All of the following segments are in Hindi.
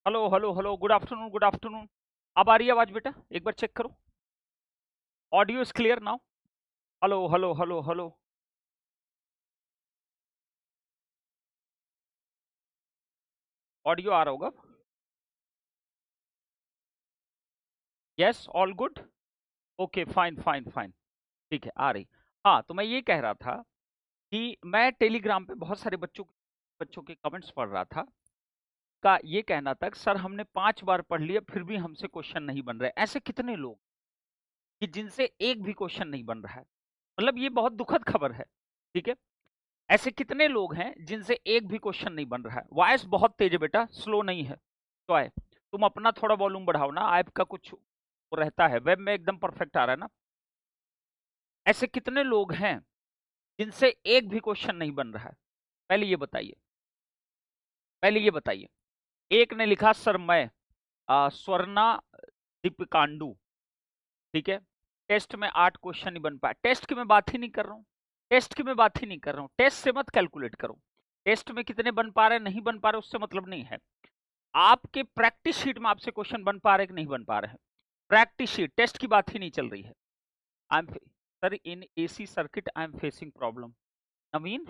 Hello hello hello, good afternoon, good afternoon. अब आ रही है आवाज बेटा? एक बार चेक करो। Audio is clear now? Hello hello hello hello. Audio आ रहा होगा? Yes, all good. Okay, fine fine fine. ठीक है, आ रही। हाँ, तो मैं ये कह रहा था कि मैं टेलीग्राम पे बहुत सारे बच्चों के कमेंट्स पढ़ रहा था। का ये कहना था कि सर हमने 5 बार पढ़ लिया फिर भी हमसे क्वेश्चन नहीं बन रहे। ऐसे कितने लोग कि जिनसे एक भी क्वेश्चन नहीं बन रहा है? मतलब ये बहुत दुखद खबर है। ठीक है, ऐसे कितने लोग हैं जिनसे एक भी क्वेश्चन नहीं बन रहा है? वॉइस बहुत तेज है बेटा, स्लो नहीं है। तो आए, तुम अपना थोड़ा वॉल्यूम बढ़ाओ ना, ऐप का कुछ वो रहता है। वेब में एकदम परफेक्ट आ रहा है ना? ऐसे कितने लोग हैं जिनसे एक भी क्वेश्चन नहीं बन रहा है? पहले ये बताइए, पहले ये बताइए। एक ने लिखा सर मैं स्वर्णा दीपकांडू। ठीक है, टेस्ट में 8 क्वेश्चन नहीं बन पाया। टेस्ट की मैं बात ही नहीं कर रहा हूँ, टेस्ट की मैं बात ही नहीं कर रहा हूँ। टेस्ट से मत कैलकुलेट करो। टेस्ट में कितने बन पा रहे नहीं बन पा रहे उससे मतलब नहीं है। आपके प्रैक्टिस शीट में आपसे क्वेश्चन बन पा रहे कि नहीं बन पा रहे हैं? प्रैक्टिस शीट, टेस्ट की बात ही नहीं चल रही है। I am sir in AC circuit I am facing problem. Naveen,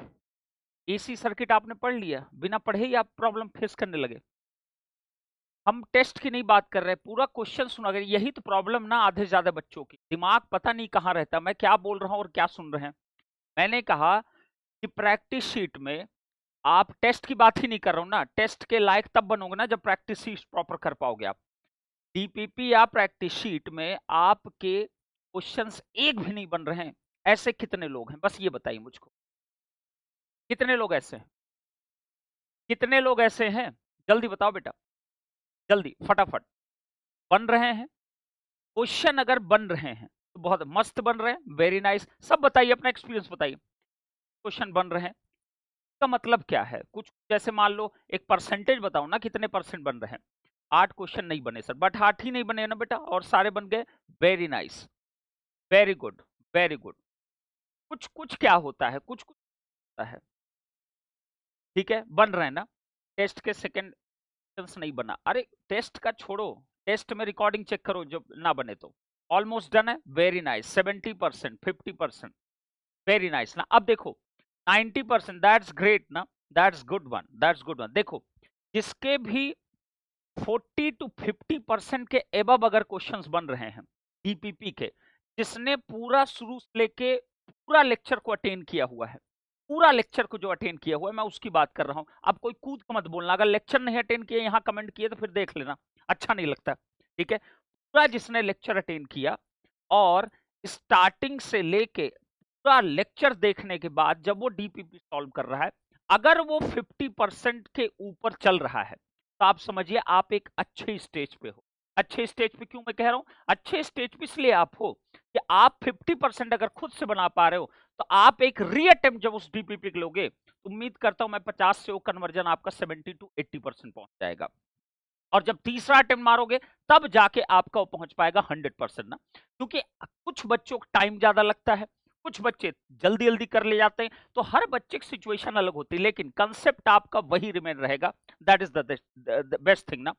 AC circuit आपने पढ़ लिया, बिना पढ़े ही आप प्रॉब्लम फेस करने लगे। हम टेस्ट की नहीं बात कर रहे, पूरा क्वेश्चन सुना गया। यही तो प्रॉब्लम ना आधे से ज्यादा बच्चों की, दिमाग पता नहीं कहाँ रहता, मैं क्या बोल रहा हूँ और क्या सुन रहे हैं। मैंने कहा कि प्रैक्टिस शीट में आप टेस्ट की बात ही नहीं कर रहा हूँ ना। टेस्ट के लायक तब बनोगे ना जब प्रैक्टिस शीट प्रॉपर कर पाओगे आप। डीपीपी या प्रैक्टिस शीट में आपके क्वेश्चंस एक भी नहीं बन रहे हैं। ऐसे कितने लोग हैं, बस ये बताइए मुझको। कितने लोग ऐसे हैं? कितने लोग ऐसे हैं? जल्दी बताओ बेटा, जल्दी फटाफट। बन रहे हैं? क्वेश्चन अगर बन रहे हैं तो बहुत मस्त बन रहे हैं, वेरी नाइस। सब बताइए, अपना एक्सपीरियंस बताइए। क्वेश्चन बन रहे हैं का मतलब क्या है? कुछ जैसे मान लो एक परसेंटेज बताओ ना, कितने परसेंट बन रहे हैं? 8 क्वेश्चन नहीं बने सर, बट 8 ही नहीं बने ना बेटा, और सारे बन गए। Very nice, very good, very good. कुछ कुछ क्या होता है, कुछ कुछ होता है। ठीक है, बन रहे हैं ना? टेस्ट के सेकंड क्वेश्चंस नहीं बना, अरे टेस्ट का छोड़ो, टेस्ट में रिकॉर्डिंग चेक करो जो ना बने तो। ऑलमोस्ट डन है, वेरी नाइस। 70%, 50%, वेरी नाइस ना। अब देखो 90%, दैट्स ग्रेट ना, that's good one, that's good one. देखो जिसके भी 40 to 50% के एबव अगर क्वेश्चंस बन रहे हैं डीपीपी के, जिसने पूरा शुरू से लेके पूरा लेक्चर को अटेंड किया हुआ है, पूरा लेक्चर को जो अटेंड किया हुआ है, मैं उसकी बात कर रहा हूं। अब कोई कूद के मत बोलना, अगर लेक्चर नहीं अटेंड किए यहां कमेंट किए तो फिर देख लेना, अच्छा नहीं लगता। ठीक है, पूरा जिसने लेक्चर अटेंड किया और स्टार्टिंग से लेके पूरा लेक्चर देखने के बाद जब वो डीपीपी सॉल्व कर रहा है, अगर वो 50% के ऊपर चल रहा है तो आप समझिए आप एक अच्छे स्टेज पे हो। अच्छे स्टेज पे क्यों मैं कह रहा हूं अच्छे स्टेज पे? इसलिए आप हो कि आप 50% अगर खुद से बना पा रहे हो, तो आप एक री अटेम्प्ट जब उस डीपीपी के लोगे तो उम्मीद करता हूं मैं 50 से वो कन्वर्जन आपका 70 to 80% पहुंच जाएगा। और जब तीसरा अटेम्प्ट मारोगे तब जाके आपका वो पहुंच पाएगा 100% ना। क्योंकि कुछ बच्चों को टाइम ज्यादा लगता है, कुछ बच्चे जल्दी जल्दी कर ले जाते हैं, तो हर बच्चे की सिचुएशन अलग होती है, लेकिन कंसेप्ट आपका वही रिमेन रहेगा। That is the best thing ना।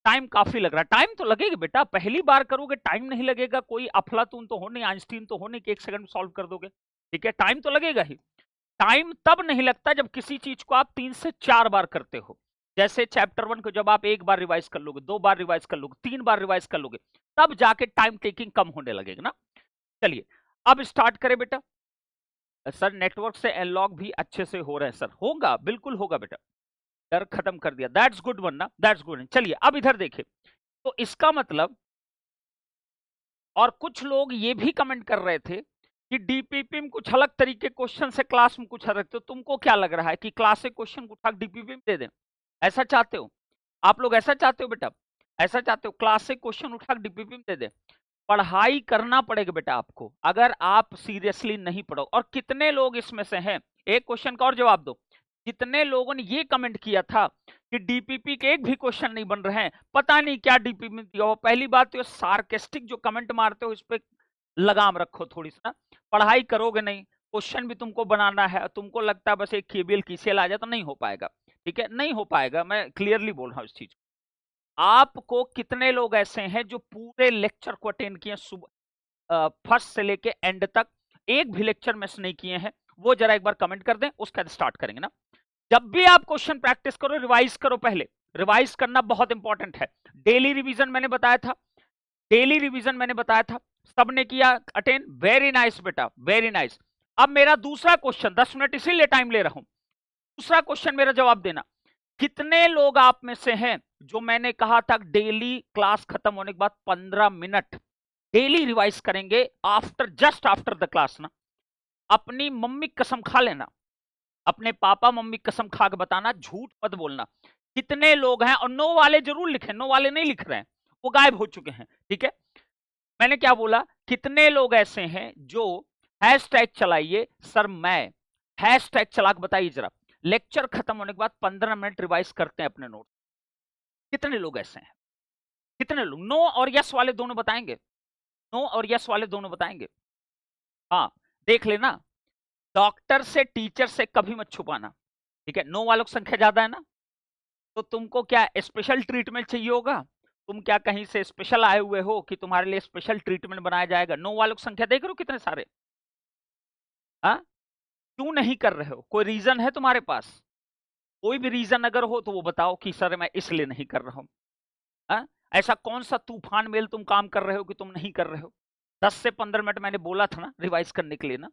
टाइम काफी लग रहा है, टाइम तो लगेगा बेटा, पहली बार करोगे टाइम नहीं लगेगा। कोई अफलातून तो हो नहीं, आइंस्टीन तो हो नहीं कि 1 सेकंड में सॉल्व कर दोगे। ठीक है, टाइम तो लगेगा ही। टाइम तब नहीं लगता जब किसी चीज को आप 3 से 4 बार करते हो। जैसे चैप्टर 1 को जब आप 1 बार रिवाइज कर लोगे, 2 बार रिवाइज कर लोगे, 3 बार रिवाइज कर लोगे, तब जाके टाइम टेकिंग कम होने लगेगा ना। चलिए अब स्टार्ट करें बेटा। सर नेटवर्क से अनलॉक भी अच्छे से हो रहे हैं सर, होगा बिल्कुल होगा बेटा, डर खत्म कर दिया। दैट्स गुड वन ना, दैट्स गुड। चलिए अब इधर देखिए, तो इसका मतलब, और कुछ लोग ये भी कमेंट कर रहे थे कि डीपीपी में कुछ अलग तरीके क्वेश्चन से क्लास में कुछ अलग, तो तुमको क्या लग रहा है कि क्लास से क्वेश्चन उठा डीपीपी में दे दें? ऐसा चाहते हो आप लोग? ऐसा चाहते हो बेटा? ऐसा चाहते हो क्लास से क्वेश्चन उठा डीपीपी में दे दें? पढ़ाई करना पड़ेगा बेटा आपको, अगर आप सीरियसली नहीं पढ़ो। और कितने लोग इसमें से हैं, एक क्वेश्चन का और जवाब दो, जितने लोगों ने ये कमेंट किया था कि डीपीपी के एक भी क्वेश्चन नहीं बन रहे हैं, पता नहीं क्या डीपीपी में दिया हो। पहली बात तो सार्केस्टिक जो कमेंट मारते हो इस पे लगाम रखो थोड़ी सी ना। पढ़ाई करोगे नहीं, क्वेश्चन भी तुमको बनाना है, तुमको लगता है बस एक केबीएल कीसीएल आ जाए, तो नहीं हो पाएगा। ठीक है, नहीं हो पाएगा, मैं क्लियरली बोल रहा हूँ इस चीज। आपको कितने लोग ऐसे हैं जो पूरे लेक्चर को अटेंड किए, सुबह फर्स्ट से लेके एंड तक एक भी लेक्चर मिस नहीं किए हैं? वो जरा एक बार कमेंट कर दें, उसके बाद स्टार्ट करेंगे ना। जब भी आप क्वेश्चन प्रैक्टिस करो, रिवाइज करो। पहले रिवाइज करना बहुत इंपॉर्टेंट है। डेली रिवीजन मैंने बताया था, डेली रिवीजन मैंने बताया था, सबने किया अटेंड, वेरी नाइस बेटा, वेरी नाइस। अब मेरा दूसरा क्वेश्चन, 10 मिनट इसीलिए टाइम ले रहा हूं, दूसरा क्वेश्चन मेरा जवाब देना। कितने लोग आप में से हैं जो मैंने कहा था डेली क्लास खत्म होने के बाद 15 मिनट डेली रिवाइज करेंगे, after just after the class ना? अपनी मम्मी कसम खा लेना, अपने पापा मम्मी कसम खा के बताना, झूठ मत बोलना। कितने लोग हैं? और नो वाले जरूर लिखें, नो वाले नहीं लिख रहे हैं, वो गायब हो चुके हैं, ठीक है? मैंने क्या बोला? कितने लोग ऐसे हैं जो हैशटैग चलाइए सर, मैं हैशटैग चला के बताइए जरा, लेक्चर खत्म होने के बाद 15 मिनट रिवाइज करते हैं अपने नोट। कितने लोग ऐसे हैं? कितने लोग नो और यस वाले दोनों बताएंगे? नो और यस वाले दोनों बताएंगे? हाँ, देख लेना, डॉक्टर से टीचर से कभी मत छुपाना, ठीक है? नो वालों की संख्या ज्यादा है ना, तो तुमको क्या स्पेशल ट्रीटमेंट चाहिए होगा? तुम क्या कहीं से स्पेशल आए हुए हो कि तुम्हारे लिए स्पेशल ट्रीटमेंट बनाया जाएगा? नो वालों की संख्या देख रहे हो कितने सारे? हाँ, क्यों नहीं कर रहे हो? कोई रीजन है तुम्हारे पास? कोई भी रीजन अगर हो तो वो बताओ कि सर मैं इसलिए नहीं कर रहा हूं। हाँ? ऐसा कौन सा तूफान मेल तुम काम कर रहे हो कि तुम नहीं कर रहे हो? 10 से 15 मिनट मैंने बोला था ना रिवाइज करने के लिए ना,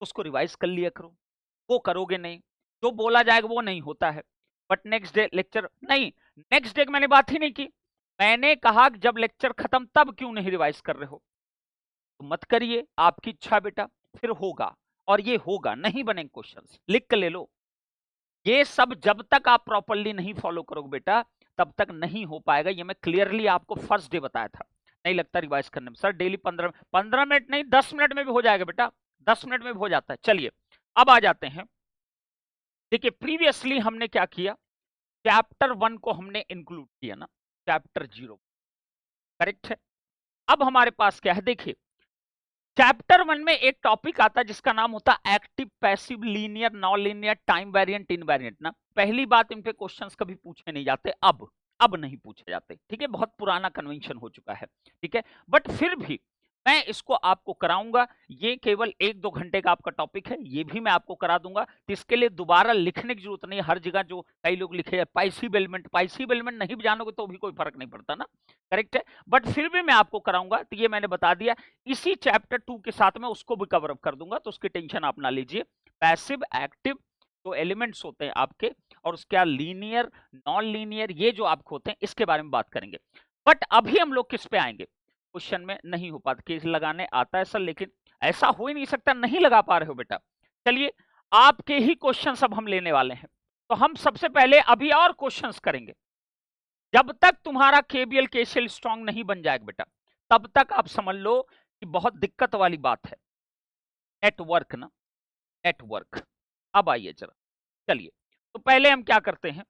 उसको रिवाइज कर लिया करो। वो करोगे नहीं, जो बोला जाएगा वो नहीं होता है। बट नेक्स्ट डे लेक्चर नहीं, नेक्स्ट डे मैंने बात ही नहीं की। मैंने कहा कि जब लेक्चर खत्म तब क्यों नहीं रिवाइज कर रहे हो? तो मत करिए, आपकी इच्छा बेटा, फिर होगा, और ये होगा, नहीं बनेंगे क्वेश्चंस, लिख कर ले लो। ये सब जब तक आप प्रॉपरली नहीं फॉलो करोगे बेटा, तब तक नहीं हो पाएगा। ये मैं क्लियरली आपको फर्स्ट डे बताया था। नहीं लगता रिवाइज करने में सर, डेली 15 मिनट नहीं, 10 मिनट में भी हो जाएगा बेटा, 10 मिनट में भी हो जाता है। चलिए अब आ जाते हैं। देखिए प्रीवियसली हमने क्या किया, चैप्टर 1 को हमने इंक्लूड किया ना, चैप्टर 0, करेक्ट है? अब हमारे पास क्या है, देखिए चैप्टर 1 में एक टॉपिक आता है जिसका नाम होता है active, passive, linear, non linear, time variant, invariant ना। पहली बात, इन पे क्वेश्चंस कभी पूछे नहीं जाते, अब नहीं पूछे जाते, ठीक है? बहुत पुराना कन्वेंशन हो चुका है, ठीक है? बट फिर भी मैं इसको आपको कराऊंगा। ये केवल 1-2 घंटे का आपका टॉपिक है, ये भी मैं आपको करा दूंगा, तो इसके लिए दोबारा लिखने की जरूरत नहीं है। हर जगह जो कई लोग लिखे पैसिव एलिमेंट नहीं भी जानोगे तो भी कोई फर्क नहीं पड़ता ना, करेक्ट है? बट फिर भी मैं आपको कराऊंगा, तो ये मैंने बता दिया। इसी चैप्टर 2 के साथ में उसको भी कवर अप कर दूंगा, तो उसकी टेंशन आप ना लीजिए। पैसिव, एक्टिव जो एलिमेंट्स होते हैं आपके, और उसके लीनियर, नॉन लीनियर, ये जो आपको होते हैं, इसके बारे में बात करेंगे। बट अभी हम लोग किस पे आएंगे? क्वेश्चन में नहीं हो पाता, केस लगाने आता है सर, लेकिन ऐसा हो ही नहीं सकता, नहीं लगा पा रहे हो बेटा। चलिए आपके ही क्वेश्चन अब हम लेने वाले हैं, तो हम सबसे पहले अभी और क्वेश्चंस करेंगे। जब तक तुम्हारा केबीएल केसीएल स्ट्रांग नहीं बन जाएगा बेटा, तब तक आप समझ लो कि बहुत दिक्कत वाली बात है। नेटवर्क ना, नेटवर्क। अब आइए जरा, चलिए तो पहले हम क्या करते हैं,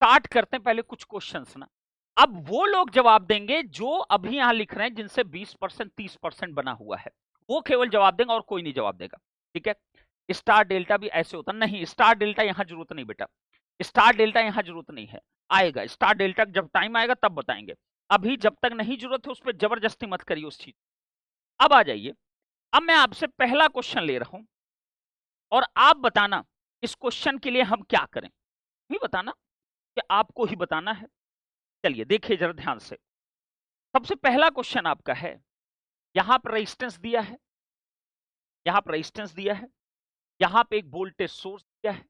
स्टार्ट करते हैं पहले कुछ क्वेश्चंस ना। अब वो लोग जवाब देंगे जो अभी यहां लिख रहे हैं, जिनसे 20% 30% बना हुआ है, वो केवल जवाब देंगे और कोई नहीं जवाब देगा, ठीक है? स्टार डेल्टा भी ऐसे होता नहीं, स्टार डेल्टा यहां जरूरत नहीं बेटा, स्टार डेल्टा यहां जरूरत नहीं है, आएगा स्टार डेल्टा जब टाइम आएगा तब बताएंगे। अभी जब तक नहीं जरूरत है उस पर जबरदस्ती मत करिए उस चीज। अब आ जाइए, अब मैं आपसे पहला क्वेश्चन ले रहा हूं, और आप बताना इस क्वेश्चन के लिए हम क्या करें, भी बताना कि आपको ही बताना है। चलिए देखिए जरा ध्यान से, सबसे पहला क्वेश्चन आपका है, यहां पर रेजिस्टेंस दिया है, यहां पर रेजिस्टेंस दिया है, यहां पे एक वोल्टेज सोर्स दिया है।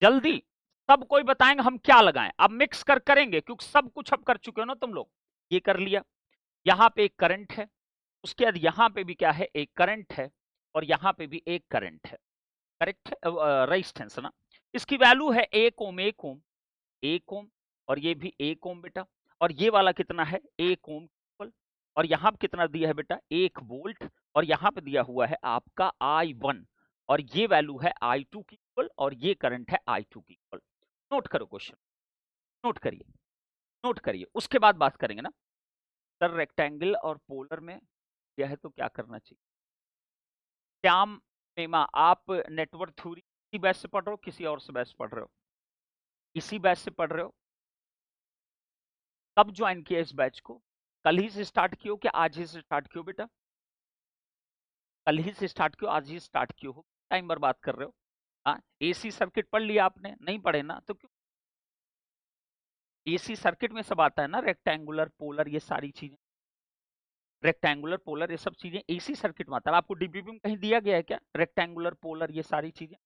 जल्दी सब कोई बताएंगे हम क्या लगाएं, अब मिक्स करेंगे क्योंकि सब कुछ अब कर चुके हो ना तुम लोग, ये कर लिया। यहां पे एक करंट है, उसके बाद यहां पे भी क्या है, एक करंट है, और यहां पे भी एक करंट है, करेक्ट है? रेजिस्टेंस ना, इसकी वैल्यू है 1 ओम, 1 ओम, 1 ओम, और ये भी 1 ओम बेटा, और ये वाला कितना है, 1 ओम, और यहां पे कितना दिया है बेटा, 1 वोल्ट, और यहां पे दिया हुआ है आपका I1, और ये वैल्यू है I2 की इक्वल, और ये करंट है I2 की इक्वल। नोट करो क्वेश्चन, नोट करिए, नोट करिए, उसके बाद बात करेंगे ना। सर रेक्टेंगल और पोलर में यह है तो क्या करना चाहिए? श्याम पेमा, आप नेटवर्क थ्योरी की बैच से पढ़ रहे हो, किसी और से बैच पढ़ रहे हो? इसी बैच से पढ़ रहे हो? कब ज्वाइन किया इस बैच को? कल ही से स्टार्ट किया हो कि आज ही से स्टार्ट किया हो बेटा? कल ही से स्टार्ट किया, आज ही स्टार्ट किया हो? टाइम बर्बाद कर रहे हो? हाँ, एसी सर्किट पढ़ लिया आपने? नहीं पढ़े ना, तो क्यों? एसी सर्किट में सब आता है ना, रेक्टेंगुलर, पोलर, ये सारी चीजें। रेक्टेंगुलर, पोलर, ये सब चीजें एसी सर्किट में आता है। आपको डीपीपी में कहीं दिया गया है क्या रेक्टेंगुलर, पोलर, ये सारी चीजें?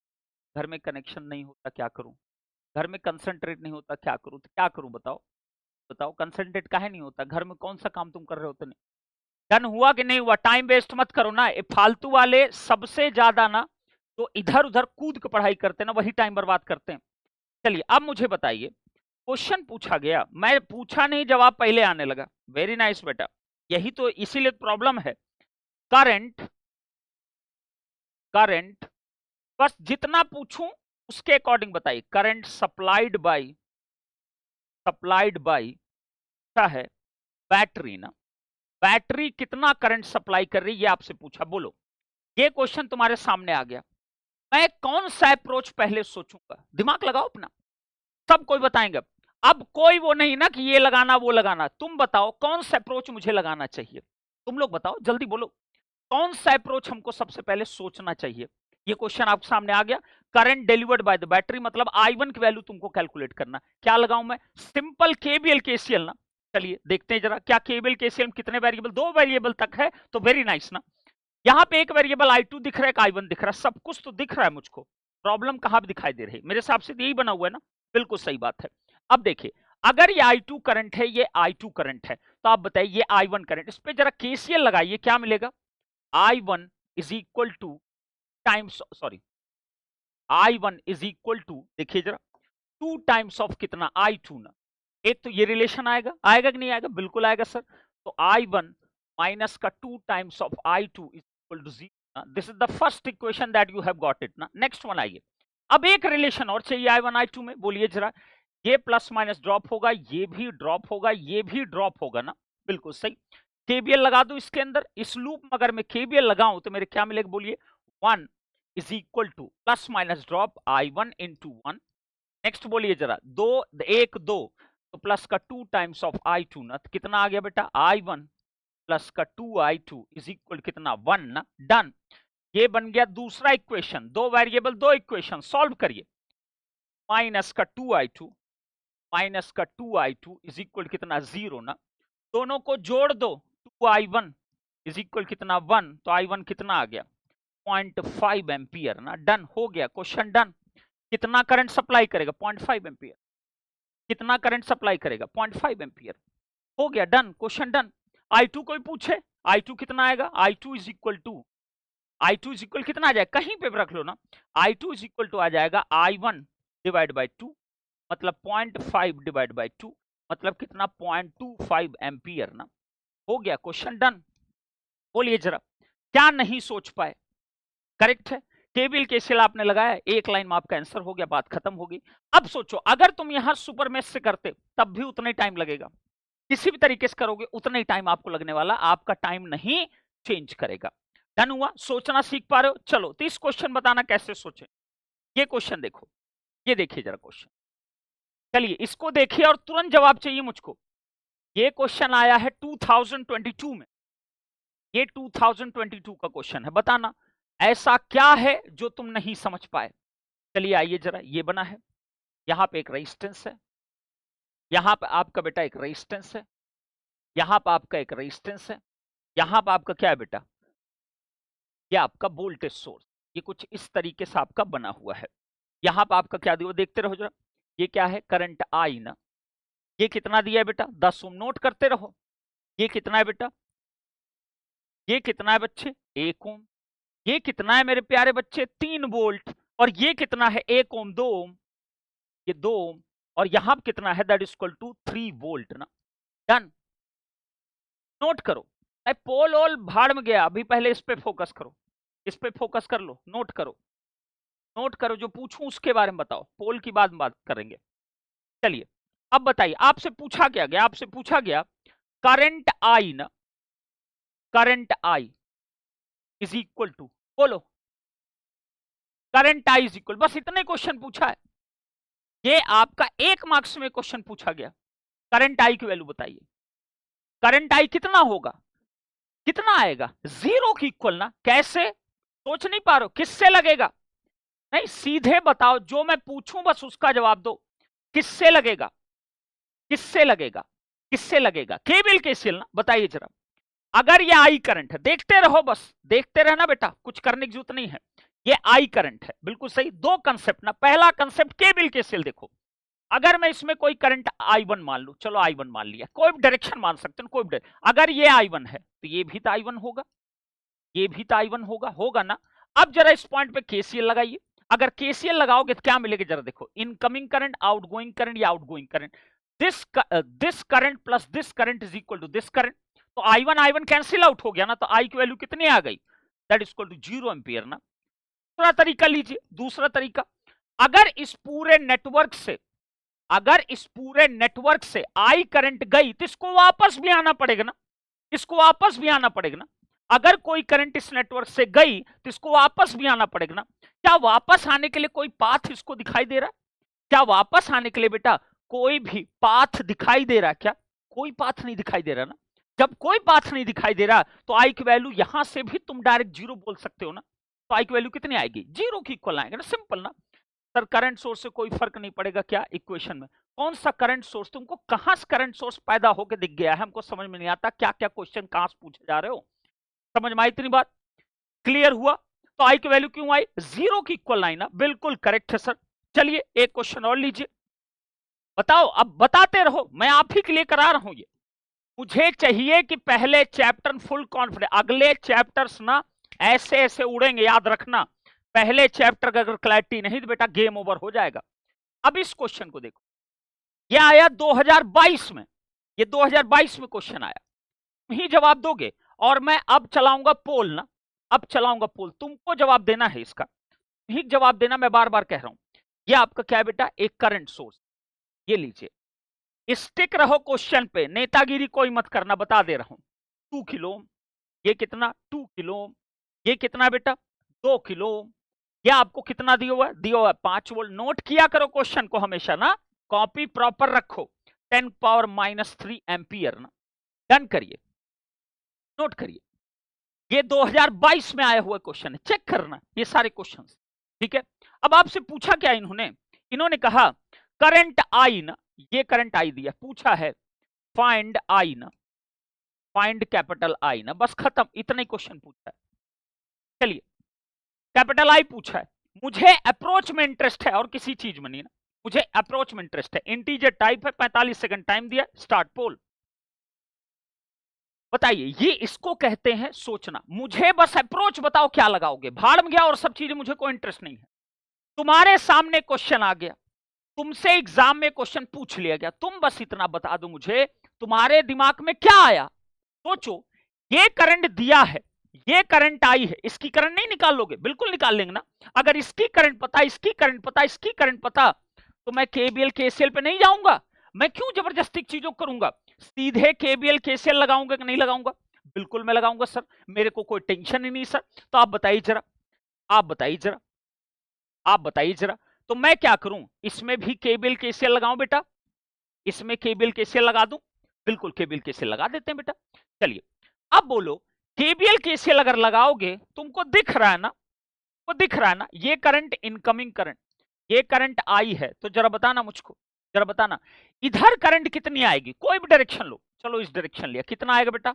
घर में कनेक्शन नहीं होता क्या करूं? घर में कंसंट्रेट नहीं होता क्या करूं? तो क्या करूं बताओ? बताओ, कंसंट्रेट काहे नहीं होता घर में? कौन सा काम तुम कर रहे हो? तो नहीं डन हुआ कि नहीं हुआ? टाइम वेस्ट मत करो ना। ये फालतू वाले सबसे ज्यादा ना तो इधर उधर कूद के पढ़ाई करते हैं ना, वही टाइम बर्बाद करते हैं। चलिए अब मुझे बताइए, क्वेश्चन पूछा गया, मैं पूछा नहीं, जवाब पहले आने लगा। वेरी नाइस बेटा, यही तो इसीलिए प्रॉब्लम है। करंट, करंट, बस जितना पूछूं उसके अकॉर्डिंग बताइए। करंट सप्लाइड बाय क्या है? बैटरी ना। बैटरी कितना करंट सप्लाई कर रही है, ये आपसे पूछा, बोलो। ये क्वेश्चन तुम्हारे सामने आ गया, मैं कौन सा अप्रोच पहले सोचूंगा? दिमाग लगाओ अपना, सब कोई बताएंगे। अब कोई वो नहीं ना कि ये लगाना वो लगाना, तुम बताओ कौन सा अप्रोच मुझे लगाना चाहिए? तुम लोग बताओ, जल्दी बोलो, कौन सा अप्रोच हमको सबसे पहले सोचना चाहिए? ये क्वेश्चन आपके सामने आ गया। Current delivered by the battery, मतलब I1 की वैल्यू तुमको कैलकुलेट करना। क्या लगाऊं मैं? सिंपल केवीएल केसीएल ना। चलिए देखते हैं जरा, क्या केवीएल केसीएल में कितने वेरिएबल? 2 वेरिएबल तक है तो वेरी नाइस ना। यहाँ पे एक वेरिएबल I2 दिख रहा है, I1 दिख रहा है, सब कुछ तो दिख रहा है मुझको। प्रॉब्लम कहां भी दिखाई दे रही है? मेरे हिसाब से यही बना हुआ है ना, बिल्कुल सही बात है। अब देखिए, अगर ये I2 करंट है, ये I2 करंट है, तो आप बताइए ये I1 करंट, इस पे जरा केसीएल लगाइए, क्या मिलेगा? I1 is equal to times, sorry, I1 is equal to, देखिए जरा, 2 टाइम्स ऑफ कितना? I2 ना। एक तो ये रिलेशन आएगा, आएगा कि नहीं आएगा? बिल्कुल आएगा सर। तो I1 माइनस का 2 times of I2 is equal to 0। This is the first equation that you have got it ना। नेक्स्ट वन आइए, अब एक रिलेशन और चाहिए I1 I2 में, बोलिए जरा। ये प्लस माइनस ड्रॉप होगा, ये भी ड्रॉप होगा, ये भी ड्रॉप होगा ना, बिल्कुल सही। केबीएल लगा दो इसके अंदर, इस लूप में अगर मैं केबीएल लगाऊं तो मेरे क्या मिलेगा? बोलिए, 1 is equal two plus minus drop I1 into 1। Next बोलिए जरा, 2 1 2, तो प्लस का 2 टाइम्स ऑफ I2 ना, तो कितना आ गया बेटा? I1 प्लस का 2I2 इज इक्वल कितना? 1 ना। डन, ये बन गया दूसरा इक्वेशन। 2 वेरिएबल 2 इक्वेशन, सॉल्व करिए। माइनस का 2I2 माइनस का 2I2 इज इक्वल कितना? 0 ना। दोनों को जोड़ दो, 2I1 इज इक्वल कितना? 1, तो I1 कितना आ गया? 0.5 एम्पियर ना। डन हो गया क्वेश्चन, डन। कितना करंट सप्लाई करेगा? 0.5 एम्पियर। कितना करंट सप्लाई करेगा? 0.5 एम्पियर। हो गया, डन, क्वेश्चन डन। I2 कोई पूछे, I2 कितना आएगा? I2 is equal to, I2 is equal कितना आ जाएगा? कहीं पे भी रख लो ना। I2 इज इक्वल टू आ जाएगा I1 डिवाइड बाई 2, मतलब 0.5 डिवाइड बाई 2, मतलब कितना? 0.25 एम्पियर ना। हो गया क्वेश्चन डन। बोलिए जरा, क्या नहीं सोच पाए? करेक्ट है। केवीएल केसीएल आपने लगाया, एक लाइन में आपका आंसर हो गया, बात खत्म हो गई। अब सोचो, अगर तुम यहां सुपर मैथ से करते तब भी उतना ही टाइम लगेगा, किसी भी तरीके से करोगे उतना ही टाइम आपको लगने वाला, आपका टाइम नहीं चेंज करेगा। डन हुआ? सोचना सीख पा रहे हो? चलो, तो इस क्वेश्चन बताना कैसे सोचे। ये क्वेश्चन देखो, ये देखिए जरा क्वेश्चन, चलिए इसको देखिए और तुरंत जवाब चाहिए मुझको। ये क्वेश्चन आया है 2022 में, ये 2022 का क्वेश्चन है। बताना ऐसा क्या है जो तुम नहीं समझ पाए। चलिए आइए जरा, ये बना है, यहां पे एक रेजिस्टेंस है, यहां पे आपका बेटा एक रेजिस्टेंस है, यहां पे आपका एक रेजिस्टेंस है, यहां पे आपका क्या है बेटा? ये आपका वोल्टेज सोर्स, ये कुछ इस तरीके से आपका बना हुआ है। यहां पे आपका क्या दिया? देखते रहो जरा, ये क्या है? करंट आई ना। ये कितना दिया है बेटा? 10 ओम। नोट करते रहो, ये कितना है बेटा? ये कितना है बच्चे? 1 ओम। ये कितना है मेरे प्यारे बच्चे? 3 वोल्ट। और ये कितना है? 1 ओम, 2 ओम, ये 2 ओम। और यहां पे कितना है? That is equal to 3 volt ना। डन, नोट करो। पोल ओल भाड़ में गया, अभी पहले इस पे फोकस करो, इस पे फोकस कर लो, नोट करो, नोट करो, जो पूछूं उसके बारे में बताओ, पोल की बात करेंगे। चलिए अब बताइए, आपसे पूछा क्या गया? आपसे पूछा गया करंट आई ना, current I is equal to, बोलो, करंट आई इज इक्वल, बस इतने क्वेश्चन पूछा है। ये आपका 1 मार्क्स में क्वेश्चन पूछा गया। करंट आई की वैल्यू बताइए। करंट आई कितना होगा, कितना आएगा, 0 की इक्वल ना। कैसे, सोच नहीं पा रहे हो, किससे लगेगा? नहीं, सीधे बताओ, जो मैं पूछूं बस उसका जवाब दो। किससे लगेगा, किससे लगेगा, किससे लगेगा? केवीएल केसीएल ना, बताइए जरा। अगर ये आई करंट है, देखते रहो, बस देखते रहना बेटा, कुछ करने की जरूरत नहीं है। ये आई करंट है, बिल्कुल सही। दो कंसेप्ट ना, पहला कंसेप्ट केवीएल केसीएल देखो। अगर मैं इसमें कोई करंट I1 मान लू, चलो I1 मान लिया, कोई भी डायरेक्शन मान सकते हैं, कोई भी अगर ये I1 है तो ये भी तो I1 होगा, ये भी तो I1 होगा, होगा ना। अब जरा इस पॉइंट पे केसीएल लगाइए। अगर केसीएल लगाओगे तो क्या मिलेगा, जरा देखो। इनकमिंग करंट, आउटगोइंग करंट या outgoing current, this current plus this current is equal to this current. तो I1 कैंसिल आउट हो गया ना, तो I की वैल्यू कितनी आ गई, that is equal to 0 ampere ना। दूसरा तरीका लीजिए, दूसरा तरीका। अगर इस पूरे नेटवर्क से, अगर इस पूरे नेटवर्क से आई करंट गई तो इसको वापस भी आना पड़ेगा ना, इसको वापस भी आना पड़ेगा ना। अगर कोई करंट इस नेटवर्क से गई तो इसको वापस भी आना पड़ेगा ना। क्या वापस आने के लिए कोई पाथ इसको दिखाई दे रहा है? क्या वापस आने के लिए बेटा कोई भी पाथ दिखाई दे रहा है? क्या कोई पाथ नहीं दिखाई दे रहा ना। जब कोई पाथ नहीं दिखाई दे रहा तो आई की वैल्यू यहां से भी तुम डायरेक्ट 0 बोल सकते हो ना। तो आई की वैल्यू कितनी आएगी, 0 की इक्वल आएगा ना, सिंपल ना। सर करंट सोर्स से कोई फर्क नहीं पड़ेगा क्या इक्वेशन में? कौन सा करंट सोर्स, तुमको कहां से करंट सोर्स पैदा होकर दिख गया है, हमको समझ में नहीं आता। क्या क्या क्वेश्चन कहां से पूछे जा रहे हो, समझ में आई इतनी बात? क्लियर हुआ? तो आई की वैल्यू क्यों आई, 0 की इक्वल आई ना, बिल्कुल करेक्ट है सर। चलिए एक क्वेश्चन और लीजिए, बताओ, अब बताते रहो, मैं आप ही के लिए करा रहा हूं ये। मुझे चाहिए कि पहले चैप्टर फुल कॉन्फिडेंस, अगले चैप्टर्स ना ऐसे ऐसे उड़ेंगे, याद रखना। पहले चैप्टर का अगर क्लैरिटी नहीं तो बेटा गेम ओवर हो जाएगा। अब इस क्वेश्चन को देखो, ये आया 2022 में, ये 2022 में क्वेश्चन आया, तुम ही जवाब दोगे। और मैं अब चलाऊंगा पोल ना, अब चलाऊंगा पोल, तुमको जवाब देना है इसका, ठीक जवाब देना, मैं बार बार कह रहा हूं। ये आपका क्या है बेटा, एक करंट सोर्स, ये लीजिए, स्टिक रहो क्वेश्चन पे, नेतागिरी कोई मत करना, बता दे रहा हूं। 2 किलो, ये कितना 2 किलो, ये कितना बेटा 2 किलो, ये आपको कितना दिया हुआ है, दिया हुआ है 5 वोल्ट। नोट किया करो क्वेश्चन को हमेशा ना, कॉपी प्रॉपर रखो। 10⁻³ एम्पियर ना, डन करिए, नोट करिए। ये 2022 में आया हुआ क्वेश्चन है, चेक करना ये सारे क्वेश्चन, ठीक है। अब आपसे पूछा क्या इन्होंने, इन्होंने कहा करंट आई ना, ये करंट आई दिया, पूछा है फाइंड आई ना, फाइंड कैपिटल आई ना, बस खत्म, इतना ही क्वेश्चन पूछा है। चलिए कैपिटल आई पूछा है, मुझे अप्रोच में इंटरेस्ट है और किसी चीज में नहीं ना, मुझे अप्रोच में इंटरेस्ट है। इंटीजर टाइप है, 45 सेकंड टाइम दिया, स्टार्ट पोल। बताइए, ये इसको कहते हैं सोचना। मुझे बस अप्रोच बताओ क्या लगाओगे, भाड़ में गया और सब चीजें, मुझे कोई इंटरेस्ट नहीं है। तुम्हारे सामने क्वेश्चन आ गया, तुमसे एग्जाम में क्वेश्चन पूछ लिया गया, तुम बस इतना बता दो मुझे, तुम्हारे दिमाग में क्या आया। सोचो, ये करंट दिया है, ये करंट आई है, इसकी करंट नहीं निकाल लोगे, बिल्कुल निकाल लेंगे ना। अगर इसकी करंट पता, इसकी करंट पता, इसकी करंट पता, तो मैं केबीएल केसीएल पे नहीं जाऊंगा। मैं क्यों जबरदस्ती चीजों करूंगा, सीधे केबीएल केसीएल लगाऊंगा कि नहीं लगाऊंगा? बिल्कुल मैं लगाऊंगा सर, मेरे को कोई टेंशन ही नहीं सर। तो आप बताइए जरा, आप बताइए जरा, आप बताइए जरा, तो मैं क्या करूं, इसमें भी केबीएल केसीएल लगाऊं बेटा, इसमें केबीएल केसीएल लगा दूं? बिल्कुल केबीएल केसीएल लगा देते हैं बेटा। चलिए अब बोलो, केबीएल केसीएल अगर लगाओगे, तुमको दिख रहा है ना, को दिख रहा है ना, ये करंट इनकमिंग करंट, ये करंट आई है, तो जरा बताना मुझको, जरा बताना इधर करंट कितनी आएगी, कोई भी डायरेक्शन लो, चलो इस डायरेक्शन लिया, कितना आएगा बेटा,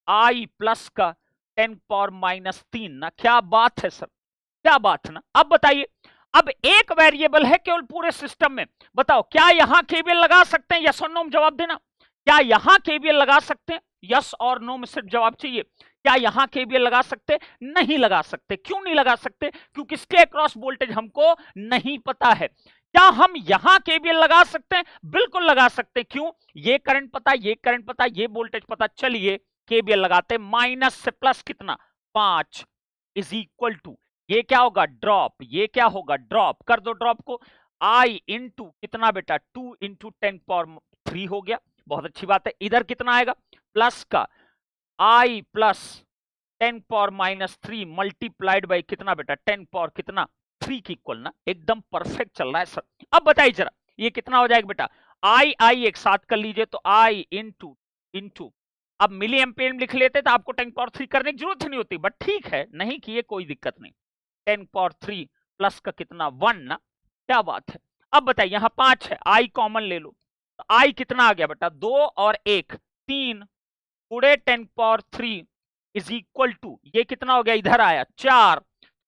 आई प्लस का 10⁻³ ना। क्या बात है सर, क्या बात है ना। अब बताइए, अब एक वेरिएबल है केवल पूरे सिस्टम में, बताओ क्या यहां केबीएल लगा सकते हैं, यस और नो में जवाब देना। क्या यहां केबीएल लगा सकते हैं, यस और नो में सिर्फ जवाब चाहिए। क्या यहां केबीएल लगा सकते, नहीं लगा सकते। क्यों नहीं लगा सकते, क्योंकि इसके अक्रॉस वोल्टेज हमको नहीं पता है। क्या हम यहां केबीएल लगा सकते हैं, बिल्कुल लगा सकते हैं। क्यों, ये करंट पता, ये करंट पता, ये वोल्टेज पता। चलिए केबीएल लगाते, माइनस से प्लस कितना 5 इज इक्वल टू, ये क्या होगा ड्रॉप, ये क्या होगा ड्रॉप, कर दो ड्रॉप को, आई इंटू कितना बेटा 2 इंटू 10⁻³ हो गया, बहुत अच्छी बात है। इधर कितना आएगा, प्लस का आई प्लस 10⁻³ मल्टीप्लाइड बाई कितना बेटा 10 पावर कितना 3 की इक्वल ना, एकदम परफेक्ट चल रहा है सर। अब बताइए जरा, ये कितना हो जाएगा बेटा, आई एक साथ कर लीजिए तो आई इंटू अब मिली एम्पियर में लिख लेते तो आपको 10 पावर 3 करने की जरूरत ही नहीं होती, बट ठीक है, नहीं किए कोई दिक्कत नहीं। 10 पावर 3 प्लस का कितना 1 ना, क्या बात है। अब बताइए यहां 5 है, आई कॉमन ले लो तो आई कितना आ गया बेटा, 2 और 1 3 पूरे 10 पावर 3 इज इक्वल टू, ये कितना हो गया इधर आया 4,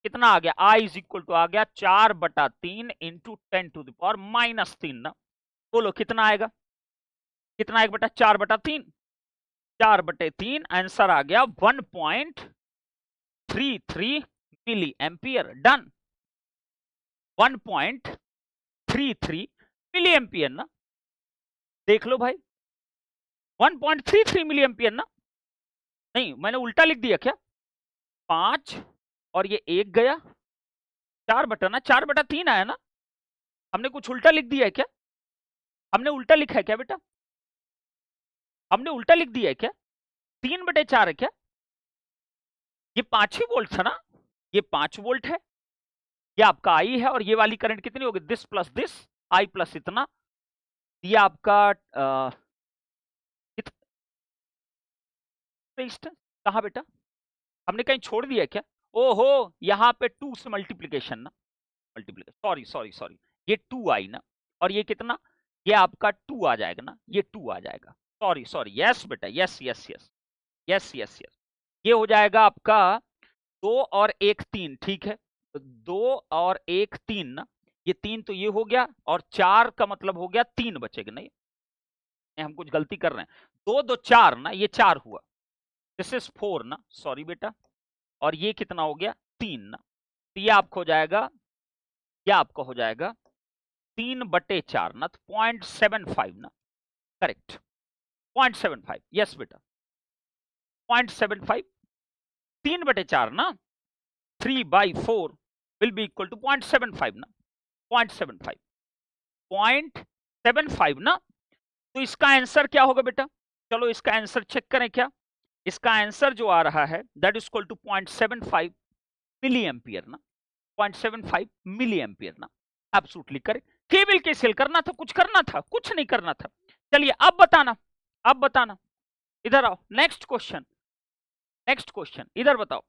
कितना आ गया आई इज इक्वल टू आ गया 4/3 इंटू 10 टू द पावर -3 ना। बोलो कितना आएगा, कितना आएगा बेटा 4/3, 4/3 आंसर आ गया 1.33 milli ampere. Done, 1.33 milli ampere ना, देख लो भाई 1.33 मिली एम्पियर ना, नहीं मैंने उल्टा लिख दिया क्या, 5 और ये 1 गया 4/3 आया ना, हमने कुछ उल्टा लिख दिया है क्या, हमने उल्टा लिखा है क्या बेटा, हमने उल्टा लिख दिया है क्या, 3/4 है क्या, ये 5 ही वोल्ट था ना, ये 5 वोल्ट है, ये आपका आई है और ये वाली करंट कितनी होगी, this plus this I plus इतना, ये आपका रेजिस्टेंस कहा बेटा, हमने कहीं छोड़ दिया क्या, ओहो यहां पे 2 से मल्टीप्लीकेशन ना, मल्टीप्लीकेशन सॉरी ये 2 आई ना, और ये कितना, ये आपका 2 आ जाएगा ना, ये 2 आ जाएगा, सॉरी यस बेटा यस, ये हो जाएगा आपका 2 और 1 3, ठीक है, तो 2 और 1 3 ना, ये 3 तो ये हो गया और 4 का मतलब हो गया 3 बचेगा, नहीं हम कुछ गलती कर रहे हैं, 2 2 4 ना, ये 4 हुआ, दिस इज 4 ना, सॉरी बेटा, और ये कितना हो गया 3 ना, तो ये आपको हो जाएगा, ये आपका हो जाएगा 3/4 ना, तो 0.75 ना, करेक्ट 0.75, यस बेटा 0.75, 3/4 ना, 3/4 will be equal to 0.75 ना, 0.75 ना, तो इसका आंसर क्या होगा बेटा, चलो इसका आंसर चेक करें क्या, इसका आंसर जो आ रहा है that is equal to 0.75 milli ampere ना, 0.75 मिली एम्पियर ना, एब्सोल्युटली करेक्ट। केवल केसीएल करना था, कुछ करना था, कुछ नहीं करना था। चलिए अब बताना, इधर आओ, नेक्स्ट क्वेश्चन इधर बताओ।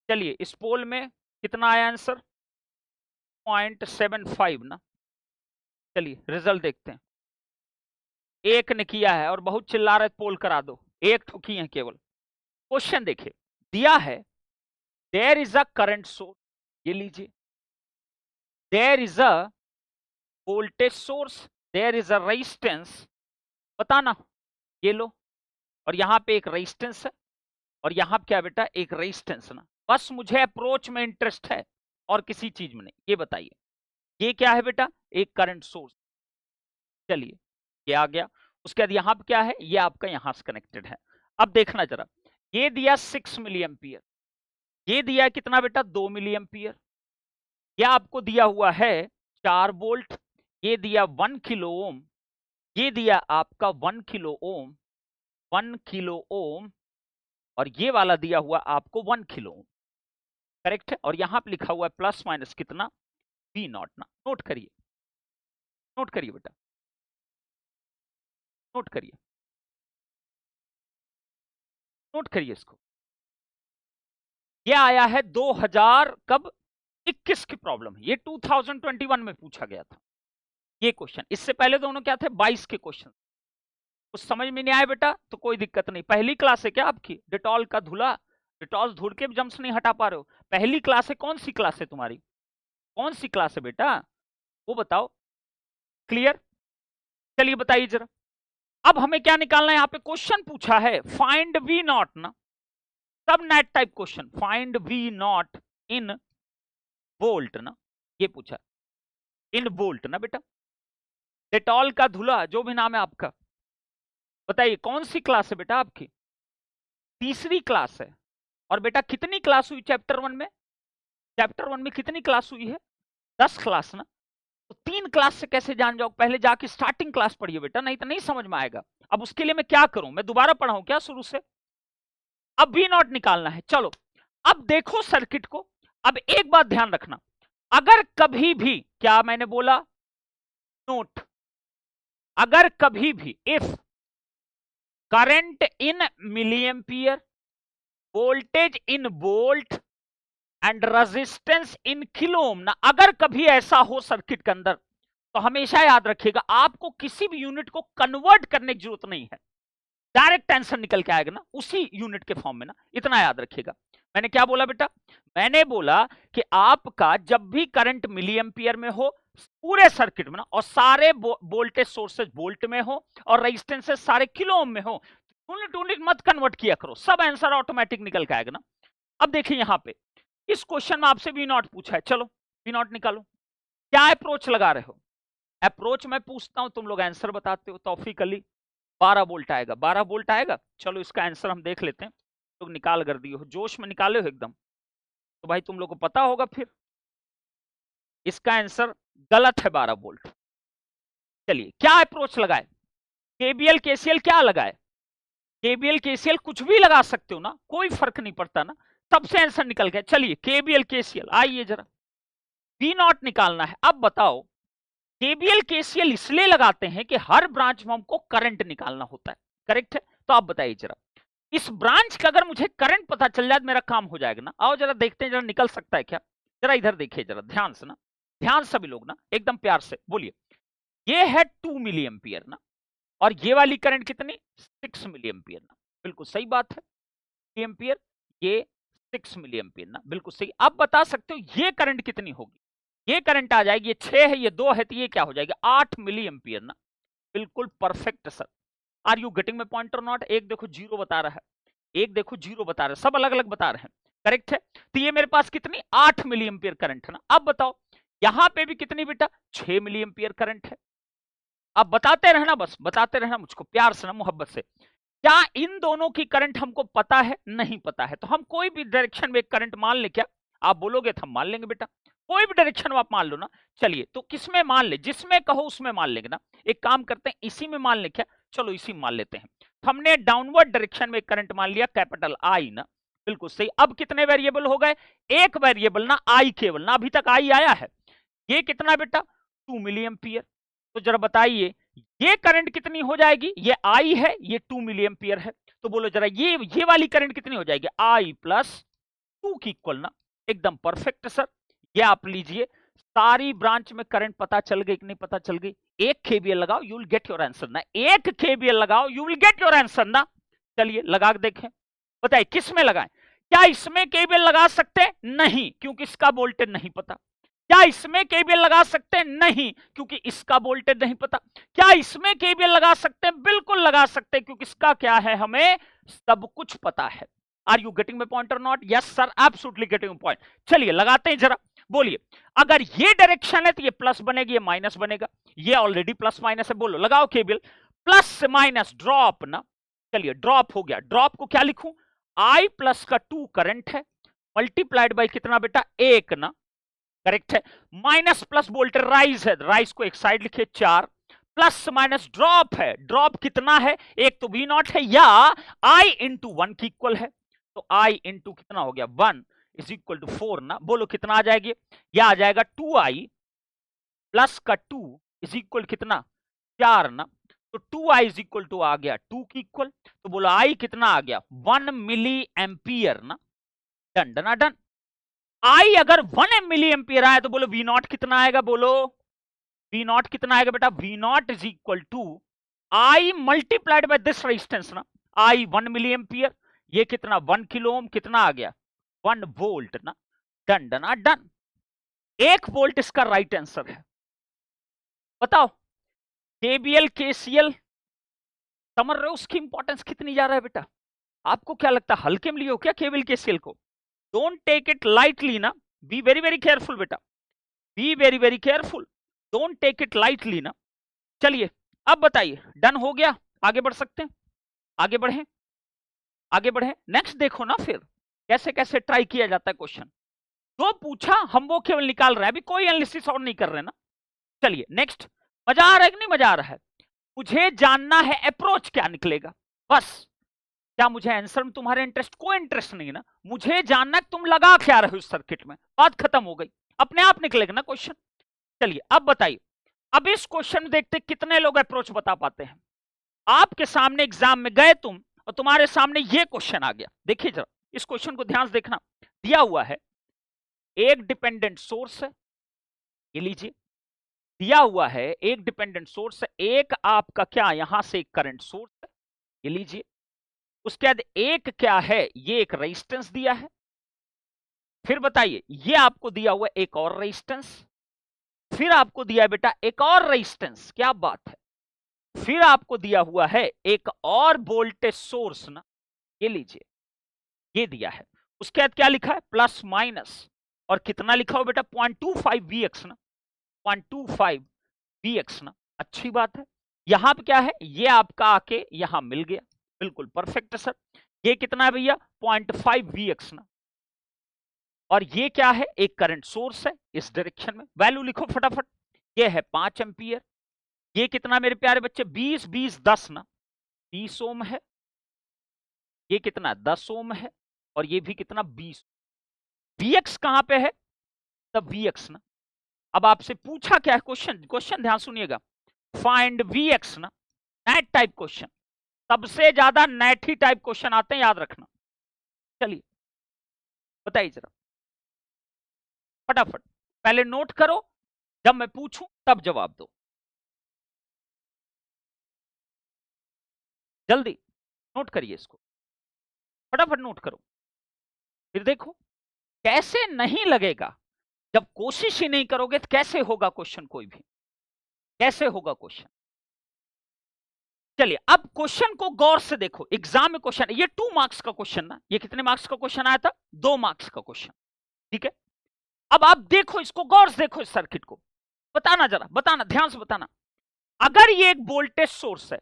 चलिए इस पोल में कितना आया आंसर, 0.75 ना, चलिए रिजल्ट देखते हैं। एक ने किया है और बहुत चिल्ला रहे पोल करा दो, एक ठुकी है केवल। क्वेश्चन देखिए, दिया है there is a current source, ये लीजिए, there is a voltage source, there is a resistance, बताना, ये लो, और यहां पे एक रेजिस्टेंस है और यहां पे क्या बेटा एक रेजिस्टेंस ना, बस मुझे अप्रोच में इंटरेस्ट है और किसी चीज में नहीं, ये बताइए ये क्या है बेटा, एक करंट सोर्स, चलिए ये आ गया, उसके बाद यहां पे क्या है, ये आपका यहां से कनेक्टेड है। अब देखना जरा, ये दिया 6 मिली एम्पियर, ये दिया कितना बेटा 2 मिली एम्पियर, ये आपको दिया हुआ है 4 वोल्ट, ये दिया 1 किलो ओम, ये दिया आपका 1 किलो ओम, 1 किलो ओम, और ये वाला दिया हुआ आपको 1 किलो ओम, करेक्ट है, और यहां पे लिखा हुआ है प्लस माइनस कितना V नॉट ना, नोट करिए बेटा, नोट करिए इसको, ये आया है 2000 कब 21 की प्रॉब्लम है, ये 2021 में पूछा गया था ये क्वेश्चन, इससे पहले दोनों क्या थे 22 के क्वेश्चन, कुछ समझ में नहीं आया बेटा तो कोई दिक्कत नहीं, पहली क्लास है क्या आपकी, डिटॉल का धुला, डिटॉल धुल के भी जम्स नहीं हटा पा रहे हो, पहली क्लास है, कौन सी क्लास है तुम्हारी, कौन सी क्लास है बेटा वो बताओ, क्लियर, चलिए बताइए जरा। अब हमें क्या निकालना है, यहाँ पे क्वेश्चन पूछा है फाइंड V नॉट ना, सब net type question, find V not in volt ना, ये पूछा इन वोल्ट ना बेटा, डेटॉल का धुला जो भी नाम है आपका, बताइए कौन सी क्लास है बेटा आपकी, तीसरी क्लास है, और बेटा कितनी क्लास हुई चैप्टर 1 में, चैप्टर 1 में कितनी क्लास हुई है 10 क्लास ना, तो 3 क्लास से कैसे जान जाओ, पहले जाके स्टार्टिंग क्लास पढ़िए बेटा, नहीं तो नहीं समझ में आएगा। अब उसके लिए मैं क्या करूं, मैं दोबारा पढ़ाऊं क्या शुरू से, अब V नॉट निकालना है, चलो अब देखो सर्किट को, अब एक बात ध्यान रखना, अगर कभी भी क्या मैंने बोला नोट, अगर कभी भी if current in milli ampere, voltage in volt and resistance in kilo ohm ना, अगर कभी ऐसा हो सर्किट के अंदर, तो हमेशा याद रखिएगा आपको किसी भी यूनिट को कन्वर्ट करने की जरूरत नहीं है, डायरेक्ट आंसर निकल के आएगा ना उसी यूनिट के फॉर्म में ना, इतना याद रखिएगा। मैंने क्या बोला बेटा, मैंने बोला कि आपका जब भी करंट मिली एम्पियर में हो पूरे सर्किट में ना, और सारे वोल्टेज सोर्सेज वोल्ट में हो और रेजिस्टेंसेस सारे किलो ओम में हो, यूनिट यूनिट मत कन्वर्ट किया करो, सब आंसर ऑटोमेटिक निकल के आएगा ना। अब देखिए यहां पे इस क्वेश्चन में आपसे वी नॉट पूछा है, चलो वी नॉट निकालो। क्या अप्रोच लगा रहे हो? अप्रोच मैं पूछता हूं, तुम लोग आंसर बताते हो। तौफीक अली 12 वोल्ट आएगा, 12 वोल्ट आएगा। चलो इसका आंसर हम देख लेते हैं। लोग निकाल कर दिए हो, जोश में निकाले हो एकदम, तो भाई तुम लोग को पता होगा फिर। इसका आंसर गलत है, 12 वोल्ट। चलिए क्या अप्रोच लगाए? केबीएल केसीएल क्या लगाए? केबीएल केसीएल कुछ भी लगा सकते हो ना, कोई फर्क नहीं पड़ता ना, सबसे आंसर निकल गया। चलिए केबीएल केसीएल, आइए जरा वी नॉट निकालना है। अब बताओ केबीएल केसीएल इसलिए लगाते हैं कि हर ब्रांच में हमको करंट निकालना होता है, करेक्ट है? तो आप बताइए जरा, इस ब्रांच का अगर मुझे करंट पता चल जाए तो मेरा काम हो जाएगा ना। आओ जरा देखते हैं, जरा निकल सकता है क्या? जरा इधर देखिए जरा ध्यान से ना, ध्यान सभी लोग ना एकदम प्यार से बोलिए। ये है 2 मिली एम्पियर ना, और ये वाली करंट कितनी? 6 मिली एम्पियर ना, बिल्कुल सही बात है। एम्पियर, ये 6 मिली एम्पियर ना, बिल्कुल सही। अब बता सकते हो ये करंट कितनी होगी? ये करंट आ जाएगी, ये 6 है ये 2 है, तो ये क्या हो जाएगा? 8 मिली एम्पियर ना, बिल्कुल perfect sir. Are you getting my point और नॉट? एक देखो 0 बता रहा है, एक देखो 0 बता रहा है, सब अलग अलग बता रहे हैं, करेक्ट है? तो ये मेरे पास कितनी? 8 मिली एम्पियर करंट है ना। अब बताओ यहां पे भी कितनी बेटा? 6 मिली एम्पियर करंट है। अब बताते रहना, बस बताते रहना मुझको प्यार से ना, मोहब्बत से। क्या इन दोनों की करंट हमको पता है? नहीं पता है, तो हम कोई भी डायरेक्शन में करंट मान ले क्या? आप बोलोगे तो हम मान लेंगे बेटा, कोई भी डायरेक्शन में आप मान लो ना। चलिए तो किसमें मान ले? जिसमें कहो उसमें मान लेंगे ना। एक काम करते हैं, इसी में मान ले क्या? चलो इसी में मान लेते हैं। हमने डाउनवर्ड डायरेक्शन में करंट मान लिया, कैपिटल आई ना, बिल्कुल सही। अब कितने वेरिएबल हो गए? एक वेरिएबल ना, आई केवल ना, अभी तक आई आया है। ये कितना बेटा? 2 मिली एम्पियर। तो जरा बताइए ये करंट कितनी हो जाएगी? ये आई है, ये 2 मिली एम्पियर है, तो बोलो जरा ये वाली करंट कितनी हो जाएगी? आई प्लस 2 की इक्वल ना, एकदम परफेक्ट सर। ये आप लीजिए, सारी ब्रांच में करंट पता चल गई कि नहीं पता चल गई? एक केबीएल लगाओ, you will get your answer ना, एक केबीएल लगाओ, you will get your answer ना। चलिए लगा के देखें, बताइए किस में लगाएं? क्या इसमें केबीएल लगा सकते हैं? नहीं, क्योंकि इसका वोल्टेज नहीं पता। क्या इसमें केबीएल लगा सकते हैं? नहीं, क्योंकि इसका वोल्टेज नहीं पता। क्या इसमें केबीएल लगा सकते हैं? बिल्कुल लगा सकते हैं, क्योंकि इसका क्या है, हमें सब कुछ पता है। Are you getting my point और not? Yes sir, absolutely getting point. चलिए लगाते हैं जरा, बोलिए अगर ये डायरेक्शन है तो ये प्लस बनेगी, ये माइनस बनेगा, ये ऑलरेडी प्लस माइनस है। बोलो लगाओ केबीएल, प्लस माइनस ड्रॉप ना। चलिए ड्रॉप हो गया, ड्रॉप को क्या लिखूं? आई प्लस का 2 करंट है, मल्टीप्लाइड बाई कितना बेटा? 1 ना, करेक्ट है। माइनस प्लस वोल्टेज राइज है, राइज को एक साइड लिखे 4, प्लस माइनस ड्रॉप है, ड्रॉप कितना है? एक तो वी नॉट है या आई इंटू 1 की इक्वल है, तो आई इंटू कितना हो गया? 1 इज इक्वल टू 4 ना। बोलो कितना आ जाएगी? यह आ जाएगा 2i प्लस का 2 इज इक्वल कितना? 4 ना। तो 2i इज इक्वल टू आ गया 2 की इक्वल, तो बोलो आई कितना आ गया? 1 मिली एम्पियर ना। डन डना डन। आई अगर 1 मिली एम्पियर आया तो बोलो वी नॉट कितना आएगा? बोलो वी नॉट कितना आएगा बेटा? V naught is equal to I multiplied by this resistance ना, आई 1 मिली एम्पियर, ये कितना? 1 किलो ओम, कितना आ गया? 1 वोल्ट ना। डन डना डन, 1 वोल्ट इसका राइट आंसर है। बताओ केबीएल केसीएल समझ रहे हो उसकी इंपॉर्टेंस कितनी जा रहा है बेटा? आपको क्या लगता है हल्के में लियो क्या केबीएल केसीएल को? डोंट टेक इट लाइटली ना, बी वेरी वेरी केयरफुल बेटा, be very very careful, don't take it lightly ना। चलिए अब बताइए, डन हो गया? आगे बढ़ सकते हैं? आगे बढ़े, आगे बढ़े। नेक्स्ट देखो ना फिर कैसे कैसे ट्राई किया जाता है क्वेश्चन। जो पूछा हम वो केवल निकाल रहे हैं, अभी कोई एनालिसिस और नहीं कर रहे ना। चलिए नेक्स्ट, मजा आ रहा है कि नहीं मजा आ रहा है? मुझे जानना है अप्रोच क्या निकलेगा, बस। क्या मुझे आंसर में तुम्हारे इंटरेस्ट? कोई इंटरेस्ट नहीं ना, मुझे जानना तुम लगा क्या रहे हो इस सर्किट में, बात खत्म हो गई, अपने आप निकलेगा ना क्वेश्चन। चलिए अब बताइए, अब इस क्वेश्चन में देखते कितने लोग अप्रोच बता पाते हैं। आपके सामने एग्जाम में गए तुम और तुम्हारे सामने ये क्वेश्चन आ गया। देखिए जरा इस क्वेश्चन को ध्यान से देखना। दिया हुआ है एक डिपेंडेंट सोर्स है, ये लीजिए, दिया हुआ है एक डिपेंडेंट सोर्स है, एक आपका क्या यहां से एक करंट सोर्स है, ये लीजिए, उसके बाद एक क्या है, ये एक रेजिस्टेंस दिया है, फिर बताइए ये आपको दिया हुआ एक और रेजिस्टेंस, फिर आपको दिया है बेटा एक और रेजिस्टेंस, क्या बात है, फिर आपको दिया हुआ है एक और वोल्टेज सोर्स ना, ये लीजिए, ये दिया है, उसके बाद क्या लिखा है प्लस माइनस, और कितना लिखा हो बेटा 0.25 Vx ना, 0.25 Vx ना, अच्छी बात है। यहां पे क्या है, ये आपका आके यहां मिल गया, बिल्कुल परफेक्ट है सर। ये कितना है भैया 0.5 Vx ना, और ये क्या है एक करंट सोर्स है इस डायरेक्शन में, वैल्यू लिखो फटाफट, ये है 5 एम्पियर, ये कितना मेरे प्यारे बच्चे 20 20 10 ना, 20 ओम है, ये कितना 10 ओम है, और ये भी कितना 20। Vx कहां पे है तब Vx ना, अब आपसे पूछा क्या है क्वेश्चन, क्वेश्चन ध्यान सुनिएगा, फाइंड Vx ना, नेट टाइप क्वेश्चन, सबसे ज्यादा नेट ही टाइप क्वेश्चन आते हैं, याद रखना। चलिए बताइए जरा फटाफट, पहले नोट करो, जब मैं पूछूं तब जवाब दो, जल्दी नोट करिए इसको, फटाफट नोट करो, फिर देखो कैसे नहीं लगेगा, जब कोशिश ही नहीं करोगे तो कैसे होगा क्वेश्चन, कोई भी कैसे होगा क्वेश्चन। चलिए अब क्वेश्चन को गौर से देखो, एग्जाम में क्वेश्चन, ये 2 मार्क्स का क्वेश्चन ना, ये कितने मार्क्स का क्वेश्चन आया था 2 मार्क्स का क्वेश्चन, ठीक है। अब आप देखो इसको गौर से देखो, इस सर्किट को बताना, जरा बताना, ध्यान से बताना, अगर ये एक वोल्टेज सोर्स है,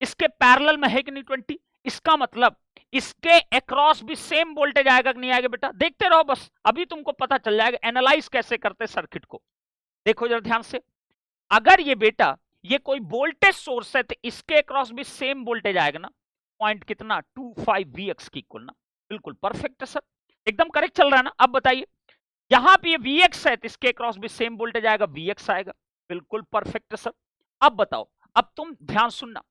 इसके पैरेलल में है कि नहीं 20, इसका मतलब इसके अक्रॉस भी सेम वोल्टेज आएगा कि नहीं आएगा बेटा, देखते रहो बस, अभी तुमको पता चल जाएगा एनालाइज कैसे करते सर्किट को। देखो जरा ध्यान से, अगर ये बेटा ये कोई वोल्टेज सोर्स है तो इसके अक्रॉस भी सेम वोल्टेज आएगा ना, पॉइंट कितना 25 Vx की इक्वल ना, बिल्कुल परफेक्ट है सर, एकदम करेक्ट चल रहा है ना। अब बताइए यहां पे ये Vx है तो इसके अक्रॉस भी सेम वोल्टेज आएगा, Vx आएगा, बिल्कुल परफेक्ट है सर। अब बताओ, अब तुम ध्यान सुनना,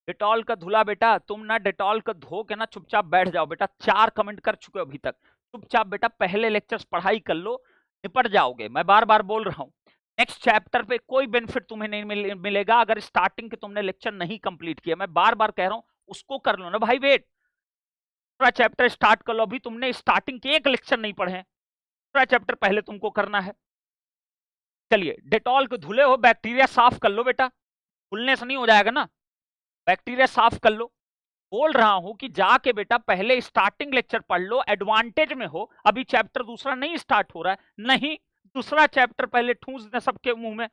डेटॉल का धुला बेटा, तुम ना डेटॉल का धो के ना चुपचाप बैठ जाओ बेटा, 4 कमेंट कर चुके हो अभी तक, चुपचाप बेटा पहले लेक्चर्स पढ़ाई कर लो, निपट जाओगे, मैं बार बार बोल रहा हूं, नेक्स्ट चैप्टर पे कोई बेनिफिट तुम्हें नहीं मिलेगा अगर स्टार्टिंग के तुमने लेक्चर नहीं कंप्लीट किया, मैं बार बार कह रहा हूं उसको कर लो ना भाई, वेट, दूसरा चैप्टर स्टार्ट कर लो, अभी तुमने स्टार्टिंग के एक लेक्चर नहीं पढ़े, दूसरा चैप्टर पहले तुमको करना है। चलिए डेटॉल को धुले हो, बैक्टीरिया साफ कर लो बेटा, धुलने से नहीं हो जाएगा ना, बैक्टीरिया साफ कर लो, बोल रहा हूं कि जाके बेटा पहले स्टार्टिंग लेक्चर पढ़ लो, एडवांटेज में हो, अभी चैप्टर दूसरा नहीं स्टार्ट हो रहा है, नहीं दूसरा चैप्टर पहले ठूस दे सबके मुंह में।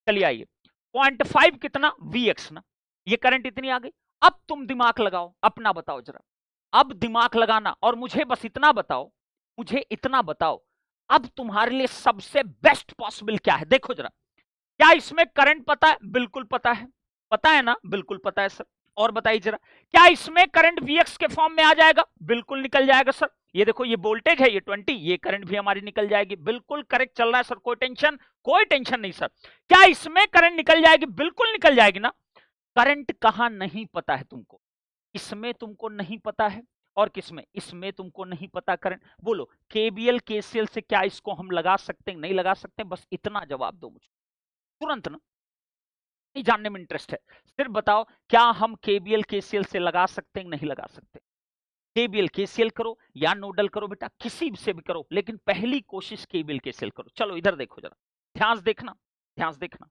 चलिए आइए 0.5 कितना Vx ना, ये करंट इतनी आ गई, अब तुम दिमाग लगाओ अपना, बताओ जरा, अब दिमाग लगाना और मुझे बस इतना बताओ, मुझे इतना बताओ, अब तुम्हारे लिए सबसे बेस्ट पॉसिबल क्या है, देखो जरा, क्या इसमें करंट पता है, बिल्कुल पता है, पता है ना, बिल्कुल पता है सर, और बताइए जरा क्या इसमें करंट Vx के फॉर्म में आ जाएगा, बिल्कुल निकल जाएगा सर, ये देखो ये वोल्टेज है ये 20, ये करंट भी हमारी निकल जाएगी, बिल्कुल करेक्ट चल रहा है सर, कोई टेंशन नहीं सर, क्या इसमें करंट निकल जाएगी, बिल्कुल निकल जाएगी ना। करंट कहां नहीं पता है तुमको, इसमें तुमको नहीं पता है, और किसमें, इसमें तुमको नहीं पता करंट, बोलो केबीएल केसीएल से क्या इसको हम लगा सकते हैं, नहीं लगा सकते, बस इतना जवाब दो मुझे तुरंत ना, नहीं जानने में इंटरेस्ट है, सिर्फ बताओ क्या हम केबीएल केसीएल से लगा सकते हैं, नहीं लगा सकते, केबीएल केसीएल करो या नोडल करो बेटा, किसी से भी करो, लेकिन पहली कोशिश केबीएल केसीएल करो। चलो इधर देखो जरा, ध्यान से देखना, ध्यान से देखना,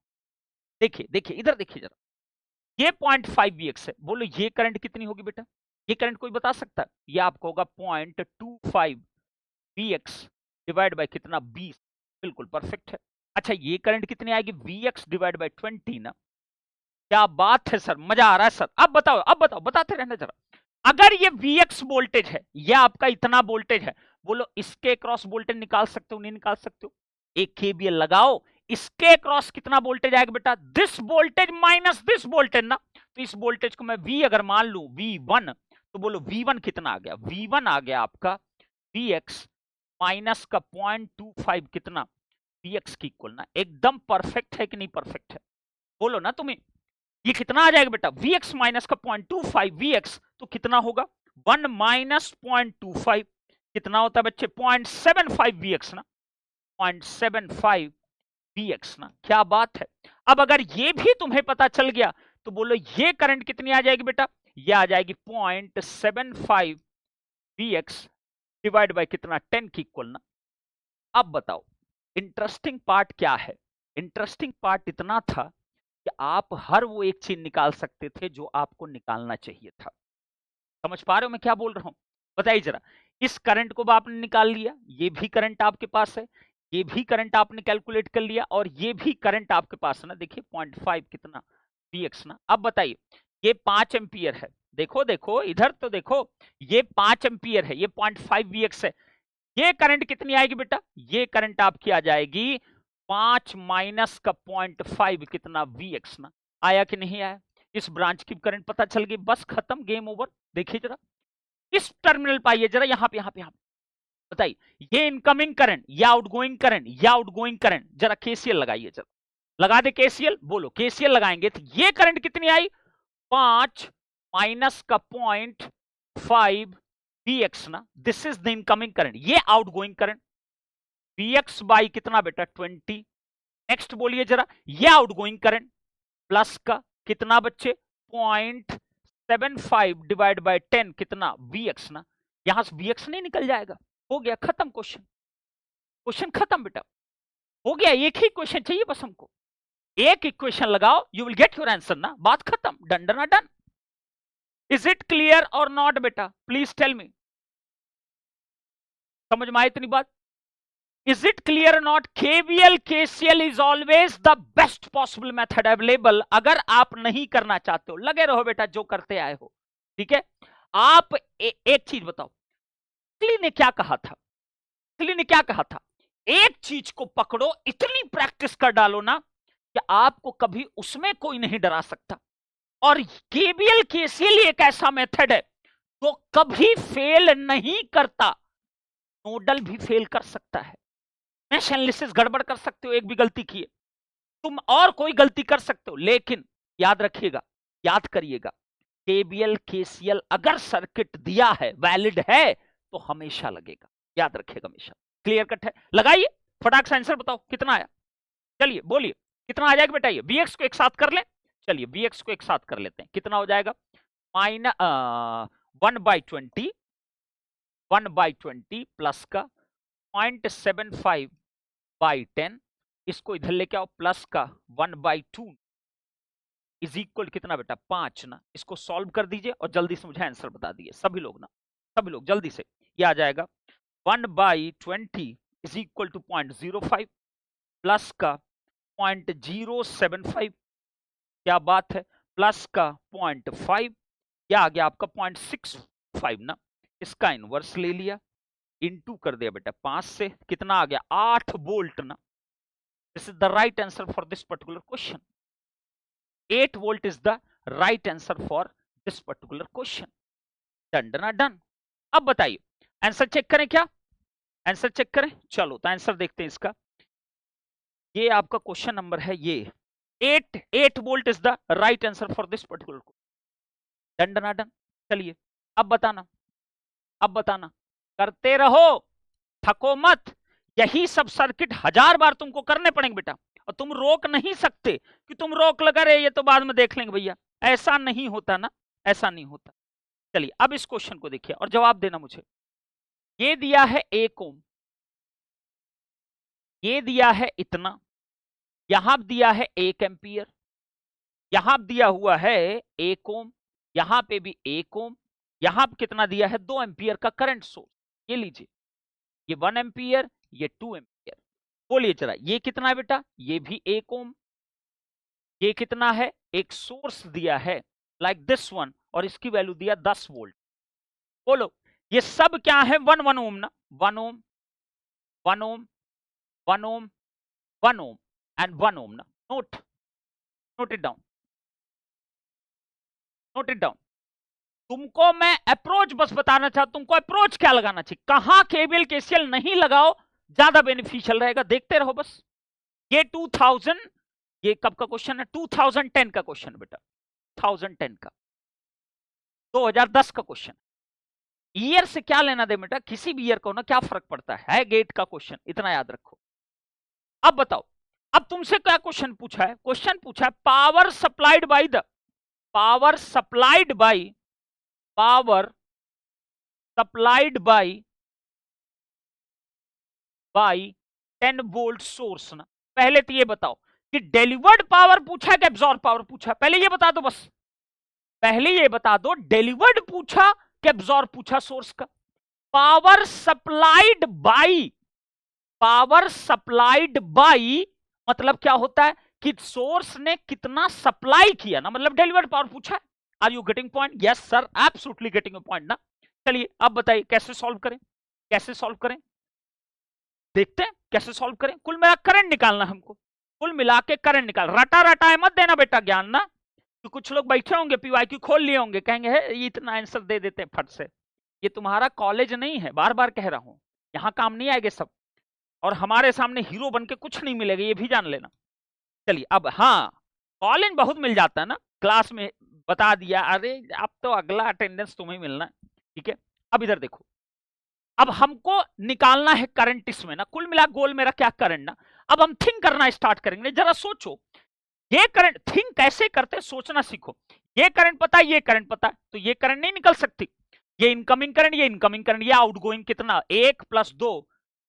देखिए देखिए इधर देखिए जरा, ये 0.5 Vx है, बोलो ये करंट कितनी होगी बेटा, ये करंट कोई बता सकता है, ये आपको होगा 0.25 Vx डिवाइड बाय कितना 20, बिल्कुल परफेक्ट है। अच्छा ये करंट कितनी आएगी Vx डिवाइड बाय 20 ना, क्या बात है सर, मजा आ रहा है सर, अब बताओ, अब बताओ, बताते रहना जरा, अगर ये Vx वोल्टेज है, ये आपका इतना वोल्टेज है, बोलो इसके क्रॉस वोल्टेज निकाल सकते हो नहीं निकाल सकते हो, एक केबीएल लगाओ, इसके क्रॉस कितना वोल्टेज आएगा बेटा, this voltage minus this voltage ना, तो इस वोल्टेज को मैं V अगर मान लू V1, तो बोलो V1 कितना आ गया, V1 आ गया आपका Vx माइनस का 0.25 कितना Vx की इक्वल ना, एकदम परफेक्ट है कि नहीं परफेक्ट है, बोलो ना तुम्हें। ये कितना आ जाएगा बेटा, Vx माइनस का 0.25 Vx, तो कितना होगा 1 माइनस 0.25 कितना होता है बच्चे 0.75 Vx ना, 0.75 Vx ना, क्या बात है। अब अगर ये भी तुम्हें पता चल गया तो बोलो ये करंट कितनी आ जाएगी बेटा, ये आ जाएगी 0.75 Vx डिवाइड बाय कितना 10 की इक्वल ना। अब बताओ इंटरेस्टिंग पार्ट क्या है, इंटरेस्टिंग पार्ट इतना था कि आप हर वो एक चीज निकाल सकते थे जो आपको निकालना चाहिए था। समझ पा रहे हो मैं क्या बोल रहा हूं, बताइए जरा। इस करंट को आपने निकाल लिया, ये भी करंट आपके पास है, ये भी करंट आपने कैलकुलेट कर लिया, और ये भी करंट आपके पास है ना, देखिए 0.5 कितना Vx ना। अब बताइए ये 5 एम्पियर है, देखो देखो इधर तो देखो, ये 5 एम्पियर है, ये 0.5 Vx है, ये करंट कितनी आएगी बेटा, ये करंट आपकी आ जाएगी 5 माइनस का 0.5 कितना Vx ना। आया कि नहीं आया, इस ब्रांच की करंट पता चल गई, बस खत्म, गेम ओवर। देखिए जरा इस टर्मिनल पर आइए जरा, यहां पे यहां पे यहां पे बताइए, ये इनकमिंग करंट या आउटगोइंग करंट, या आउटगोइंग करंट, जरा केसीएल लगाइए, जरा लगा दे केसीएल, बोलो केसीएल लगाएंगे तो ये करंट कितनी आई 5 माइनस का 0.5 Vx ना, this is the incoming current, ये आउटगोइंग करंट Vx बाई कितना बेटा 20। नेक्स्ट बोलिए जरा, ये आउटगोइंग करंट प्लस का कितना बच्चे 0.75 डिवाइड बाय 10 कितना Vx ना, यहां से Vx नहीं निकल जाएगा, हो गया खत्म क्वेश्चन, क्वेश्चन खत्म बेटा, हो गया, एक ही क्वेश्चन चाहिए बस हमको, एक इक्वेशन लगाओ, you will get your answer ना, बात खत्म, done done done. Is it clear और नॉट बेटा, प्लीज टेल मी, समझ में आई इतनी बात, is it clear not. KVL KCL is always the best possible method available, अगर आप नहीं करना चाहते हो लगे रहो बेटा जो करते आए हो, ठीक है। आप एक चीज बताओ, क्ली ने क्या कहा था, क्ली ने क्या कहा था, एक चीज को पकड़ो, इतनी प्रैक्टिस कर डालो ना कि आपको कभी उसमें कोई नहीं डरा सकता, और KVL KCL एक ऐसा मेथड है जो कभी फेल नहीं करता, नोडल भी फेल कर सकता है, मैश एनालिसिस गड़बड़ कर सकते हो, एक भी गलती किए तुम और कोई गलती कर सकते हो, लेकिन याद रखिएगा, याद करिएगा, KVL KCL अगर सर्किट दिया है, वैलिड है, तो हमेशा लगेगा, याद रखिएगा हमेशा। क्लियर कट है, लगाइए फटाक से आंसर बताओ कितना आया, चलिए बोलिए कितना आ जाएगा बेटा, ये Vx को एक साथ कर लें, चलिए Vx को एक साथ कर लेते हैं, कितना हो जाएगा माइनस 1/20 1/20 प्लस का 0.75/10, इसको इधर लेके आओ, प्लस का 1/2 इज इक्वल कितना बेटा 5 ना, इसको सॉल्व कर दीजिए और जल्दी से मुझे आंसर बता दीजिए सभी लोग ना, सभी लोग जल्दी से, ये आ जाएगा 1/20 इज इक्वल टू 0.05 प्लस का 0.075, क्या बात है, प्लस का 0.5, क्या आ गया आपका 0.65 ना, इसका इनवर्स ले लिया, इनटू कर दिया बेटा 5 से, कितना आ गया 8 वोल्ट ना, this is the right answer for this particular question, 8 volt is the right answer for this particular question, done done done. अब बताइए आंसर चेक करें, क्या आंसर चेक करें, चलो तो आंसर देखते हैं इसका, ये आपका क्वेश्चन नंबर है, ये 8 volt is the right answer for this particular, done done done. चलिए अब बताना, अब बताना, करते रहो, थको मत, यही सब सर्किट 1000 बार तुमको करने पड़ेंगे बेटा, और तुम रोक नहीं सकते कि तुम रोक लगा रहे ये तो बाद में देख लेंगे भैया, ऐसा नहीं होता ना, ऐसा नहीं होता। चलिए अब इस क्वेश्चन को देखिए और जवाब देना मुझे, ये दिया है 1 ओम, ये दिया है इतना, यहां दिया है 1 एम्पियर, यहां दिया हुआ है 1 ओम, यहां पे भी 1 ओम, यहां पे कितना दिया है 2 एम्पियर का करंट सोर्स, ये लीजिए, ये 1 एम्पियर, ये 2 एम्पियर, बोलिए जरा ये कितना है बेटा, ये भी 1 ओम, ये कितना है, एक सोर्स दिया है लाइक दिस वन, और इसकी वैल्यू दिया 10 वोल्ट, बोलो ये सब क्या है 1 ओम ना, 1 ओम 1 ओम 1 ओम 1 ओम एंड 1 ओम ना, note it down, note it down. तुमको मैं अप्रोच बस बताना चाहता हूं, तुमको अप्रोच क्या लगाना चाहिए, कहां KVL KCL नहीं लगाओ ज्यादा बेनिफिशियल रहेगा, देखते रहो बस, ये 2000, ये कब का क्वेश्चन है? 2010 का क्वेश्चन बेटा, 2010 का, 2010 का क्वेश्चन। ईयर से क्या लेना दे बेटा, किसी भी ईयर को ना क्या फर्क पड़ता है गेट का क्वेश्चन, इतना याद रखो। अब बताओ, अब तुमसे क्या क्वेश्चन पूछा है? क्वेश्चन पूछा है power supplied by the, power supplied by, power supplied by 10 volt source ना। पहले तो ये बताओ कि डिलीवर्ड पावर पूछा है कि एब्जॉर्ब पावर पूछा है, पहले ये बता दो बस, पहले ये बता दो डिलीवर्ड पूछा कि एब्जॉर्ब पूछा सोर्स का। Power supplied by, power supplied by मतलब क्या होता है कि सोर्स ने कितना सप्लाई किया ना, मतलब डिलीवर्ड पावर पूछा है। Are you getting point? Yes sir, absolutely getting point ना। चलिए अब बताइए कैसे सॉल्व करें, कैसे सॉल्व करें, देखते हैं कैसे सॉल्व करें। कुल मिला करंट निकालना हमको, कुल मिला के करंट निकाल, रटा रटा मत देना बेटा ज्ञान ना, तो कुछ लोग बैठे होंगे पीवाईक्यू खोल लिए होंगे, कहेंगे है ये इतना आंसर दे देते हैं फट से। ये तुम्हारा कॉलेज नहीं है, बार बार कह रहा हूं, यहाँ काम नहीं आएंगे सब, और हमारे सामने हीरो बन के कुछ नहीं मिलेगा, ये भी जान लेना। चलिए अब, हाँ कॉल इन बहुत मिल जाता है ना, क्लास में बता दिया, अरे अब तो अगला अटेंडेंस तुम्हें मिलना है, ठीक है। अब इधर देखो, अब हमको निकालना है करंट इसमें ना, कुल मिला गोल मेरा क्या करंट ना। अब हम थिंक करना स्टार्ट करेंगे, जरा सोचो ये करंट, थिंक कैसे करते, सोचना सीखो। ये करंट पता है, ये करंट पता है, तो ये करंट नहीं निकल सकती, ये इनकमिंग करंट, ये इनकमिंग करंट, ये आउटगोइंग कितना, 1 + 2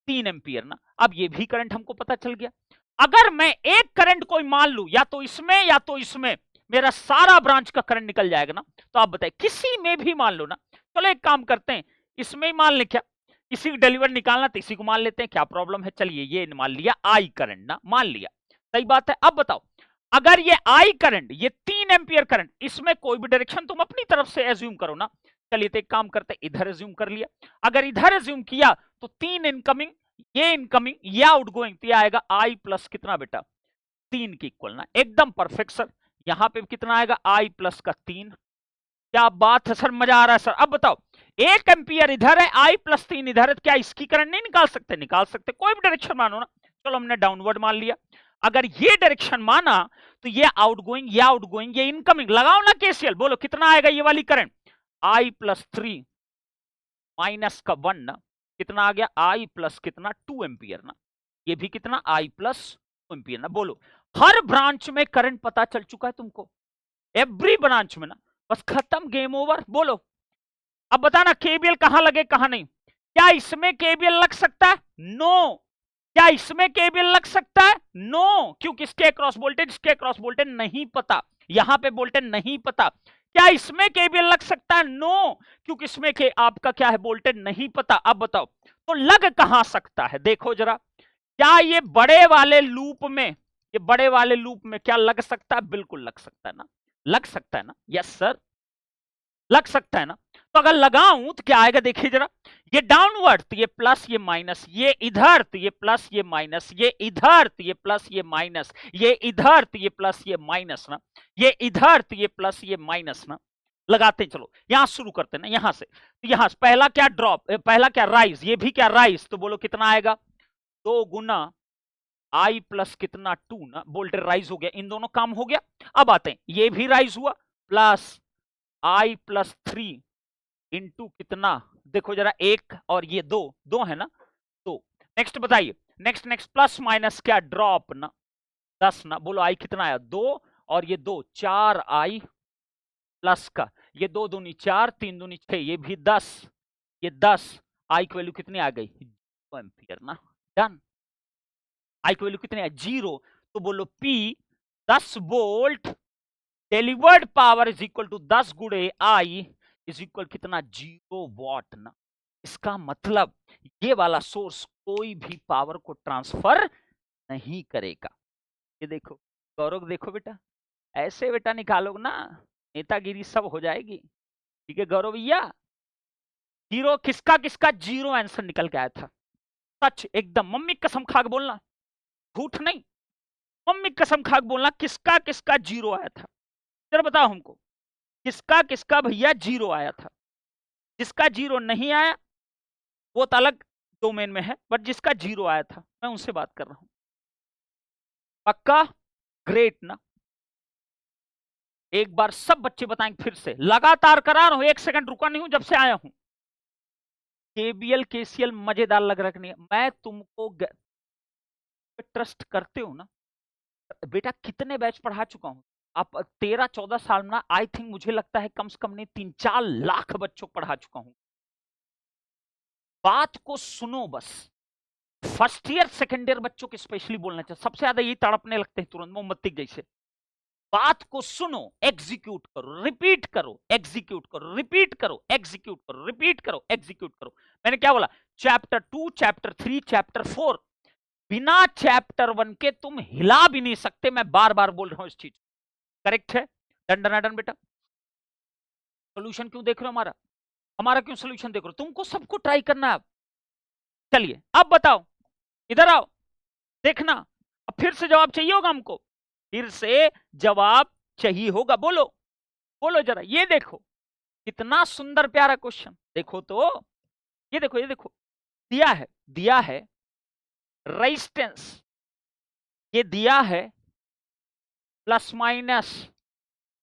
3 एम्पियर ना। अब ये भी करंट हमको पता चल गया। अगर मैं एक करंट कोई मान लू, या तो इसमें या तो इसमें, मेरा सारा ब्रांच का करंट निकल जाएगा ना। तो आप बताइए किसी में भी मान लो ना, चलो एक काम करते हैं, इसमें ही मान ले, क्या इसी को डिलीवर निकालना तो इसी को मान लेते हैं, क्या प्रॉब्लम है। चलिए ये मान लिया आई करंट ना, मान लिया, सही बात है। अब बताओ अगर ये आई करंट, ये 3 एम्पियर करंट, इसमें कोई भी डायरेक्शन तुम अपनी तरफ से एज्यूम करो ना। चलिए तो एक काम करते हैं, इधर एज्यूम कर लिया, अगर इधर एज्यूम किया तो 3 इनकमिंग, ये इनकमिंग, ये आउटगोइंग, तो ये आएगा आई प्लस कितना बेटा, 3 के इक्वल ना, एकदम परफेक्ट सर। यहां पे कितना आएगा, आई प्लस का 3। क्या बात है सर, मजा आ रहा है सर। अब बताओ 1 एम्पियर इधर है, आई प्लस 3 इधर है, तो क्या इसकी करंट नहीं निकाल सकते? निकाल सकते, कोई भी डायरेक्शन मानो ना। चलो हमने डाउनवर्ड मान लिया, अगर ये डायरेक्शन माना तो ये आउटगोइंग, ये आउटगोइंग, ये इनकमिंग, लगाओ ना केसीएल, बोलो कितना आएगा ये वाली करंट, आई प्लस 3 माइनस का 1 ना, कितना आ गया, आई प्लस कितना 2 एम्पियर ना, ये भी कितना, आई प्लस 2 एम्पियर ना। बोलो हर ब्रांच में करंट पता चल चुका है तुमको, एवरी ब्रांच में ना, बस खत्म, गेम ओवर। बोलो अब बताना केबीएल कहां लगे कहां नहीं, क्या इसमें केबीएल लग सकता है? नो। क्या इसमें केबीएल लग सकता है? नो, क्योंकि इसके क्रॉस वोल्टेज, इसके क्रॉस वोल्टेज नहीं पता, यहां पे वोल्टेज नहीं पता। क्या इसमें केबीएल लग सकता है? नो, क्योंकि इसमें के आपका क्या है, वोल्टेज नहीं पता। अब बताओ तो लग कहां सकता है, देखो जरा, क्या ये बड़े वाले लूप में, ये बड़े वाले लूप में क्या लग सकता है? बिल्कुल लग सकता है ना, लग सकता है ना, यस सर लग सकता है ना। तो अगर लगाऊं तो क्या आएगा, देखिए जरा, ये डाउनवर्ड तो ये प्लस ये माइनस, ये इधर तो ये प्लस ये माइनस, ये इधर तो ये प्लस ये माइनस, ये इधर तो ये प्लस ये माइनस ना, ये इधर तो ये प्लस ये माइनस ना। लगाते हैं, चलो यहां शुरू करते हैं ना, यहां से, तो यहां से पहला क्या ड्रॉप, पहला क्या राइज, ये भी क्या राइज, तो बोलो कितना आएगा, 2 गुना आई प्लस कितना 2 ना, वोल्टेज राइज हो गया, इन दोनों काम हो गया। अब आते हैं, ये भी राइज हुआ, प्लस आई प्लस 3 इंटू कितना, देखो जरा 1 और ये 2 2 है ना, तो नेक्स्ट बताइए, नेक्स्ट नेक्स्ट प्लस माइनस क्या ड्रॉप ना, 10 ना, बोलो आई कितना आया, 2 और ये 2 4 आई प्लस का, ये 2 दूनी 4 3 दूनी 6, ये भी 10, ये 10, आई की वैल्यू कितनी आ गई, 2 एम्पियर ना, डन। आई की वैल्यू कितनी है, 0, तो बोलो P 10 volt delivered power is equal to 10 गुणे आई इज इक्वल कितना, 0 वॉट ना। इसका मतलब ये वाला सोर्स कोई भी पावर को ट्रांसफर नहीं करेगा। ये देखो गौरव, देखो बेटा, ऐसे बेटा निकालोगे ना, नेतागिरी सब हो जाएगी, ठीक है गौरव भैया। 0 किसका किसका 0 आंसर निकल के आया था, सच एकदम, मम्मी कसम खा के बोलना, झूठ नहीं, मम्मी कसम खा के बोलना, किसका किसका 0 आया था, जरा बताओ हमको, किसका किसका भैया 0 आया था। जिसका 0 नहीं आया वो तो अलग डोमेन में है, बट जिसका 0 आया था मैं उनसे बात कर रहा हूं। पक्का? ग्रेट ना। एक बार सब बच्चे बताएंगे फिर से, लगातार करा रहा हूं, 1 सेकंड रुका नहीं हूं जब से आया हूं। केबीएल केसीएल मजेदार लग रहा है। मैं तुमको ट्रस्ट करते हो ना बेटा? कितने बैच पढ़ा चुका हूं, आप 13-14 साल में, आई थिंक मुझे लगता है कम से कम नहीं 3-4 लाख बच्चों को पढ़ा चुका हूं। बात को सुनो बस। फर्स्ट ईयर सेकेंड ईयर बच्चों को स्पेशली बोलना चाहिए, सबसे ज्यादा ये तड़पने लगते हैं तुरंत मोमबत्ती जैसे। बात को सुनो, एग्जीक्यूट करो, रिपीट करो, एग्जीक्यूट करो, रिपीट करो, एग्जीक्यूट करो, रिपीट करो, एग्जीक्यूट करो। मैंने क्या बोला? चैप्टर 2, चैप्टर 3, चैप्टर 4, बिना चैप्टर 1 के तुम हिला भी नहीं सकते। मैं बार बार बोल रहा हूं इस चीज। करेक्ट है? डन डन डन बेटा। सोल्यूशन क्यों देख रहे हो हमारा? हमारा क्यों सोल्यूशन देख रहे हो? तुमको सबको ट्राई करना है। चलिए अब बताओ, इधर आओ, देखना। अब फिर से जवाब चाहिए होगा हमको, फिर से जवाब चाहिए होगा। बोलो बोलो जरा, ये देखो कितना सुंदर प्यारा क्वेश्चन। देखो तो, ये देखो, ये देखो, दिया है, दिया है रेजिस्टेंस, ये दिया है प्लस माइनस,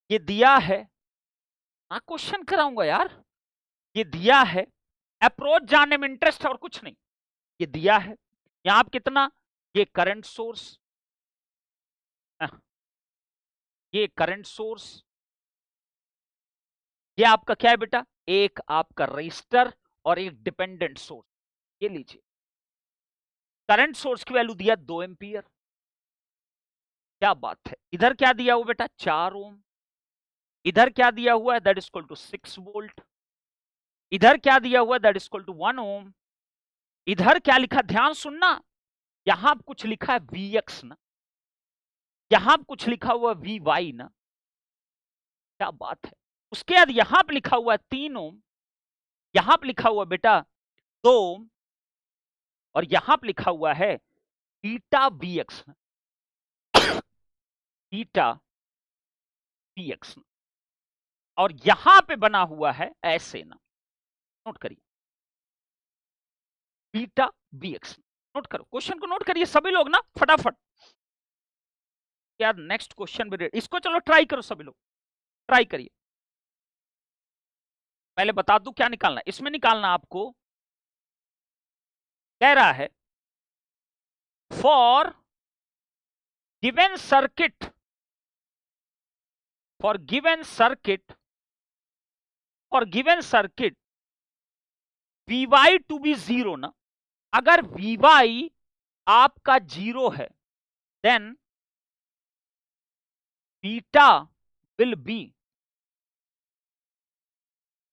ये दिया है ना, क्वेश्चन कराऊंगा यार, ये दिया है अप्रोच जानने में इंटरेस्ट है और कुछ नहीं। ये दिया है यहां कितना, ये करंट सोर्स, ये करंट सोर्स, ये आपका क्या है बेटा? एक आपका रजिस्टर और एक डिपेंडेंट सोर्स। ये लीजिए, करंट सोर्स की वैल्यू दिया 2 एम्पियर। क्या बात है। इधर क्या दिया हुआ बेटा? 4 ओम। इधर क्या दिया हुआ है? That is equal to 6 volt. इधर क्या दिया हुआ है? That is equal to 1 ohm. इधर क्या लिखा, ध्यान सुनना, यहां कुछ लिखा है Vx ना, यहां कुछ लिखा हुआ Vy ना। क्या बात है। उसके बाद यहां पर लिखा हुआ है 3 ओम, यहां पर लिखा हुआ बेटा 2 ओम, और यहां पर लिखा हुआ है बीटा Vx, बीटा Vx, और यहां पे बना हुआ है ऐसे ना, नोट करिए, बीटा Vx। नोट करो, क्वेश्चन को नोट करिए सभी लोग ना फटाफट। यार नेक्स्ट क्वेश्चन भी रेडी, इसको चलो ट्राई करो सभी लोग, ट्राई करिए। पहले बता दूं क्या निकालना है इसमें। निकालना आपको कह रहा है for given circuit, for given circuit, for given circuit Vy to be 0 ना, अगर Vy आपका 0 है then beta will be,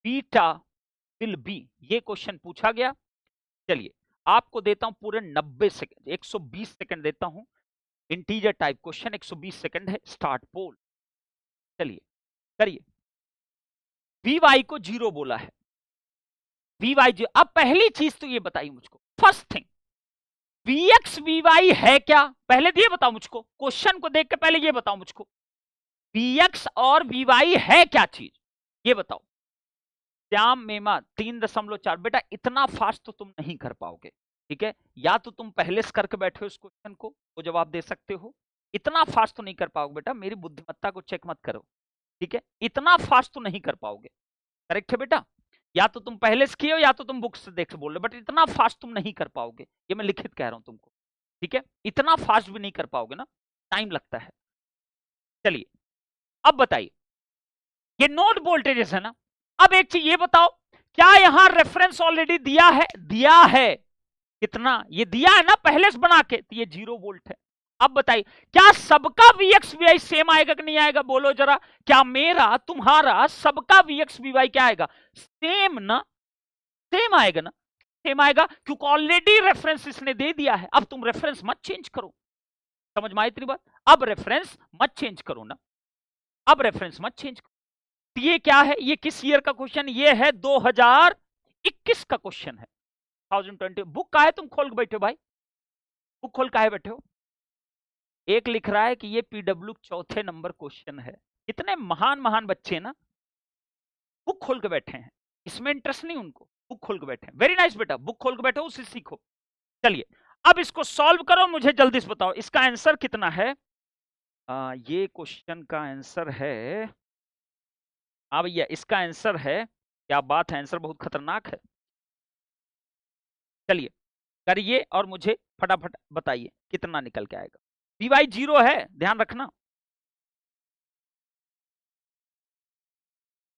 beta will be. ये क्वेश्चन पूछा गया। चलिए आपको देता हूं पूरे 90 सेकंड, 120 सेकंड देता हूं। इंटीजर टाइप क्वेश्चन, 120 सेकंड है। स्टार्ट पोल, चलिए करिए। Vy को 0 बोला है, Vy 0। अब पहली चीज तो ये बताइए मुझको, फर्स्ट थिंग, Vx Vy है क्या? पहले ये बताओ मुझको, क्वेश्चन को देख के पहले ये बताओ मुझको, Vx और Vy है क्या चीज? ये बताओ। श्याम मेमा 3.4। बेटा इतना फास्ट तो तुम नहीं कर पाओगे, ठीक है? या तो तुम पहले से करके बैठे हो इस क्वेश्चन को, वो जवाब दे सकते हो। इतना फास्ट तो नहीं कर पाओगे बेटा, मेरी बुद्धिमत्ता को चेक मत करो, ठीक है? इतना फास्ट तो नहीं कर पाओगे। करेक्ट है बेटा? या तो तुम पहले से किए हो या तो तुम बुक से देख बोल रहे हो, बट इतना फास्ट तुम नहीं कर पाओगे, ये मैं लिखित कह रहा हूं तुमको, ठीक है? इतना फास्ट भी नहीं कर पाओगे ना, टाइम लगता है। चलिए अब बताइए, ये नोड वोल्टेजेस है ना। अब एक चीज ये बताओ, क्या यहां रेफरेंस ऑलरेडी दिया है? दिया है। कितना? ये दिया है ना पहले से बना के, तो ये 0 वोल्ट है। अब बताइए, क्या सबका Vx Vy सेम आएगा कि नहीं आएगा? बोलो जरा, क्या मेरा तुम्हारा सबका Vx Vy क्या आएगा? सेम ना, सेम आएगा ना, सेम आएगा, क्योंकि ऑलरेडी रेफरेंस इसने दे दिया है। अब तुम रेफरेंस मत चेंज करो, समझ में आई इतनी बात? अब रेफरेंस मत चेंज करो ना, अब रेफरेंस मत चेंज करो। ये क्या है? ये किस ईयर का क्वेश्चन? ये है 2021 का क्वेश्चन है, 2020। बुक का है, तुम खोल के बैठे हो भाई, बुक खोल का है बैठे हो। एक लिख रहा है कि ये पीडब्ल्यू 4थे नंबर क्वेश्चन है। कितने महान महान बच्चे ना बुक खोल के बैठे हैं, इसमें इंटरेस्ट नहीं उनको, बुक खोल के बैठे हैं। वेरी नाइस बेटा, बुक खोल के बैठो, उससे सीखो। चलिए अब इसको सॉल्व करो, मुझे जल्दी से बताओ इसका आंसर कितना है। ये क्वेश्चन का आंसर है, हाँ भैया इसका आंसर है, क्या बात है, आंसर बहुत खतरनाक है। चलिए करिए और मुझे फटाफट बताइए कितना निकल के आएगा। Vy 0 है, ध्यान रखना।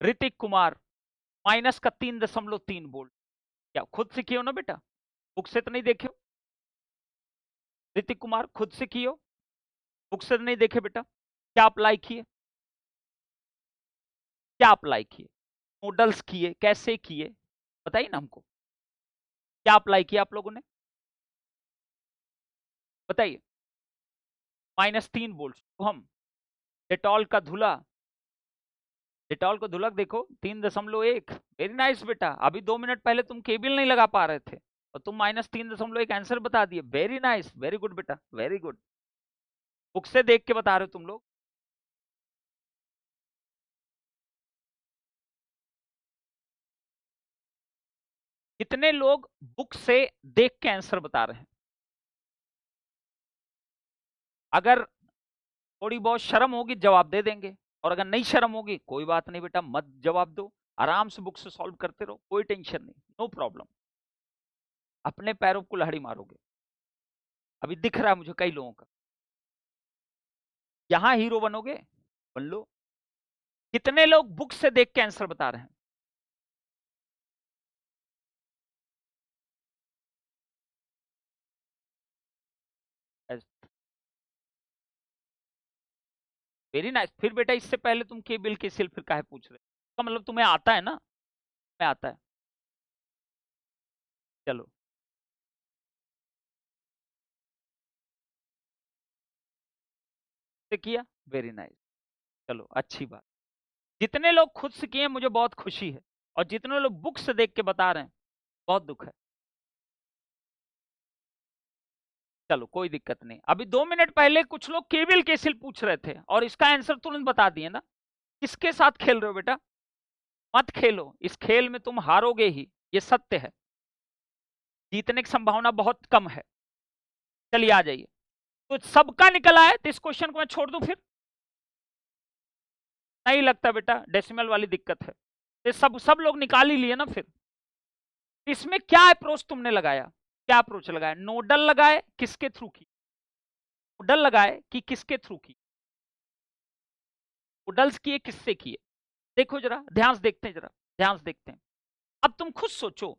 ऋतिक कुमार माइनस का 3.3 वोल्ट, क्या खुद से कियो ना बेटा, बुक से तो नहीं देखे हो? ऋतिक कुमार खुद से कियो, बुक से तो नहीं देखे बेटा? क्या अप्लाई किए, क्या अप्लाई किए, नोडल्स किए, कैसे किए, बताइए ना हमको, क्या अप्लाई किया आप लोगों ने, बताइए। -3 वोल्ट, तो हम डेटॉल का धुला, डेटॉल को धुलक देखो 3.1, वेरी नाइस बेटा। अभी 2 मिनट पहले तुम केबल नहीं लगा पा रहे थे और तुम -3.1 आंसर बता दिए, वेरी नाइस, वेरी गुड बेटा, वेरी गुड। बुक से देख के बता रहे हो तुम लोग। कितने लोग बुक से देख के आंसर बता रहे हैं? अगर थोड़ी बहुत शर्म होगी जवाब दे देंगे, और अगर नहीं शर्म होगी कोई बात नहीं बेटा, मत जवाब दो, आराम से बुक से सॉल्व करते रहो, कोई टेंशन नहीं, नो प्रॉब्लम। अपने पैरों को लहड़ी मारोगे, अभी दिख रहा है मुझे कई लोगों का। यहां हीरो बनोगे, बन लो। कितने लोग बुक से देख के आंसर बता रहे हैं? Very nice. फिर बेटा इससे पहले तुम के बिल के सिल फिर काहे पूछ रहे, इसका मतलब तुम्हें आता है ना, मैं आता है। चलो से किया, वेरी नाइस, चलो अच्छी बात। जितने लोग खुद से किए मुझे बहुत खुशी है, और जितने लोग बुक से देख के बता रहे हैं बहुत दुख है। चलो कोई दिक्कत नहीं, अभी 2 मिनट पहले कुछ लोग केबिल केसिल पूछ रहे थे और इसका आंसर तुरंत बता दिए ना। किसके साथ खेल रहे हो बेटा, मत खेलो, इस खेल में तुम हारोगे ही, ये सत्य है, जीतने की संभावना बहुत कम है। चलिए आ जाइए, तो सबका निकल आया, तो इस क्वेश्चन को मैं छोड़ दूं फिर? नहीं लगता बेटा, डेसिमल वाली दिक्कत है, ये सब लोग निकाल ही लिए ना फिर। इसमें क्या अप्रोच तुमने लगाया, क्या अप्रोच लगाया, नोडल लगाए किसके थ्रू की, नोडल लगाए कि किसके थ्रू की, नोडल्स किए किससे किए, देखो जरा ध्यान से देखते हैं, जरा ध्यान से देखते हैं। अब तुम खुद सोचो,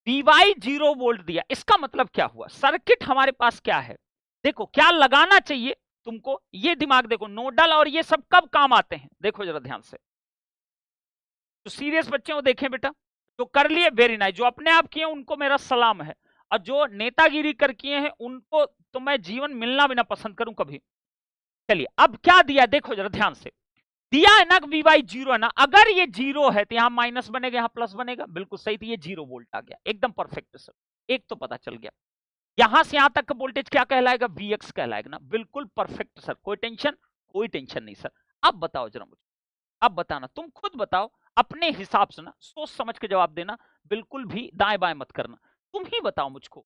Vy 0 वोल्ट दिया, इसका मतलब क्या हुआ, सर्किट हमारे पास क्या है, देखो क्या लगाना चाहिए तुमको, ये दिमाग देखो, नोडल और ये सब कब काम आते हैं, देखो जरा ध्यान से। तो सीरियस बच्चे को देखें बेटा, जो कर लिए वेरी नाइस, जो अपने आप किए उनको मेरा सलाम है, और जो नेतागिरी कर किए हैं उनको तो मैं जीवन मिलना भी ना पसंद करूं कभी। चलिए अब क्या दिया देखो जरा ध्यान से, दिया है ना Vy 0 है ना, अगर ये 0 है तो यहां माइनस बनेगा, यहां प्लस बनेगा, बिल्कुल सही, तो ये 0 वोल्ट आ गया, एकदम परफेक्ट सर, एक तो पता चल गया। यहां से यहां तक का वोल्टेज क्या कहलाएगा, Vx कहलाएगा ना, बिल्कुल परफेक्ट सर, कोई टेंशन, कोई टेंशन नहीं सर। अब बताओ जरा मुझे, अब बताना, तुम खुद बताओ अपने हिसाब से ना, सोच समझ के जवाब देना, बिल्कुल भी दाएं बाएं मत करना, तुम ही बताओ मुझको,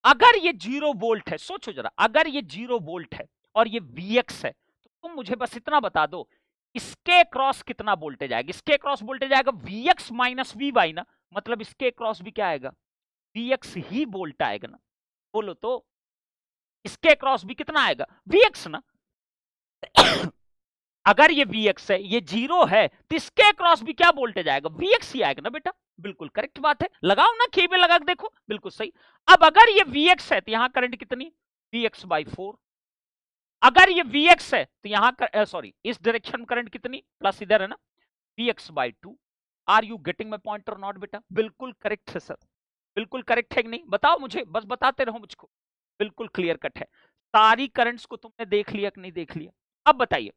अगर ये 0 वोल्ट है, सोचो जरा, अगर ये 0 वोल्ट है और ये Vx है, तो तुम मुझे बस इतना बता दो, इसके क्रॉस कितना वोल्टेज आएगा, इसके क्रॉस वोल्टेज आएगा Vx माइनस Vy ना, मतलब इसके क्रॉस भी क्या आएगा, Vx ही वोल्ट आएगा ना, बोलो तो इसके क्रॉस भी कितना आएगा, Vx ना। अगर ये Vx है, ये 0 है, तो इसके क्रॉस भी क्या वोल्टेज आएगा, Vx ही आएगा ना बेटा, बिल्कुल करेक्ट बात है, लगाओ ना, खेबे लगा के देखो, बिल्कुल सही। अब अगर ये Vx है तो यहां करंट कितनी, Vx/4, अगर ये Vx है तो यहां सॉरी इस डायरेक्शन करंट कितनी, प्लस इधर है ना, Vx/2। Are you getting my point और नॉट बेटा, बिल्कुल करेक्ट है सर, बिल्कुल करेक्ट है कि नहीं, बताओ मुझे, बस बताते रहो मुझको, बिल्कुल क्लियर कट है। सारी करंट्स को तुमने देख लिया कि नहीं देख लिया, अब बताइए,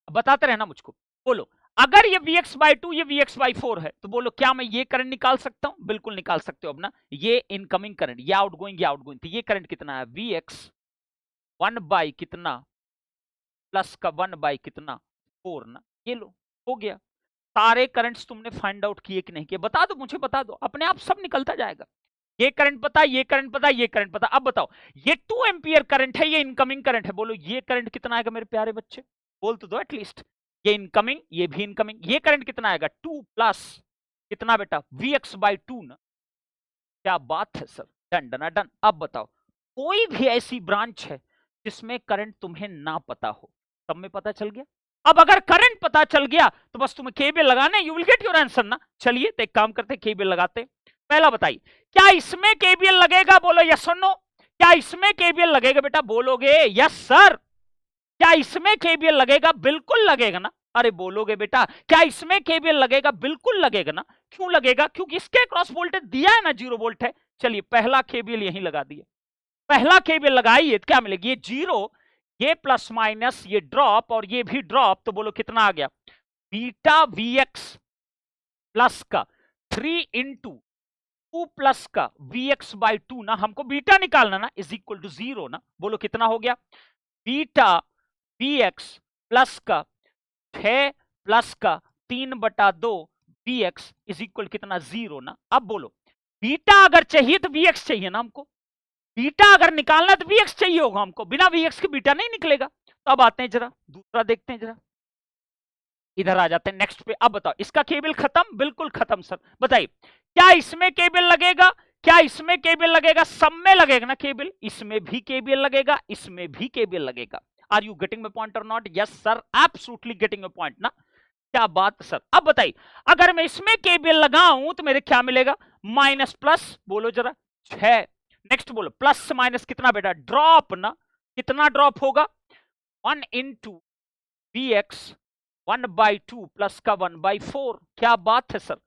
बताते रहना मुझको, बोलो अगर ये Vx/2 ये Vx/4 है, तो बोलो क्या मैं ये करंट निकाल सकता हूं, बिल्कुल निकाल सकते हो। अब ना ये इनकमिंग करंट, ये आउटगोइंग, ये आउटगोइंग, तो ये करंट कितना है, Vx 1 बाई कितना, प्लस का 1 बाई कितना 4 ना, ये लो, हो गया। सारे करंट्स तुमने फाइंड आउट किए कि नहीं किए, बता दो मुझे, बता दो, अपने आप सब निकलता जाएगा। ये करंट पता, ये करंट पता, ये करंट पता। अब बताओ, ये 2 एम्पियर करंट है, ये इनकमिंग करंट है। बोलो ये करंट कितना आएगा मेरे प्यारे बच्चे, बोल तो दो एटलीस्ट। ये इनकमिंग, ये भी इनकमिंग, ये करंट कितना आएगा 2 प्लस कितना बेटा Vx/2 ना। क्या बात है सर, डन डन डन। अब बताओ, कोई भी ऐसी ब्रांच है जिसमें करंट तुम्हें ना पता हो, सब में पता चल गया। अब अगर करंट पता चल गया तो बस तुम्हें केबीएल लगाना है, you will get your answer ना। चलिए तो एक काम करते हैं, केबीएल लगाते हैं। पहला बताइए, क्या इसमें केबीएल लगेगा, बोलो यस और नो। क्या इसमें केबीएल लगेगा बेटा, बोलोगे यस सर। क्या इसमें केबीएल लगेगा, बिल्कुल लगेगा ना। अरे बोलोगे बेटा, क्या इसमें केबीएल लगेगा, बिल्कुल लगेगा ना। क्यों लगेगा, क्योंकि इसके क्रॉस वोल्टेज दिया है ना 0 वोल्ट है। चलिए पहला केबीएल यहीं लगा दिए, पहला केबीएल लगाइए तो क्या मिलेगी, ये 0, ये प्लस माइनस, ये ड्रॉप और ये भी ड्रॉप, तो बोलो कितना आ गया, बीटा Vx प्लस का 3 इंटू 2 प्लस का Vx/2 ना, हमको बीटा निकालना ना, इज इक्वल टू 0 ना। बोलो कितना हो गया, बीटा Vx प्लस का 6 प्लस का 3/2 Vx इज इक्वल कितना 0 ना। अब बोलो, बीटा अगर चाहिए तो Vx चाहिए ना हमको, बीटा अगर निकालना तो Vx चाहिए होगा हमको, बिना Vx के बीटा नहीं निकलेगा। तो अब आते हैं जरा दूसरा देखते हैं, जरा इधर आ जाते हैं नेक्स्ट पे। अब बताओ, इसका केबल खत्म, बिल्कुल खत्म सर। बताइए, क्या इसमें केबल लगेगा, क्या इसमें केबल लगेगा, सब में लगेगा ना केबल, इसमें भी केबल लगेगा, इसमें भी केबल लगेगा। Are you getting my point और not, yes sir, absolutely getting my point ना। क्या बात सर। अब बताइए, अगर मैं इसमें केबीएल लगाऊं तो मेरे क्या मिलेगा, माइनस प्लस, बोलो जरा 6। नेक्स्ट बोलो, प्लस माइनस कितना बेटा, ड्रॉप ना। कितना ड्रॉप होगा, 1 इंटू Vx 1/2 प्लस का 1/4। क्या बात है सर।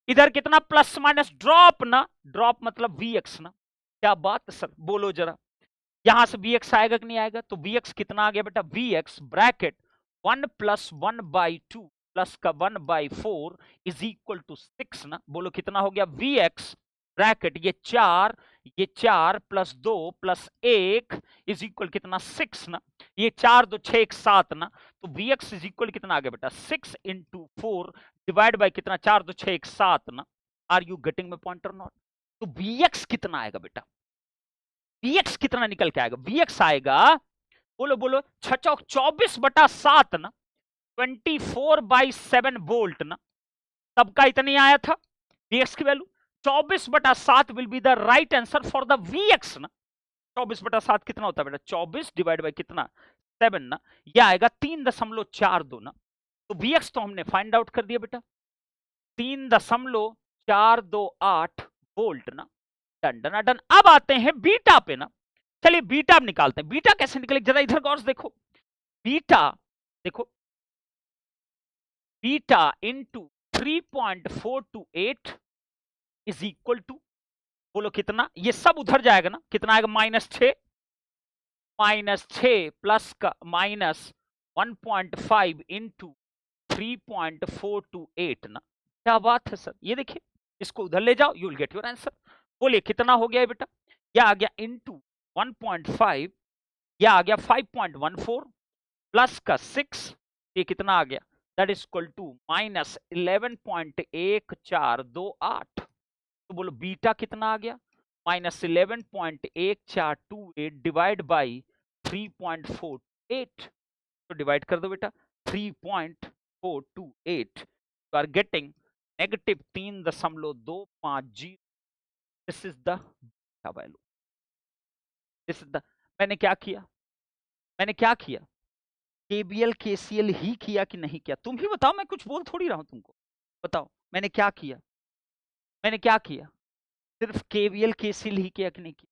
इधर कितना प्लस माइनस ड्रॉप ना, ड्रॉप मतलब Vx ना। क्या बात है सर, बोलो जरा, यहां से Vx आएगा कि नहीं आएगा, तो Vx कितना आ गया बेटा, Vx ब्रैकेट 1 प्लस 1/2 प्लस का 1/4 इज इक्वल टू 6 ना। बोलो कितना हो गया, Vx ब्रैकेट ये 4 प्लस 2 प्लस 1 इज इक्वल कितना 6 ना। ये 4 2 6 1 7 ना, तो Vx इज इक्वल कितना आ गया बेटा 6 इंटू 4 डिवाइड बाई कितना 4 2 6 1 7 ना। Are you getting my point और नॉट। तो Vx कितना आएगा बेटा, Vx कितना निकल के आएगा, Vx आएगा, बोलो बोलो 24/7 ना, 24/7 वोल्ट ना। सबका इतनी आया था Vx की value, 24/7 will be the right answer for the Vx ना। 24/7 कितना होता है बेटा, 24 डिवाइड बाई कितना 7 ना, यह आएगा 3.42 ना। तो Vx तो हमने फाइंड आउट कर दिया बेटा, 3.428 वोल्ट ना। Done done done. अब आते हैं बीटा पे ना। चलिए बीटा अब निकालते हैं, बीटा कैसे निकले जरा इधर गौर से देखो। बीटा देखो, beta into 3.428 is equal to, बोलो कितना, ये सब उधर जाएगा ना, कितना आएगा -6 प्लस का -1.5 इंटू 3.428 ना। क्या बात है सर, ये देखिए, इसको उधर ले जाओ, you will get your answer. बोलिए कितना हो गया बेटा, यह आ गया इंटू 1.5, यह आ गया 5.14 प्लस का 6, ये कितना आ गया, दैट इज इक्वल टू -11.1428। तो बोलो बीटा कितना आ गया, -11.1428 डिवाइड बाई 3.48। तो डिवाइड कर दो बेटा, 3.428 you are getting -3.250। This is the value, this is the. मैंने क्या किया, मैंने क्या किया, केबीएल केसीएल ही किया कि नहीं किया, तुम ही बताओ, मैं कुछ बोल थोड़ी रहा हूं तुमको। बताओ मैंने क्या किया, मैंने क्या किया, सिर्फ केवीएल केसीएल ही किया कि नहीं किया।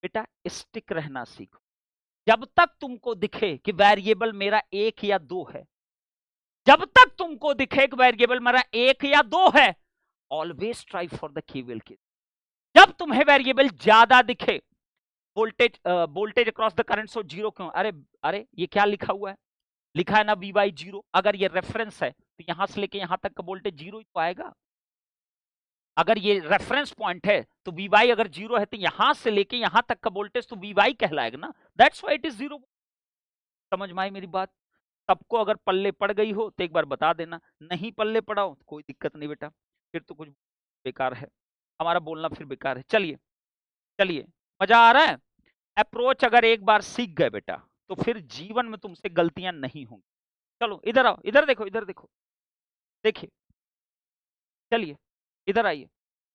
बेटा स्टिक रहना सीखो, जब तक तुमको दिखे कि वेरिएबल मेरा 1 या 2 है, जब तक तुमको दिखे कि वेरिएबल मेरा 1 या 2 है, always try for the KVL के। जब तुम्हें वेरिएबल ज्यादा दिखे, voltage across the current so 0 क्यों, अरे अरे ये क्या लिखा हुआ है, लिखा है ना V/0, अगर ये रेफरेंस है तो यहां से लेके यहां तक का वोल्टेज 0 ही तो आएगा। अगर ये रेफरेंस पॉइंट है तो Vy अगर 0 है तो यहां से लेके यहां तक का वोल्टेज तो Vy कहलाएगा ना, दैट्स व्हाई इट इज 0। समझ में आई मेरी बात। सबको अगर पल्ले पड़ गई हो तो एक बार बता देना, नहीं पल्ले पड़ा हो तो कोई दिक्कत नहीं बेटा, फिर तो कुछ बेकार है, हमारा बोलना फिर बेकार है। चलिए चलिए, मजा आ रहा है? अप्रोच अगर एक बार सीख गए बेटा तो फिर जीवन में तुमसे गलतियां नहीं होंगी। चलो इधर आओ, इधर देखो, इधर देखो, देखिए, चलिए इधर आइए।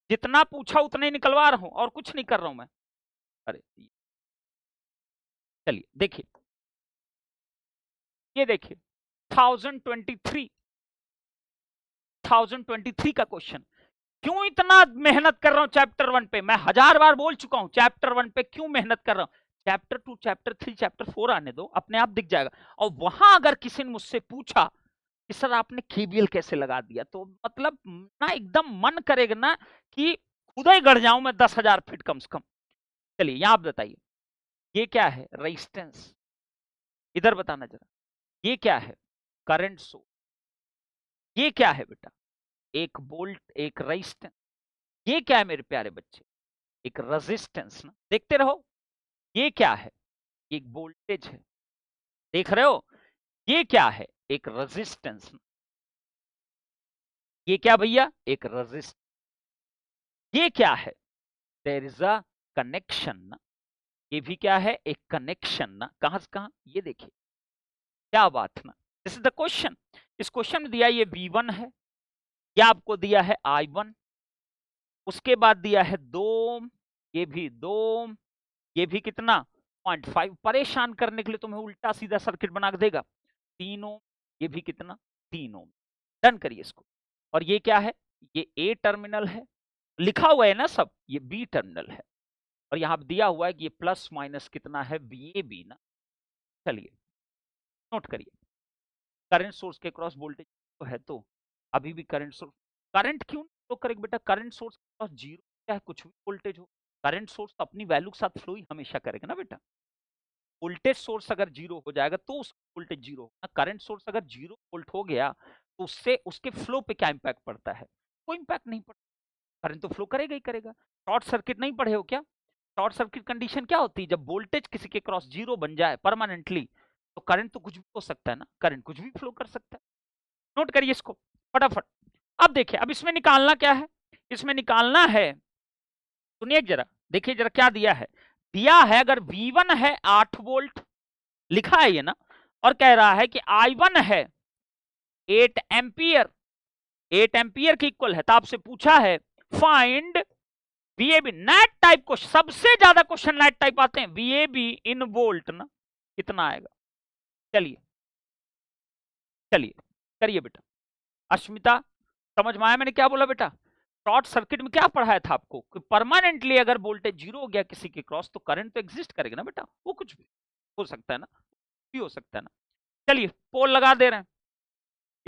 जितना पूछा उतना ही निकलवा रहा हूं और कुछ नहीं कर रहा हूं मैं। अरे चलिए देखिए, ये देखिए 1023 का क्वेश्चन। क्यों इतना मेहनत कर रहा हूं चैप्टर 1 पे? मैं 1000 बार बोल चुका हूं चैप्टर 1 पे क्यों मेहनत कर रहा हूं। चैप्टर 2, चैप्टर 3, चैप्टर 4 आने दो, अपने आप दिख जाएगा। और वहां अगर किसी ने मुझसे पूछा कि सर आपने केबीएल कैसे लगा दिया, तो मतलब ना एकदम मन करेगा ना कि खुदा ही गड़ जाऊं मैं 10,000 फीट कम से कम। चलिए यहां आप बताइए, ये क्या है? रेजिस्टेंस। इधर बताना जरा, ये क्या है? Current source. ये क्या है बेटा? एक वोल्ट, एक रेजिस्टेंस। ये क्या है मेरे प्यारे बच्चे? एक रेजिस्टेंस ना, देखते रहो। ये क्या है? एक वोल्टेज है, देख रहे हो? ये क्या है? एक रेजिस्टेंस। ये क्या भैया? एक रेजिस्टेंस। ये क्या है? देयर इज अ कनेक्शन ना। ये भी क्या है? एक कनेक्शन ना। कहां से कहां? ये देखिए, क्या बात ना। This is the question. इस क्वेश्चन में दिया ये V1 है, या आपको दिया है I1, उसके बाद दिया है 2, ये भी 2, ये भी कितना? 0.5। परेशान करने के लिए तुम्हें उल्टा सीधा सर्किट बना के देगा। 3 ओम, ये भी कितना? 3 ओम। डन करिए इसको। और ये क्या है? ये ए टर्मिनल है, लिखा हुआ है ना सब, ये बी टर्मिनल है। और यहां दिया हुआ है कि ये प्लस माइनस कितना है? VAB ना। चलिए नोट करिए, करंट सोर्स के क्रॉस वोल्टेज तो है, तो अभी भी करंट सोर्स, करंट क्यों फ्लो करेगा बेटा? करंट सोर्स के क्रॉस जीरो, चाहे कुछ भी वोल्टेज हो, करंट सोर्स तो अपनी वैल्यू के साथ फ्लो ही हमेशा करेगा ना बेटा। वोल्टेज सोर्स अगर जीरो हो जाएगा तो उस वोल्टेज जीरो होगा। करंट सोर्स अगर 0 वोल्ट हो गया तो उससे उसके फ्लो पे क्या इंपैक्ट पड़ता है? कोई इंपैक्ट नहीं पड़ता। करंट तो फ्लो करेगा ही करेगा। शॉर्ट सर्किट नहीं पढ़े हो क्या? शॉर्ट सर्किट कंडीशन क्या होती है? जब वोल्टेज किसी के क्रॉस 0 बन जाए परमानेंटली, तो करंट तो कुछ भी हो सकता है ना, करंट कुछ भी फ्लो कर सकता है। नोट करिए इसको फटाफट। अब देखिए, अब इसमें निकालना क्या है? इसमें निकालना है, सुनिए जरा, देखिए जरा क्या दिया है। दिया है अगर V1 है 8 वोल्ट, लिखा है ये ना, और कह रहा है कि I1 है 8 एम्पियर, 8 एम्पियर के इक्वल है, तो आपसे पूछा है फाइंड VAB। नेट टाइप को सबसे ज्यादा क्वेश्चन नेट टाइप आते हैं, VAB इन वोल्ट ना, कितना आएगा? चलिए चलिए करिए बेटा। अश्मिता, समझ में आया मैंने क्या बोला बेटा? शॉर्ट सर्किट में क्या पढ़ाया था आपको कि परमानेंटली अगर वोल्टेज 0 हो गया किसी के क्रॉस तो करंट तो एग्जिस्ट करेगा ना बेटा, वो कुछ भी हो सकता है ना, भी हो सकता है ना। चलिए पोल लगा दे रहे हैं।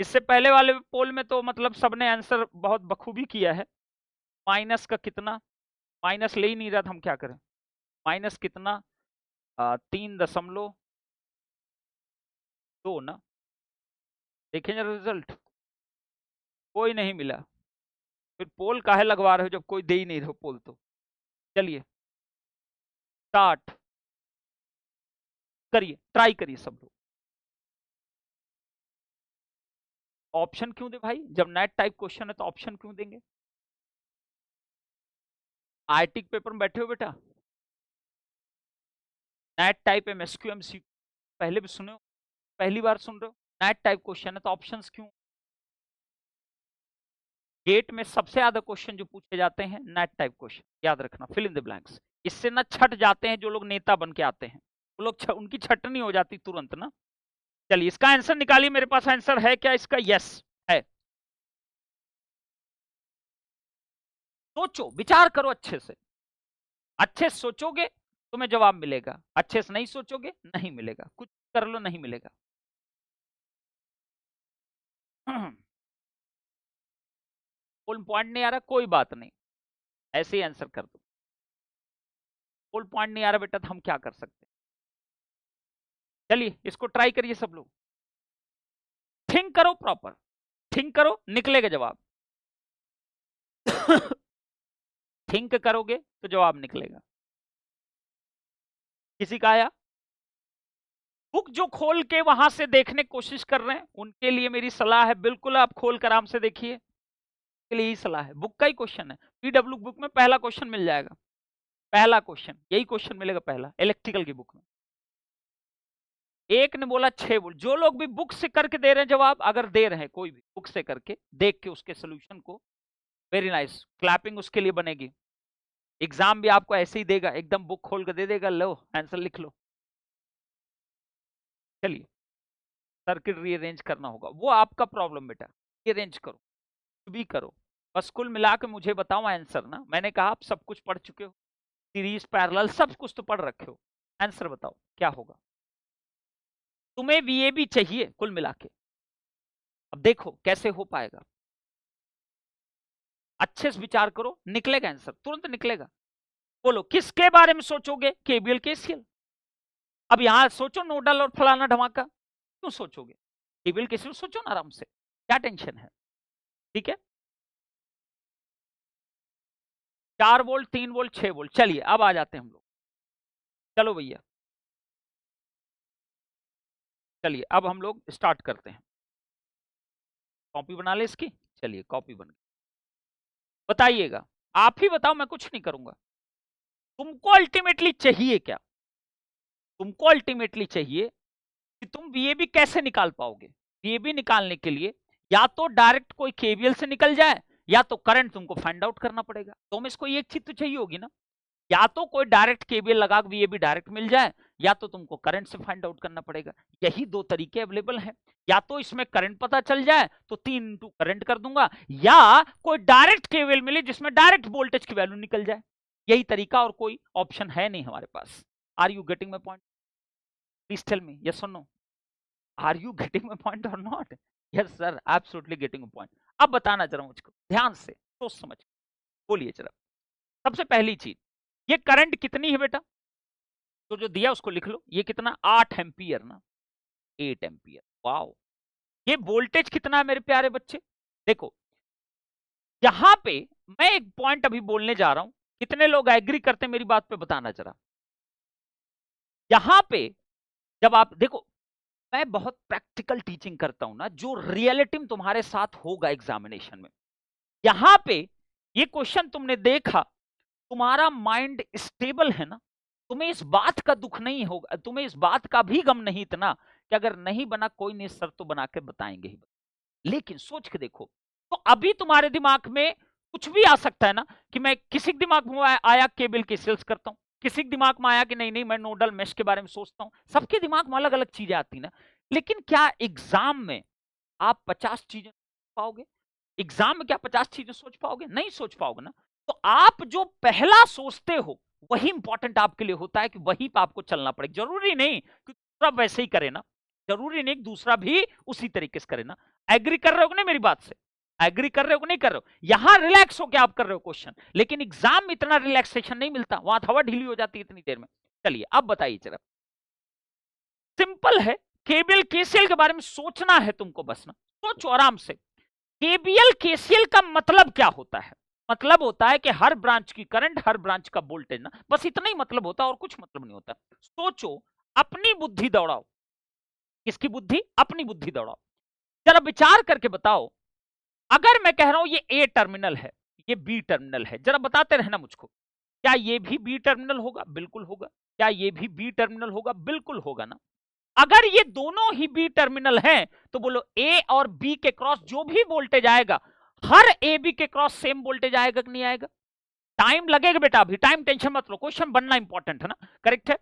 इससे पहले वाले पोल में तो मतलब सबने आंसर बहुत बखूबी किया है। माइनस का कितना? माइनस ले ही नहीं रहा था, हम क्या करें? माइनस कितना? 3.2 ना। देखें जरा रिजल्ट, कोई नहीं मिला। फिर पोल काहे लगवा रहे हो जब कोई दे ही नहीं रहे पोल तो। चलिए स्टार्ट करिए, ट्राई करिए सब लोग। ऑप्शन क्यों दे भाई? जब नेट टाइप क्वेश्चन है तो ऑप्शन क्यों देंगे? आईटी के पेपर में बैठे हो बेटा? नेट टाइप MSQ MCQ पहले भी सुने हो, पहली बार सुन रहे हो? नेट टाइप क्वेश्चन है तो ऑप्शंस क्यों? गेट में सबसे ज्यादा क्वेश्चन जो पूछे जाते हैं नेट टाइप क्वेश्चन, याद रखना, फिल इन द ब्लैंक्स। इससे ना छट जाते हैं जो लोग नेता बन के आते हैं, वो लोग उनकी छटनी हो जाती तुरंत ना। चलिए इसका आंसर निकालिए, मेरे पास आंसर है क्या इसका? यस है। सोचो, विचार करो अच्छे से, अच्छे से सोचोगे तुम्हें जवाब मिलेगा, अच्छे से नहीं सोचोगे नहीं मिलेगा, कुछ कर लो नहीं मिलेगा। फुल पॉइंट नहीं आ रहा, कोई बात नहीं, ऐसे ही आंसर कर दो। फुल पॉइंट नहीं आ रहा बेटा तो हम क्या कर सकते हैं? चलिए इसको ट्राई करिए सब लोग, थिंक करो प्रॉपर, थिंक करो, निकलेगा जवाब। थिंक करोगे तो जवाब निकलेगा। किसी का आया? बुक जो खोल के वहां से देखने की कोशिश कर रहे हैं उनके लिए मेरी सलाह है, बिल्कुल आप खोल कर आराम से देखिए, के लिए ही सलाह है। बुक का ही क्वेश्चन है, पीडब्ल्यू बुक में पहला क्वेश्चन मिल जाएगा। पहला क्वेश्चन, यही क्वेश्चन मिलेगा पहला इलेक्ट्रिकल की बुक में। एक ने बोला 6 वोल्ट। जो लोग भी बुक से करके दे रहे हैं जवाब, अगर दे रहे हैं कोई भी बुक से करके देख के उसके सोल्यूशन को, वेरी नाइस, क्लैपिंग उसके लिए बनेगी। एग्जाम भी आपको ऐसे ही देगा, एकदम बुक खोल कर दे देगा, लो आंसर लिख लो। चलिए, सर्किट रीअरेंज करना होगा, वो आपका प्रॉब्लम बेटा, रीअरेंज करो भी करो, बस कुल मिला के मुझे बताओ आंसर ना। मैंने कहा आप सब कुछ पढ़ चुके हो, सीरीज पैरेलल सब कुछ तो पढ़ रखे हो, आंसर बताओ क्या होगा। तुम्हें वीएबी चाहिए कुल मिला के। अब देखो कैसे हो पाएगा, अच्छे से विचार करो, निकलेगा आंसर, तुरंत निकलेगा। बोलो किसके बारे में सोचोगे, केबीएल केसीएल। अब यहां सोचो नोडल और फलाना धमाका, क्यों सोचोगे, केबीएल केसीएल सोचो ना आराम से, क्या टेंशन है। ठीक है, 4 वोल्ट 3 वोल्ट 6 वोल्ट। चलिए अब आ जाते हैं हम लोग, चलो भैया, चलिए अब हम लोग स्टार्ट करते हैं। कॉपी बना ले इसकी, चलिए कॉपी बन गई। बताइएगा, आप ही बताओ, मैं कुछ नहीं करूंगा। तुमको अल्टीमेटली चाहिए क्या, तुमको अल्टीमेटली चाहिए कि तुम वीएबी कैसे निकाल पाओगे। वीएबी निकालने के लिए या तो डायरेक्ट कोई केवीएल से निकल जाए, या तो करंट तुमको फाइंड आउट करना पड़ेगा। तो में इसको एक चीज तो चाहिए होगी ना, या तो कोई डायरेक्ट केवीएल लगा के वीएबी डायरेक्ट मिल जाए, या तो तुमको करंट से फाइंड आउट करना पड़ेगा। यही दो तरीके अवेलेबल हैं, या तो इसमें करंट पता चल जाए तो 3 इंटू करंट कर दूंगा, या कोई डायरेक्ट केवीएल मिले जिसमें डायरेक्ट वोल्टेज की वैल्यू निकल जाए। यही तरीका, और कोई ऑप्शन है नहीं हमारे पास। Are you getting my point, please tell me yes or no, are you getting my point और not. Yes sir, absolutely getting point. अब बताना जरा मुझको ध्यान से, सोच समझ बोलिए जरा। सबसे पहली चीज, ये करंट कितनी है बेटा, तो जो दिया उसको लिख लो, ये कितना 8 एम्पियर ना, 8 एम्पियर। वाओ, ये वोल्टेज कितना है मेरे प्यारे बच्चे। देखो यहां पे मैं एक पॉइंट अभी बोलने जा रहा हूं, कितने लोग एग्री करते हैं मेरी बात पे बताना जरा। यहां पे जब आप देखो, मैं बहुत प्रैक्टिकल टीचिंग करता हूं ना, जो रियलिटी में तुम्हारे साथ होगा एग्जामिनेशन में। यहां पे ये क्वेश्चन तुमने देखा, तुम्हारा माइंड स्टेबल है ना, तुम्हें इस बात का दुख नहीं होगा, तुम्हें इस बात का भी गम नहीं इतना कि अगर नहीं बना कोई नहीं, सर तो बना के बताएंगे ही। लेकिन सोच के देखो, तो अभी तुम्हारे दिमाग में कुछ भी आ सकता है ना, कि मैं किसी के दिमाग में आया केबल की सेल्स करता हूं, किसी के दिमाग में आया कि नहीं नहीं मैं नोडल मेश के बारे में सोचता हूं, सबके दिमाग में अलग अलग चीजें आती ना। लेकिन क्या एग्जाम में आप 50 चीजें पाओगे, एग्जाम में क्या 50 चीजें सोच पाओगे, नहीं सोच पाओगे ना। तो आप जो पहला सोचते हो वही इंपॉर्टेंट आपके लिए होता है, कि वही पे आपको चलना पड़ेगा। जरूरी नहीं कि दूसरा वैसे ही करे ना, जरूरी नहीं दूसरा भी उसी तरीके से करे ना। एग्री कर रहे हो कि नहीं मेरी बात से, एग्री कर रहे हो कि नहीं कर रहे हो। यहां रिलैक्स होकर आप कर रहे हो क्वेश्चन, लेकिन एग्जाम में इतना रिलैक्सेशन नहीं मिलता, वहां हवा ढीली हो जाती है इतनी देर में। चलिए अब बताइए जरा, सिंपल है, केबीएल केसीएल के बारे में सोचना है तुमको बस ना, सोचो आराम से। केबीएल केसीएल का मतलब क्या होता है, मतलब होता है कि हर ब्रांच की करंट, हर ब्रांच का वोल्टेज ना, बस इतना ही मतलब होता है, और कुछ मतलब नहीं होता। सोचो, अपनी बुद्धि दौड़ाओ, किसकी बुद्धि, अपनी बुद्धि दौड़ाओ, जरा विचार करके बताओ। अगर मैं कह रहा हूं ये ए टर्मिनल है, ये बी टर्मिनल है, जरा बताते रहना मुझको, क्या ये भी बी टर्मिनल होगा, बिल्कुल होगा। क्या ये भी बी टर्मिनल होगा, बिल्कुल होगा ना। अगर ये दोनों ही बी टर्मिनल हैं, तो बोलो ए और बी के क्रॉस जो भी वोल्टेज आएगा, हर ए बी के क्रॉस सेम वोल्टेज आएगा कि नहीं आएगा। टाइम लगेगा बेटा, अभी टाइम टेंशन मत लो, क्वेश्चन बनना इंपॉर्टेंट है ना, करेक्ट है।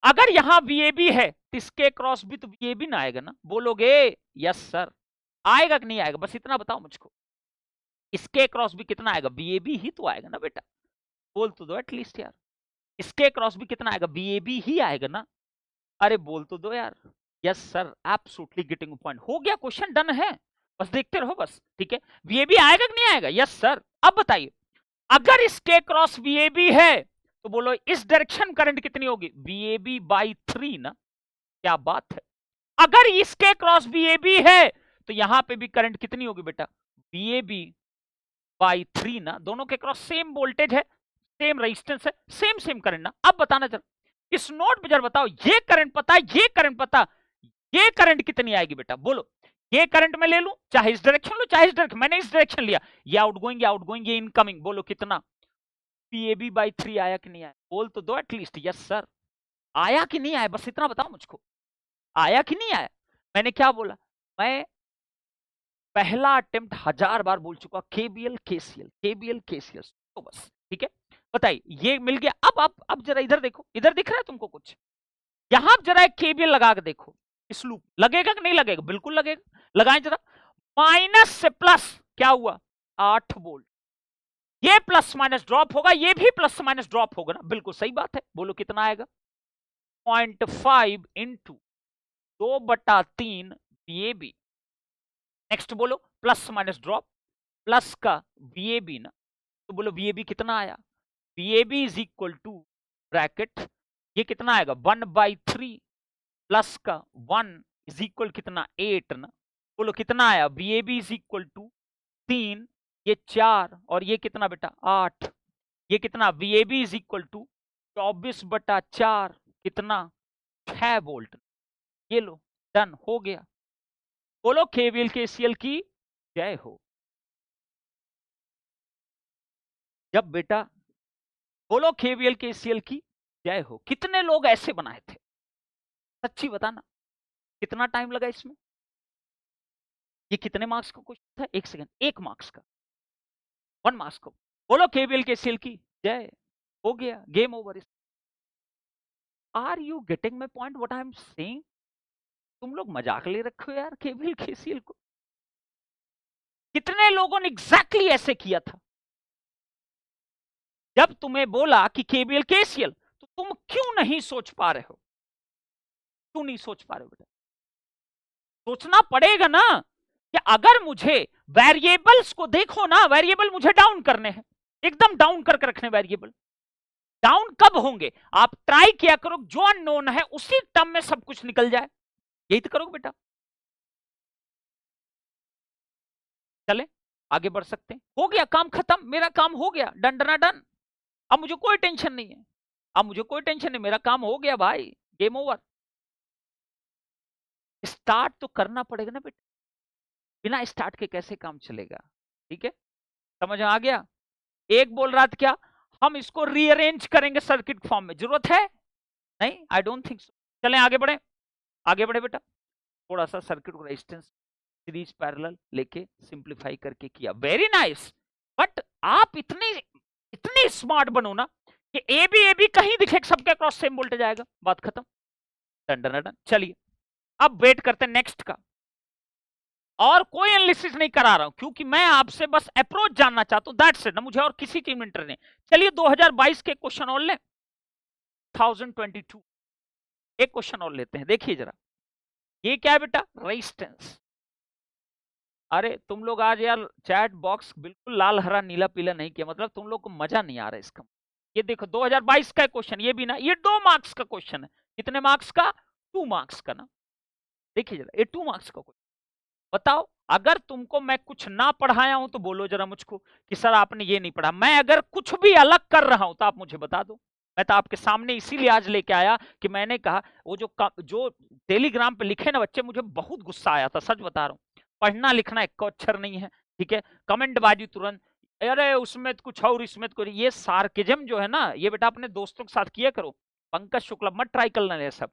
अगर यहां वीएबी है तो इसके क्रॉस भी तो वीएबी ना आएगा ना, बोलोगे यस सर, आएगा कि नहीं आएगा, बस इतना बताओ मुझको। इसके क्रॉस भी कितना आएगा, बीएबी ही तो आएगा ना बेटा, बोल तो दो एटलीस्ट यार। इसके क्रॉस भी कितना आएगा, बीएबी ही आएगा ना, अरे बोल तो दो यार। Yes sir, absolutely getting point, हो गया, क्वेश्चन डन है, बस देखते रहो बस, ठीक है। वीएबी आएगा कि नहीं आएगा, यस सर। अब बताइए, अगर इसके क्रॉस वीएबी है तो बोलो इस डायरेक्शन करंट कितनी होगी, वीएबी बाई 3 ना, क्या बात है। अगर इसके क्रॉस वीएबी है तो यहां पे भी करंट कितनी होगी बेटा, वीएबी बाई 3 ना, दोनों के क्रॉस सेम वोल्टेज है, सेम रेजिस्टेंस है, सेम सेम करंट ना। अब बताना जरा इस नोट पे, जरा बताओ, ये करंट पता, ये करंट पता, ये करंट कितनी आएगी बेटा, बोलो। ये करंट मैं ले लूं, चाहे इस डायरेक्शन लो चाहे इस डायरेक्शन, मैंने इस डायरेक्शन लिया, ये आउटगोइंग, ये आउटगोइंग, ये इनकमिंग, बोलो कितना, PAB by 3 आया कि नहीं आया? बोल तो दो एटलीस्ट यस सर, आया कि नहीं आया, बस इतना बताओ मुझको, आया कि नहीं आया? मैंने क्या बोला, मैं पहला अटेम्प्ट 1000 बार बोल चुका, KBL KCL KBL KCL, तो बस ठीक है। बताइए ये मिल गया। अब जरा इधर देखो, इधर दिख रहा है तुमको कुछ? यहां जरा एक KBL लगा के देखो, इस लूप लगेगा कि नहीं लगेगा? बिल्कुल लगेगा, लगाएं जरा। माइनस से प्लस क्या हुआ? 8 वोल्ट। ये प्लस माइनस ड्रॉप होगा, ये भी प्लस माइनस ड्रॉप होगा ना, बिल्कुल सही बात है। बोलो कितना आएगा? 0.5 इंटू 2/3 VAB। नेक्स्ट बोलो प्लस माइनस ड्रॉप, प्लस का VAB ना, तो बोलो VAB कितना आया? VAB is equal to bracket, ये कितना आएगा? 1/3 प्लस का 1 इज इक्वल कितना? 8 ना। बोलो कितना आया? VAB इज इक्वल टू 3, ये 4 और ये कितना बेटा? 8। ये कितना? VAB इज इक्वल टू 24/4 कितना? 6 वोल्ट। ये लो डन हो गया। बोलो KVL KCL की जय हो। जब बेटा बोलो KVL KCL की जय हो। कितने लोग ऐसे बनाए थे सच्ची बताना, कितना टाइम लगा इसमें? ये कितने मार्क्स का क्वेश्चन था? 1 सेकंड, 1 मार्क्स का, 1 मार्क्स का। बोलो KVL KCL की जय। हो गया, game over. Are you getting my point what I am saying? तुम लोग मजाक ले रखे हो यार KVL KCL को। कितने लोगों ने एग्जैक्टली ऐसे किया था? जब तुम्हें बोला कि KVL KCL, तो तुम क्यों नहीं सोच पा रहे हो? क्यों नहीं सोच पा रहे हो बेटा? सोचना पड़ेगा ना कि अगर मुझे वेरिएबल्स को देखो ना, वेरिएबल मुझे डाउन करने हैं, एकदम डाउन करके रखने वेरिएबल। डाउन कब होंगे? आप ट्राई किया करो, जो अननोन है उसी टर्म में सब कुछ निकल जाए, यही तो करोगे बेटा। चले आगे बढ़ सकते हैं। हो गया काम खत्म, मेरा काम हो गया, डन डना डन। अब मुझे कोई टेंशन नहीं है, अब मुझे कोई टेंशन नहीं, मेरा काम हो गया भाई, गेम ओवर। स्टार्ट तो करना पड़ेगा ना बेटा, बिना स्टार्ट के कैसे काम चलेगा? ठीक है, समझ आ गया? एक बोल रहा था क्या, हम इसको रीअरेंज करेंगे सर्किट फॉर्म में, जरूरत है? नहीं, आई डोंट थिंक सो। चलें आगे बढ़े, आगे बढ़े बेटा। थोड़ा सा सर्किट को रेजिस्टेंस सीरीज पैरेलल लेके सिंप्लीफाई करके किया, वेरी नाइस। बट आप इतने इतने स्मार्ट बनो ना कि ए बी कहीं दिखे सबके क्रॉस सेम वोल्टेज आएगा, बात खत्म, डन डन डन। चलिए अब वेट करते हैं नेक्स्ट का, और कोई एनालिसिस नहीं करा रहा हूं क्योंकि मैं आपसे बस अप्रोच जानना चाहता हूं, दैट्स इट ना, मुझे और किसी चीज में इंटरेस्ट नहीं। चलिए 2022 के क्वेश्चन और लें, 1022 एक क्वेश्चन और लेते हैं। देखिए जरा, ये क्या है बेटा? रेजिस्टेंस। अरे तुम लोग आज यार चैट बॉक्स बिल्कुल लाल हरा नीला पीला नहीं किया, मतलब तुम लोग को मजा नहीं आ रहा इसका। ये देखो 2022 का क्वेश्चन, ये भी ना, ये 2 मार्क्स का क्वेश्चन है। कितने मार्क्स का? 2 मार्क्स का ना। देखिए जरा, ये 2 मार्क्स का क्वेश्चन। बताओ, अगर तुमको मैं कुछ ना पढ़ाया हूं तो बोलो जरा मुझको कि सर आपने ये नहीं पढ़ा। मैं अगर कुछ भी अलग कर रहा हूं तो आप मुझे बता दो। मैं तो आपके सामने इसीलिए आज लेके आया कि मैंने कहा वो जो टेलीग्राम पे लिखे ना बच्चे, मुझे बहुत गुस्सा आया था, सच बता रहा हूं। पढ़ना लिखना एक अक्षर नहीं है, ठीक है, कमेंट बाजी तुरंत, अरे उसमें तो कुछ और इसमें तो, ये सार्केजम जो है ना, ये बेटा अपने दोस्तों के साथ किया करो। पंकज शुक्ला मत ट्राई करना ये सब।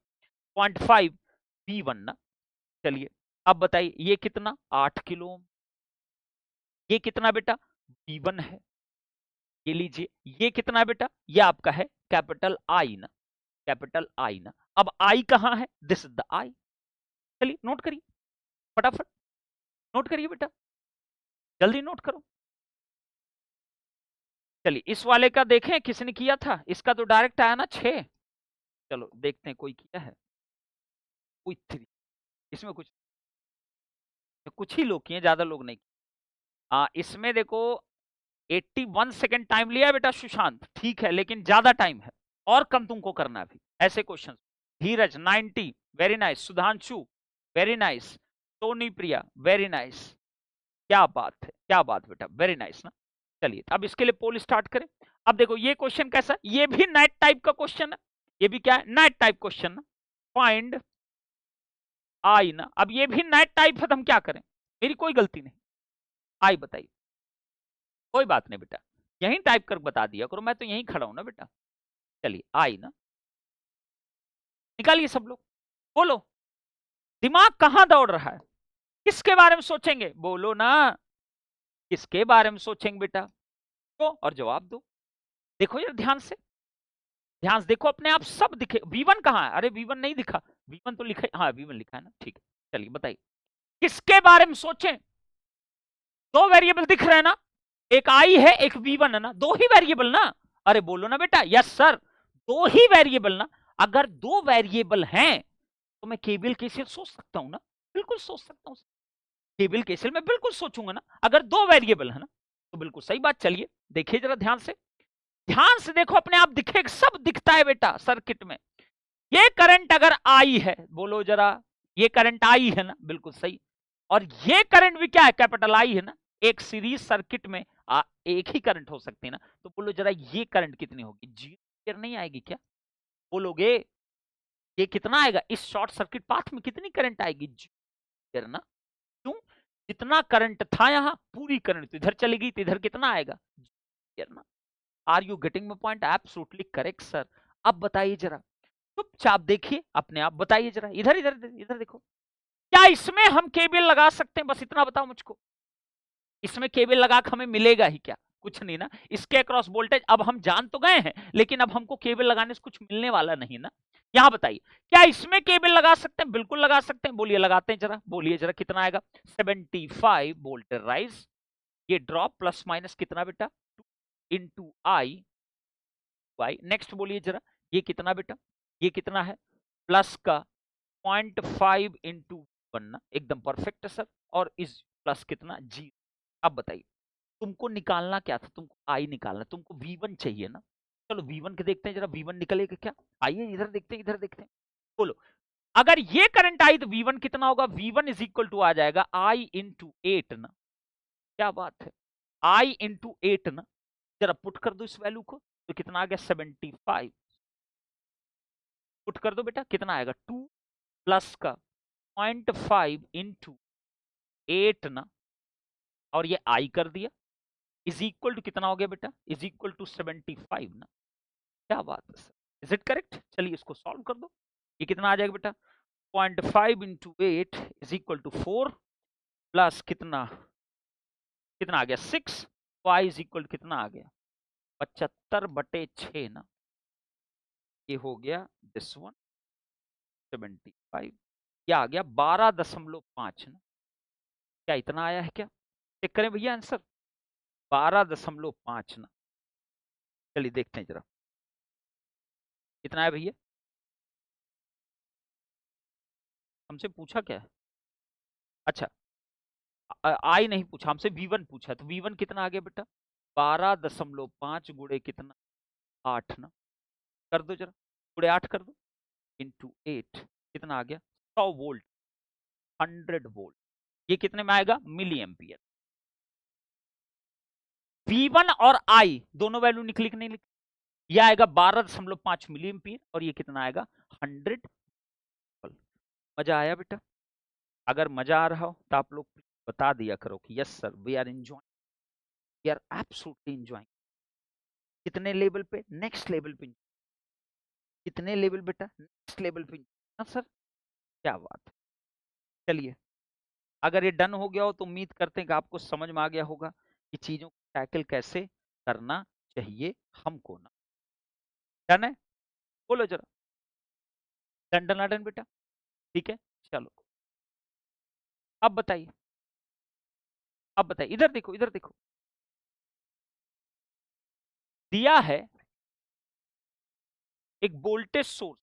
0.5 V1 ना। चलिए अब बताइए ये कितना? 8 किलो ओम। ये कितना बेटा? V1 है। ये लीजिए, ये कितना है बेटा? ये आपका है कैपिटल आई ना, कैपिटल आई ना। अब आई कहां है? दिस इज द आई। चलिए नोट करिए फटाफट, नोट करिए बेटा, जल्दी नोट करो। चलिए इस वाले का देखें किसने किया था, इसका तो डायरेक्ट आया ना 6। चलो देखते हैं कोई किया है, कोई 3, इसमें कुछ ही लोग किए, ज्यादा लोग नहीं। इसमें देखो 81 सेकेंड टाइम लिया है बेटा सुशांत, ठीक है, लेकिन ज्यादा टाइम है, और कम तुमको करना है अभी ऐसे question. Dheeraj 90, very nice. Sudhanshu very nice. Soni Priya very nice. क्या बात है, क्या बात बेटा, वेरी नाइस ना। चलिए अब इसके लिए पोल स्टार्ट करें। अब देखो ये क्वेश्चन कैसा, ये भी नेट टाइप का क्वेश्चन है, ये भी क्या है? नेट टाइप क्वेश्चन ना। फाइंड आई ना, अब ये भी नेट टाइप है तो हम क्या करें? मेरी कोई गलती नहीं। आई बताइए, कोई बात नहीं बेटा, यहीं टाइप कर बता दिया करो, मैं तो यहीं खड़ा हूं ना बेटा। चलिए आई ना, निकालिए सब लोग, बोलो दिमाग कहां दौड़ रहा है, किसके बारे में सोचेंगे, बोलो ना किसके बारे में सोचेंगे बेटा, तो और जवाब दो। देखो यार ध्यान से, ध्यान से देखो, अपने आप सब दिखे। V1 कहां है, अरे V1 नहीं दिखा, V1 तो लिखा, हाँ V1 लिखा है ना, ठीक है। चलिए बताइए किसके बारे में सोचें, दो वेरिएबल दिख रहे हैं ना, एक आई है एक V1 है ना, दो ही वेरिएबल ना, अरे बोलो ना बेटा, यस सर, दो ही वेरिएबल ना। अगर दो वेरिएबल हैं तो मैं केबीएल केसीएल सोच सकता हूं ना, बिल्कुल सोच सकता हूं, केबीएल केसीएल मैं बिल्कुल सोचूंगा ना, अगर दो वेरिएबल है ना, तो बिल्कुल सही बात। चलिए देखिए जरा ध्यान से, ध्यान से देखो, अपने आप दिखेगा, सब दिखता है बेटा सर्किट में। ये करंट अगर आई है, बोलो जरा, ये करंट आई है ना, बिल्कुल सही, और ये करंट भी क्या है, कैपिटल आई है ना। एक सीरीज सर्किट में एक ही करंट हो सकती है ना, तो बोलो जरा ये करंट कितनी होगी, 0 नहीं आएगी क्या, बोलोगे ये कितना आएगा, इस शॉर्ट सर्किट पाथ में कितनी करंट आएगी, 0 ना। क्यों, जितना करंट था यहां पूरी करंट तो इधर चली गई, तो इधर कितना आएगा, 0 ना। Are you getting my point, absolutely correct sir. अब बताइए जरा, चुपचाप देखिए अपने आप, बताइए जरा, इधर इधर इधर देखो, क्या इसमें हम केबीएल लगा सकते हैं, बस इतना बताओ मुझको, इसमें केबीएल लगा के हमें मिलेगा ही क्या, कुछ नहीं ना। इसके अक्रॉस वोल्टेज अब हम जान तो गए हैं, लेकिन अब हमको केबल लगाने से कुछ मिलने वाला नहीं ना। यहां बताइए क्या इसमें केबल लगा सकते हैं, बिल्कुल लगा सकते हैं, बोलिए लगाते हैं जरा, बोलिए जरा कितना आएगा, 75 वोल्ट राइज, ये ड्रॉप प्लस माइनस कितना बेटा, इंटू आई वाई। नेक्स्ट बोलिए जरा, ये कितना बेटा, ये कितना है, प्लस का 0.5 इंटू वन ना, एकदम परफेक्ट है सर, और इस प्लस कितना जी। अब बताइए तुमको निकालना क्या था, तुमको आई निकालना, तुमको V1 चाहिए ना, चलो V1 के देखते हैं जरा, V1 निकलेगा क्या, आइए इधर देखते हैं, इधर देखते हैं, बोलो अगर ये करंट आई तो V1 कितना होगा, V1 इज इक्वल टू आ जाएगा I इंटू 8 ना, क्या बात है, I इंटू 8 ना, जरा पुट कर दो इस वैल्यू को, तो कितना आ गया 75, पुट कर दो बेटा, कितना आएगा 2 प्लस का 0.5 इंटू 8 ना, और ये I कर दिया, इज इक्वल टू कितना हो गया बेटा, इज इक्वल टू 75 ना, क्या बात है सर, इज इट करेक्ट। चलिए इसको सॉल्व कर दो, ये कितना आ जाएगा बेटा, 0.5 into 8 is equal to 4 plus कितना, कितना आ गया 6, y इज इक्वल कितना आ गया 75/6 ना, ये हो गया दिस वन 75, क्या आ गया 12.5 ना, क्या इतना आया है क्या, चेक करें भैया आंसर 12.5 ना। चलिए देखते हैं जरा कितना आया भैया, हमसे पूछा क्या है, अच्छा आई नहीं पूछा हमसे, V1 पूछा, तो V1 कितना आ गया बेटा 12.5 गुड़े कितना 8 ना, कर दो जरा, गुड़े 8 कर दो, इंटू 8 कितना आ गया 100 वोल्ट, 100 वोल्ट, ये कितने में आएगा मिली एम्पियर। V1 और I दोनों वैल्यू निकली कि नहीं निकली, ये आएगा 12.5 मिली एम्पियर, और ये कितना आएगा 100। मजा आया बेटा, अगर मजा आ रहा हो तो आप लोग बता दिया करो कि yes sir we are enjoying, we are absolutely enjoying. कितने लेवल पे, नेक्स्ट लेवल पे, कितने लेवल बेटा, नेक्स्ट लेवल पे ना सर, क्या बात है। चलिए अगर ये डन हो गया हो तो उम्मीद करते हैं कि आपको समझ में आ गया होगा कि चीजों को टैकल कैसे करना चाहिए हमको ना, डन है, बोलो जरा, डन डन डन बेटा, ठीक है। चलो अब बताइए, अब बताइए, इधर देखो, इधर देखो, दिया है एक वोल्टेज सोर्स,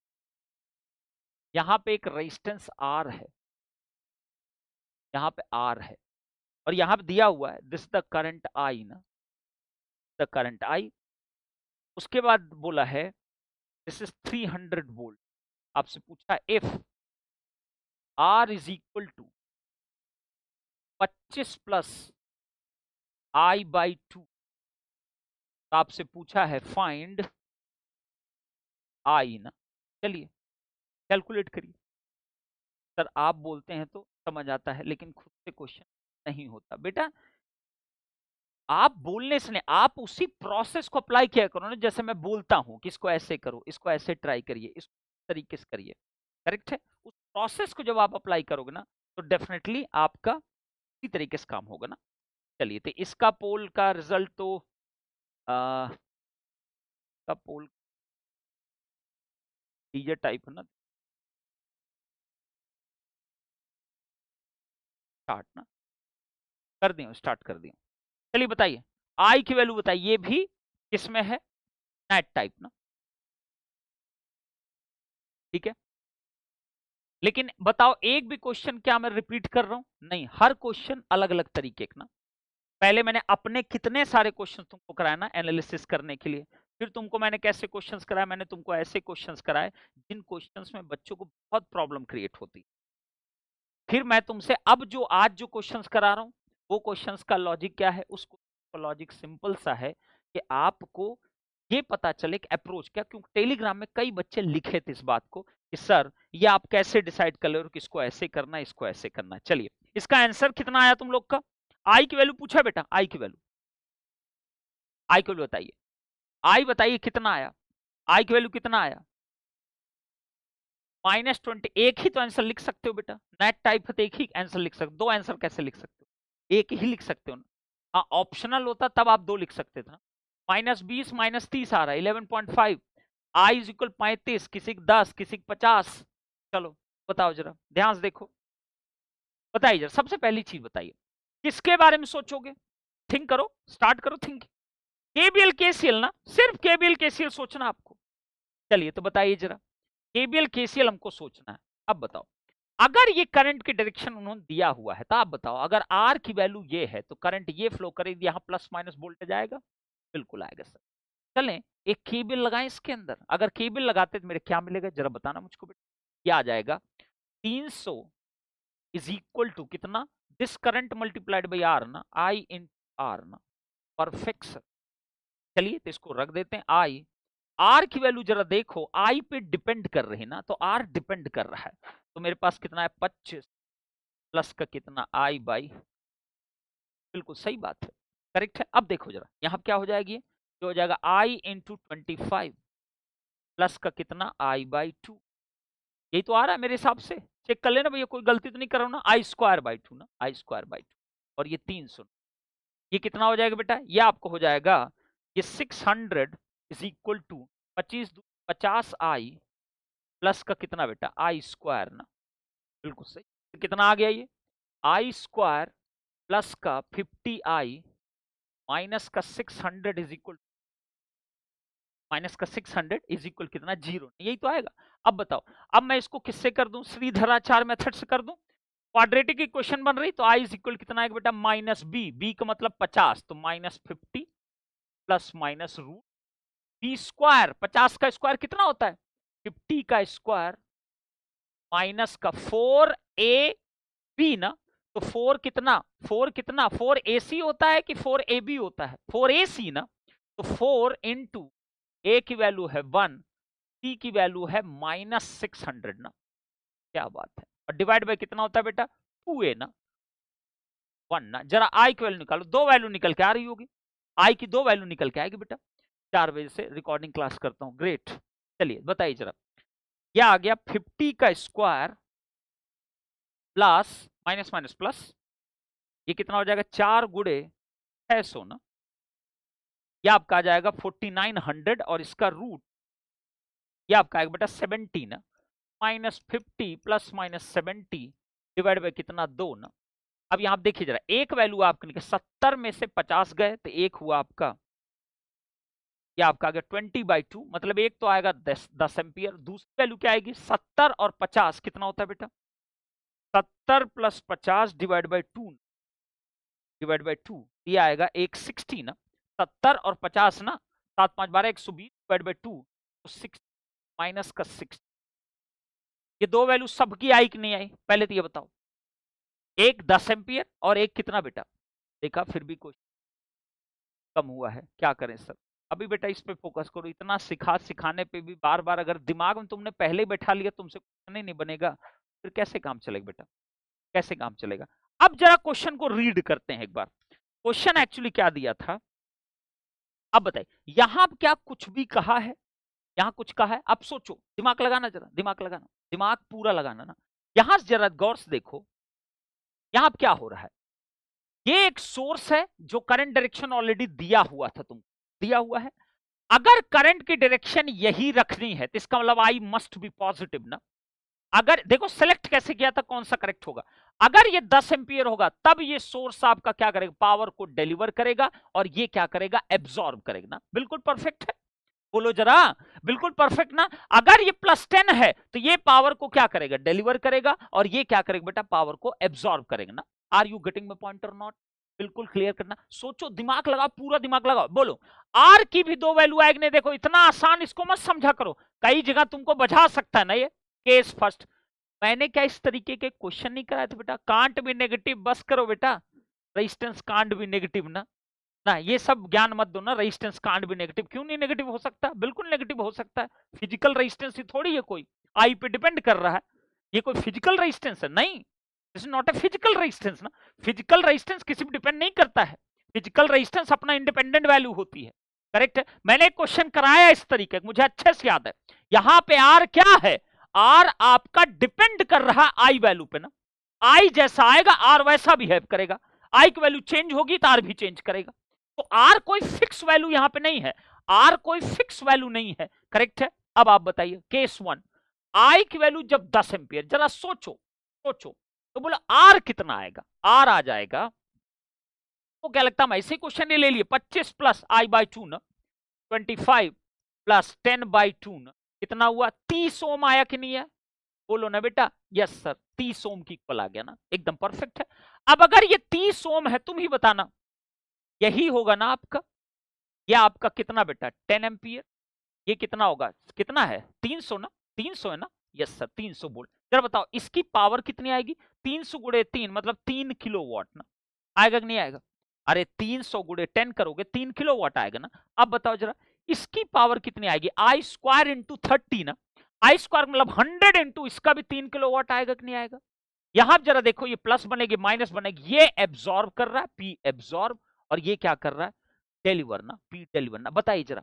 यहां पे एक रेजिस्टेंस R है, यहां पे R है, और यहां पे दिया हुआ है दिस द करंट I ना, द करंट I, उसके बाद बोला है दिस इज 300 वोल्ट, आपसे पूछा if R is equal to 25 plus I/2, आपसे पूछा है फाइंड I ना, चलिए कैलकुलेट करिए। सर आप बोलते हैं तो समझ आता है, लेकिन खुद से क्वेश्चन नहीं होता बेटा, आप बोलने से नहीं, आप उसी प्रोसेस को अप्लाई किया करो ना, जैसे मैं बोलता हूं कि इसको ऐसे करो, इसको ऐसे ट्राई करिए, इस तरीके से करिए, करेक्ट है। उस प्रोसेस को जब आप अप्लाई करोगे ना तो डेफिनेटली आपका इसी तरीके से काम होगा ना। चलिए, तो इसका पोल का रिजल्ट तो का पोल डीजे टाइप है ना, स्टार्ट ना कर दिया, स्टार्ट कर दिया। चलिए बताइए, आई की वैल्यू बताइए, ये भी किसमें है, नेट टाइप ना, ठीक है। लेकिन बताओ, एक भी क्वेश्चन क्या मैं रिपीट कर रहा हूं, नहीं, हर क्वेश्चन अलग अलग तरीके का ना। पहले मैंने अपने कितने सारे क्वेश्चन तुमको कराया ना एनालिसिस करने के लिए, फिर तुमको मैंने कैसे क्वेश्चंस कराए, मैंने तुमको ऐसे क्वेश्चंस कराए जिन क्वेश्चंस में बच्चों को बहुत प्रॉब्लम क्रिएट होती। फिर मैं तुमसे अब जो आज जो क्वेश्चंस करा रहा हूं वो क्वेश्चंस का लॉजिक क्या है, उसको लॉजिक सिंपल सा है कि आपको ये पता चले कि अप्रोच क्या, क्योंकि टेलीग्राम में कई बच्चे लिखे थे इस बात को कि सर ये आप कैसे डिसाइड कर ले, किसको ऐसे करना है, इसको ऐसे करना है। चलिए, इसका आंसर कितना आया तुम लोग का, आई की वैल्यू पूछा बेटा, आई की वैल्यू, आई की वैल्यू बताइए, आई बताइए कितना आया, आई की वैल्यू कितना आया, -20। एक ही तो आंसर लिख सकते हो बेटा, नेट टाइप है तो एक ही आंसर लिख सकते हो, दो आंसर कैसे लिख सकते हो, एक ही लिख सकते हो ना। हाँ, ऑप्शनल होता तब आप दो लिख सकते थे ना। -20 -30 आ रहा है 11.5, आई इज इक्वल 35, किसी 10, किसी 50। चलो बताओ जरा, ध्यान से देखो, बताइए जरा, सबसे पहली चीज बताइए, किसके बारे में सोचोगे, थिंक करो, स्टार्ट करो थिंक। केबीएल केसीएल ना, सिर्फ केबीएल केसीएल सोचना आपको। चलिए तो बताइए जरा, केबीएल केसीएल हमको सोचना है। अब बताओ, अगर ये करंट की डायरेक्शन उन्होंने दिया हुआ है तो आप बताओ, अगर आर की वैल्यू ये है तो करंट ये फ्लो करेगी, यहां प्लस माइनस वोल्टेज आएगा, बिल्कुल आएगा सर। चलें एक केबल लगाएं इसके अंदर, अगर केबल लगाते तो मेरे क्या मिलेगा जरा बताना मुझको बेटा, क्या आ जाएगा, 300 इज इक्वल टू कितना, this current multiplied by R ना, आई इन आर ना, परफेक्ट सर। चलिए तो इसको रख देते हैं, आई, आर की वैल्यू जरा देखो, आई पे डिपेंड कर रही है ना, तो आर डिपेंड कर रहा है, तो मेरे पास कितना है 25 प्लस का कितना आई बाई, बिल्कुल सही बात है, करेक्ट है। अब देखो जरा यहां क्या हो जाएगी, जो हो जाएगा आई इंटू 25 प्लस का कितना आई बाई 2, यही तो आ रहा है मेरे हिसाब से, चेक कर लेना भैया, कोई गलती तो नहीं कर रहा हूं ना, आई स्क्वायर बाई 2 ना, आई स्क्वायर बाई 2, और ये 300, ये कितना हो जाएगा बेटा, ये आपको हो जाएगा, ये 600 is equal to 50 I plus का कितना बेटा आई स्क्वायर ना, बिल्कुल सही। तो कितना आ गया ये, आई स्क्वायर प्लस का 50 आई माइनस का 600 इज इक्वल, माइनस का 600 इज इक्वल कितना, 0, यही तो आएगा। अब बताओ, अब मैं इसको किससे कर दूं, श्रीधराचार्य मेथड से कर दूं, क्वाड्रेटिक इक्वेशन बन रही, तो आई इज इक्वल कितना आएगा बेटा, माइनस बी, बी का मतलब 50, तो -50 plus minus root B square, 50 का स्क्वायर कितना होता है, 50 का स्क्वायर माइनस का 4 ए बी ना, तो 4 कितना, 4 ए सी होता है कि 4 ए बी होता है, 4 ए सी ना, तो 4 इंटू ए की वैल्यू है 1, सी की वैल्यू है -600 ना, क्या बात है, और डिवाइड बाय कितना होता है बेटा 2a ना, 1 ना, जरा आई की वैल्यू निकालो, दो वैल्यू निकल के आ रही होगी, आई की दो वैल्यू निकल के आएगी बेटा, 4 बजे से रिकॉर्डिंग क्लास करता हूं, ग्रेट। चलिए बताइए जरा, क्या आ गया 50 का square plus minus minus plus, ये कितना हो जाएगा 4 गुड़े 600 ना, ये आपका आ जाएगा 4900, और इसका रूट ये आपका आएगा बेटा 70 ना, -50 प्लस -70 डिवाइड बाय कितना 2 ना। अब यहां देखिए जरा, एक वैल्यू आपके निकले 70 में से 50 गए तो एक हुआ आपका, ये आपका आ गया 20/2, मतलब एक तो आएगा 10 एम्पियर, दूसरी वैल्यू क्या आएगी 70 और 50 कितना होता है बेटा, 70 प्लस 50 डिवाइड बाय 2, ये आएगा 160 ना, 70 और 50 ना, 7 5 12 120 डिवाइड बाय 2, तो 6 माइनस का 6, ये दो वैल्यू सबकी आई कि नहीं आई, पहले तो ये बताओ, एक 10 एम्पियर और एक कितना बेटा, देखा फिर भी कुछ कम हुआ है, क्या करें सर। अभी बेटा इस पे फोकस करो, इतना सिखाने पे भी बार बार अगर दिमाग में तुमने पहले ही बैठा लिया, तुमसे क्वेश्चन ही नहीं बनेगा, फिर कैसे काम चलेगा बेटा, कैसे काम चलेगा। अब जरा क्वेश्चन को रीड करते हैं एक बार, क्वेश्चन एक्चुअली क्या दिया था, अब बताइए यहां क्या कुछ भी कहा है, यहां कुछ कहा है? अब सोचो, दिमाग लगाना, जरा दिमाग लगाना, दिमाग पूरा लगाना ना। यहां जरा गौर से देखो, यहां क्या हो रहा है, ये एक सोर्स है जो करंट डायरेक्शन ऑलरेडी दिया हुआ था, तुमको दिया हुआ है। अगर करंट की डायरेक्शन यही रखनी है तो इसका मतलब आई मस्ट बी पॉजिटिव ना। अगर देखो सेलेक्ट कैसे किया था, कौन सा करेक्ट होगा, अगर ये 10 एम्पियर होगा तब ये सोर्स आपका क्या करेगा, पावर को डिलीवर करेगा, और ये क्या करेगा, एब्सॉर्ब करेगा ना। बिल्कुल परफेक्ट है, बोलो जरा, बिल्कुल परफेक्ट ना। अगर ये +10 है तो ये पावर को क्या करेगा, डिलीवर करेगा, और ये क्या करेगा बेटा, पावर को एब्सॉर्ब करेगा ना। Are you getting my point और नॉट? बिल्कुल क्लियर करना, सोचो, दिमाग लगाओ, पूरा दिमाग लगाओ, बोलो। आर की भी दो वैल्यू आएगी, नहीं देखो इतना आसान इसको मत समझा करो, कई जगह तुमको बजा सकता है ना ये। केस फर्स्ट, मैंने क्या इस तरीके के क्वेश्चन नहीं कराए थे बेटा, कांट भी नेगेटिव, बस करो बेटा, रेजिस्टेंस कांट भी नेगेटिव ना। ना ये सब ज्ञान मत दो ना, रेजिस्टेंस कांट भी नेगेटिव, क्यों नहीं नेगेटिव हो सकता, बिल्कुल नेगेटिव हो सकता है। फिजिकल रेजिस्टेंस ही थोड़ी है कोई, आई पे डिपेंड कर रहा है, ये कोई फिजिकल रेजिस्टेंस है नहीं, this is not a physical resistance ना। फिजिकल रेजिस्टेंस किसी पे डिपेंड नहीं करता है, फिजिकल रेजिस्टेंस अपना इंडिपेंडेंट वैल्यू होती है। करेक्ट है, मैंने एक क्वेश्चन कराया इस तरीके, मुझे अच्छे से याद है। यहां पे आर क्या है, आर आपका डिपेंड कर रहा है आई वैल्यू पे ना, आई जैसा आएगा आर वैसा बिहेव करेगा, आई की वैल्यू चेंज होगी तो आर भी चेंज करेगा। तो आर कोई फिक्स वैल्यू यहां पे नहीं है, आर कोई फिक्स वैल्यू नहीं है। करेक्ट है, अब आप बताइए केस 1, आई की वैल्यू जब 10 एम्पियर, जरा सोचो, सोचो, तो बोला आर कितना आएगा, आर आ जाएगा, तो क्या लगता है, हम ऐसे क्वेश्चन ले लिए 25 प्लस आई बाई 2 ना, 25 प्लस 10 बाई 2 ना, कितना हुआ, 30 ओम आया कि नहीं है, बोलो ना बेटा, यस सर, 30 ओम की इक्वल आ गया ना, एकदम परफेक्ट है। अब अगर ये 30 ओम है, तुम ही बताना, यही होगा ना आपका, ये आपका कितना बेटा, 10 एम्पियर, ये कितना होगा, कितना है, 300 ना, 300 है ना, यस सर 300 वोल्ट। जरा बताओ इसकी पावर कितनी आएगी, 300 गुणे 3 मतलब 3 किलोवाट ना, आएगा कि नहीं आएगा, अरे 300 गुणे 10 करोगे 3 किलोवाट आएगा ना। अब बताओ जरा इसकी पावर कितनी आएगी, आई स्क्वायर इंटू 30 ना, आई स्क्वायर मतलब 100 इंटू इसका भी 3 किलोवाट आएगा कि नहीं आएगा। यहां जरा देखो, ये प्लस बनेगी माइनस बनेगी, ये एब्सॉर्ब कर रहा है पी एब्सॉर्ब, और ये क्या कर रहा है, डिलीवर ना, पी डिलीवर ना। बताइए जरा,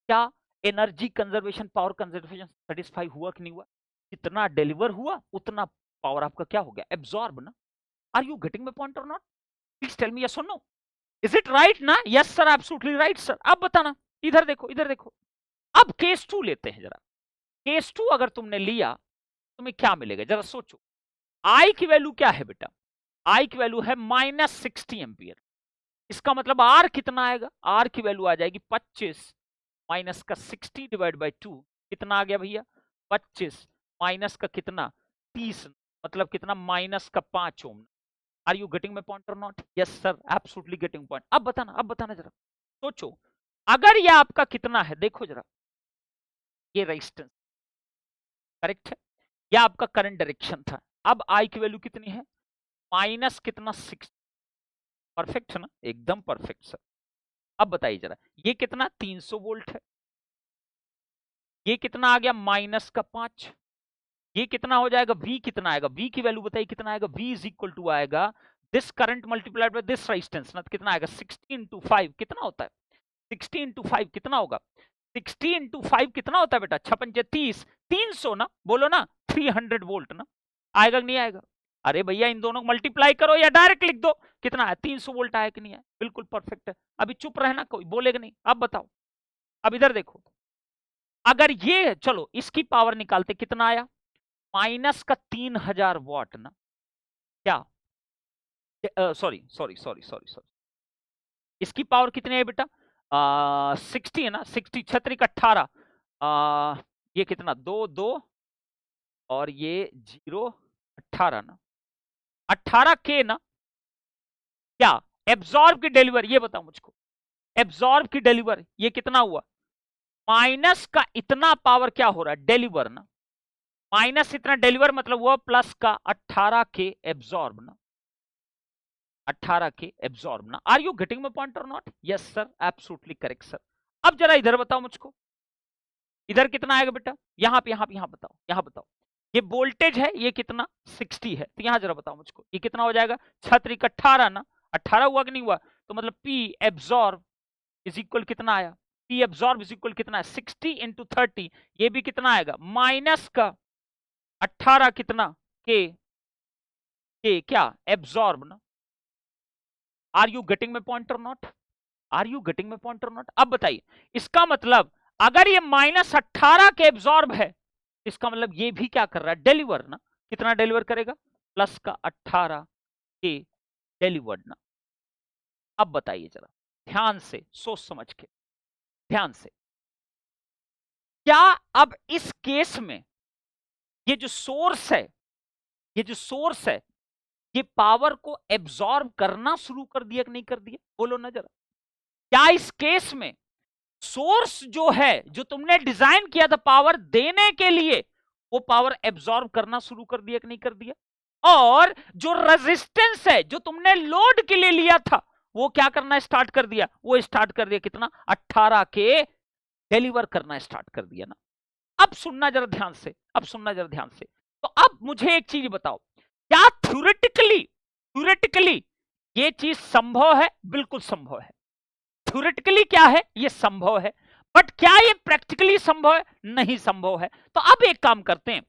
क्या energy conservation, power conservation satisfy हुआ कि नहीं हुआ, जितना डिलीवर हुआ उतना पावर आपका क्या हो गया, एब्सॉर्ब ना। Are you getting my point और not, please tell me yes or no, is it right ना, yes sir absolutely right sir. अब बताना, इधर देखो, इधर देखो, अब केस 2 लेते हैं जरा, केस 2 अगर तुमने लिया तुम्हें क्या मिलेगा, जरा सोचो, आई की वैल्यू क्या है बेटा, आई की वैल्यू है -60 एम्पियर, इसका मतलब आर कितना आएगा, आर की वैल्यू आ जाएगी 25 माइनस का 60 डिवाइड बाई 2, कितना आ गया भैया, 25 माइनस का कितना 30, मतलब कितना, माइनस का 5 ohm. Are you getting my point और not, yes sir absolutely getting point. अब बताना, अब बताना जरा, सोचो, अगर ये आपका कितना है, देखो जरा, ये रेजिस्टेंस, करेक्ट है, ये आपका करंट डायरेक्शन था, अब आई की वैल्यू कितनी है, माइनस कितना 6, परफेक्ट है ना, एकदम परफेक्ट सर। अब बताइए जरा, ये कितना 300 वोल्ट है, ये कितना आ गया माइनस का 5, ये कितना हो जाएगा, V कितना आएगा, V की वैल्यू बताइए कितना आएगा, V इज इक्वल टू आएगा this current multiplied by this resistance ना, कितना आएगा 60 इंटू 5 कितना होता है, 60 इंटू 5 कितना होगा, 60 इंटू 5 कितना होता है बेटा, 6 300 ना, बोलो ना 300 वोल्ट ना, आएगा कि नहीं आएगा। अरे भैया इन दोनों को मल्टीप्लाई करो या डायरेक्ट लिख दो, कितना है 300 वोल्ट आया कि नहीं आया, बिल्कुल परफेक्ट है। अभी चुप रहना, कोई बोलेगा नहीं। अब बताओ, अब इधर देखो, अगर ये चलो इसकी पावर निकालते, कितना आया, माइनस का 3000 वॉट ना, क्या sorry sorry sorry sorry sorry, इसकी पावर कितनी है बेटा, 60 है ना, 60 छत्री का 18, ये कितना 2 2 और ये 0 18 ना, 18 के ना, क्या एब्सॉर्ब की डिलीवर, ये बताओ मुझको, एब्सॉर्ब की डिलीवर ये कितना हुआ, माइनस का इतना पावर क्या हो रहा है, डिलीवर ना, माइनस इतना डिलीवर मतलब हुआ प्लस का 18 के एब्सॉर्ब ना, 18 के एब्सॉर्ब ना। Are you getting my point और not, yes sir absolutely correct sir. अब जरा इधर बताओ मुझको, इधर कितना आएगा बेटा, यहां पे यहां बताओ, यहां बताओ, ये वोल्टेज है, ये कितना 60 है, तो यहां जरा बताओ मुझको ये कितना हो जाएगा, 6 3 18 ना, 18 हुआ कि नहीं हुआ, तो मतलब P एब्जॉर्ब इज इक्वल कितना आया, P एब्जॉर्ब इज इक्वल कितना है 60 इंटू 30, ये भी कितना आएगा माइनस का 18 कितना के क्या एब्जॉर्ब ना। Are you getting my point और not, are you getting my point और नॉट। अब बताइए इसका मतलब अगर ये -18 के एब्जॉर्ब है, इसका मतलब ये भी क्या कर रहा है डिलीवर ना, कितना डिलीवर करेगा प्लस का 18 के डिलीवर्ड ना। अब बताइए जरा ध्यान से सोच समझ के, ध्यान से, क्या अब इस केस में ये जो सोर्स है, ये जो सोर्स है, ये पावर को एब्जॉर्ब करना शुरू कर दिया कि नहीं कर दिया, बोलो ना जरा। क्या इस केस में सोर्स जो है, जो तुमने डिजाइन किया था पावर देने के लिए, वो पावर एब्जॉर्ब करना शुरू कर दिया कि नहीं कर दिया। और जो रेजिस्टेंस है जो तुमने लोड के लिए लिया था, वो क्या करना स्टार्ट कर दिया, वो स्टार्ट कर दिया कितना 18 के डिलीवर करना स्टार्ट कर दिया ना। अब सुनना जरा ध्यान से, अब सुनना जरा ध्यान से। तो अब मुझे एक चीज बताओ, क्या थ्योरेटिकली ये चीज संभव है, बिल्कुल संभव है। थ्योरेटिकली क्या है, ये संभव है, बट क्या ये प्रैक्टिकली संभव है, नहीं संभव है। तो अब एक काम करते हैं,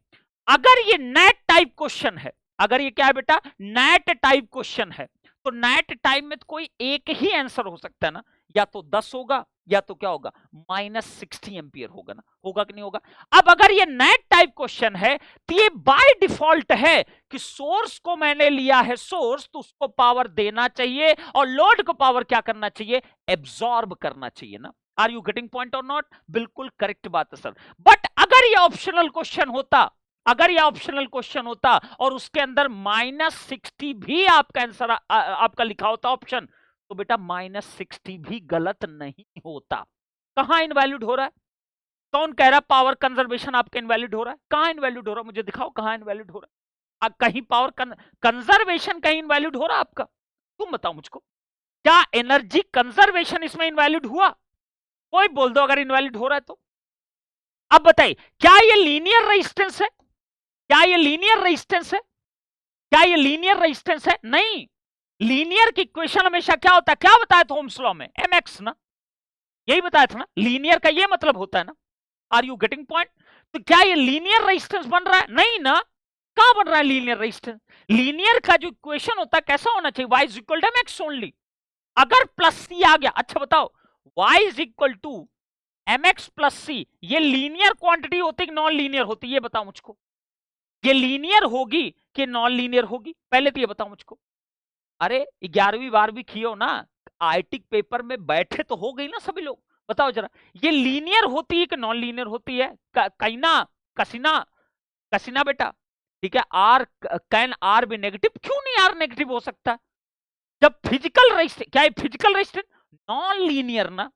अगर ये नेट टाइप क्वेश्चन है, अगर ये क्या है बेटा नेट टाइप क्वेश्चन है, तो नेट टाइप में तो कोई एक ही आंसर हो सकता है ना, या तो 10 होगा या तो क्या होगा -60 एम्पियर होगा ना, होगा कि नहीं होगा। अब अगर ये नेट टाइप क्वेश्चन है तो ये बाय डिफॉल्ट है कि सोर्स को मैंने लिया है सोर्स, तो उसको पावर देना चाहिए और लोड को पावर क्या करना चाहिए एब्जॉर्ब करना चाहिए ना। आर यू गेटिंग पॉइंट और नॉट, बिल्कुल करेक्ट बात है सर। बट अगर ये ऑप्शनल क्वेश्चन होता, अगर ये ऑप्शनल क्वेश्चन होता और उसके अंदर -60 भी आपका आंसर आपका लिखा होता ऑप्शन, तो बेटा -60 भी गलत नहीं होता। कहां इनवैलिड हो रहा है, कौन कह रहा है पावर कंजर्वेशन आपका इनवैलिड हो रहा है, कहां इनवैलिड हो रहा है मुझे दिखाओ, कहां इनवैलिड हो रहा है। कहीं पावर कंजर्वेशन कहीं इनवैलिड हो रहा है आपका, तुम बताओ मुझको, क्या एनर्जी कंजर्वेशन इसमें इनवैलिड हुआ, कोई बोल दो अगर इनवैलिड हो रहा है तो। अब बताइए क्या ये लीनियर रेजिस्टेंस है, क्या ये लीनियर रेजिस्टेंस है, क्या ये लीनियर रेजिस्टेंस है, नहीं। लीनियर की इक्वेशन हमेशा क्या होता है, क्या बताया था ओम्स लॉ में, mx ना, यही बताया था ना, लीनियर का ये मतलब होता है ना। Are you getting point. तो क्या ये लीनियर रेजिस्टेंस बन रहा है, नहीं ना, कहां बन रहा है लीनियर रेजिस्टेंस। लीनियर का जो इक्वेशन होता है कैसा होना चाहिए, y is equal to mx only. अगर प्लस सी आ गया, अच्छा बताओ y is equal to mx plus C, ये लीनियर क्वांटिटी होती है नॉन लीनियर होती है, ये बताओ मुझको, ये लीनियर होगी कि नॉन लीनियर होगी, पहले तो ये बताओ मुझको। अरे 11वीं 12वीं कियो ना, आईटी पेपर में बैठे तो हो गई ना सभी लोग, बताओ जरा ये लीनियर होती है कि नॉन लीनियर होती है, कईना कसीना कसीना बेटा, ठीक है। आर कैन आर भी नेगेटिव, क्यों नहीं आर नेगेटिव हो सकता, जब फिजिकल रेजिस्टेंस, क्या है फिजिकल रेजिस्टेंस नॉन लीनियर ना,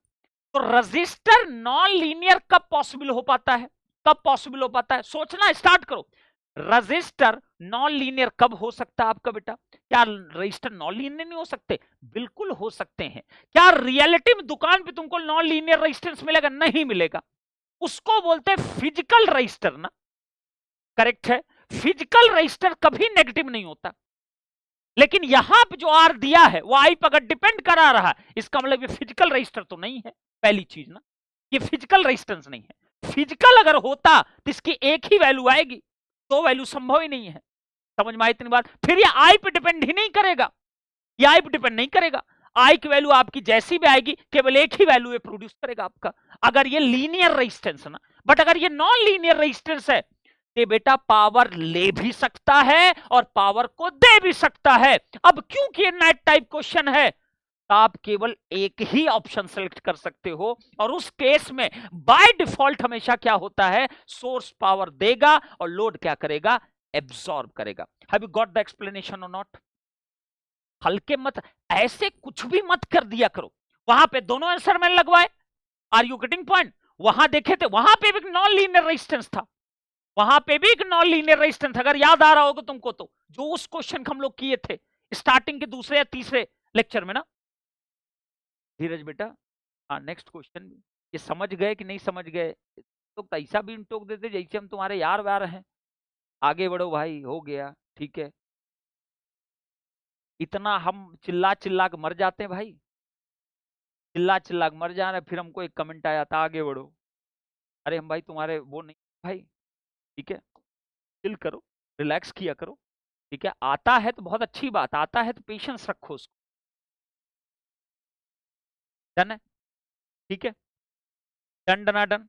तो रेजिस्टर नॉन लीनियर कब पॉसिबल हो पाता है, कब पॉसिबल हो पाता है, सोचना स्टार्ट करो। रजिस्टर नॉन लीनियर कब हो सकता है आपका बेटा, क्या रजिस्टर नॉन लीनियर नहीं हो सकते, बिल्कुल हो सकते हैं। क्या रियलिटी में दुकान पे तुमको नॉन लीनियर रेजिस्टेंस मिलेगा, नहीं मिलेगा, उसको बोलते हैं फिजिकल रजिस्टर ना, करेक्ट है। फिजिकल रजिस्टर कभी नेगेटिव नहीं होता, लेकिन यहां पे जो आर दिया है वो आई पर अगर डिपेंड करा रहा है, इसका मतलब ये फिजिकल रजिस्टर तो नहीं है, पहली चीज ना, ये फिजिकल रेजिस्टेंस नहीं है। फिजिकल अगर होता तो इसकी एक ही वैल्यू आएगी, दो वैल्यू संभव ही नहीं है, समझ में आई इतनी बात। फिर ये आई पे डिपेंड ही नहीं करेगा, ये आई पे डिपेंड नहीं करेगा, आई की वैल्यू आपकी जैसी भी आएगी केवल एक ही वैल्यू ये प्रोड्यूस करेगा आपका, अगर ये लीनियर रेजिस्टेंस ना। बट अगर ये नॉन लीनियर रेजिस्टेंस है तो बेटा पावर ले भी सकता है और पावर को दे भी सकता है। अब क्योंकि ये नेट टाइप क्वेश्चन है, आप केवल एक ही ऑप्शन सेलेक्ट कर सकते हो, और उस केस में बाय डिफॉल्ट हमेशा क्या होता है, सोर्स पावर देगा और लोड क्या करेगा, एब्सॉर्ब करेगा। Have you got the explanation और नॉट। हल्के मत, ऐसे कुछ भी मत कर दिया करो, वहां पे दोनों आंसर मैंने लगवाए, आर यू गेटिंग पॉइंट। वहां देखे थे, वहां पे भी नॉन लीनियर रेजिस्टेंस था, वहां पे भी एक नॉन लीनियर रेजिस्टेंस, अगर याद आ रहा होगा तुमको, तो जो उस क्वेश्चन हम लोग किए थे स्टार्टिंग के दूसरे या तीसरे लेक्चर में ना। धीरज बेटा, हाँ नेक्स्ट क्वेश्चन, ये समझ गए कि नहीं समझ गए, तो ऐसा भी टोक देते जैसे हम तुम्हारे यार वार हैं, आगे बढ़ो भाई, हो गया ठीक है। इतना हम चिल्ला चिल्ला के मर जाते हैं भाई। चिल्ला चिल्ला के मर जा रहे, फिर हमको एक कमेंट आया था आगे बढ़ो। अरे हम भाई तुम्हारे वो नहीं भाई, ठीक है, चिल करो, रिलैक्स किया करो, ठीक है। आता है तो बहुत अच्छी बात, आता है तो पेशेंस रखो उसको, डन है, ठीक है, डन डना डन।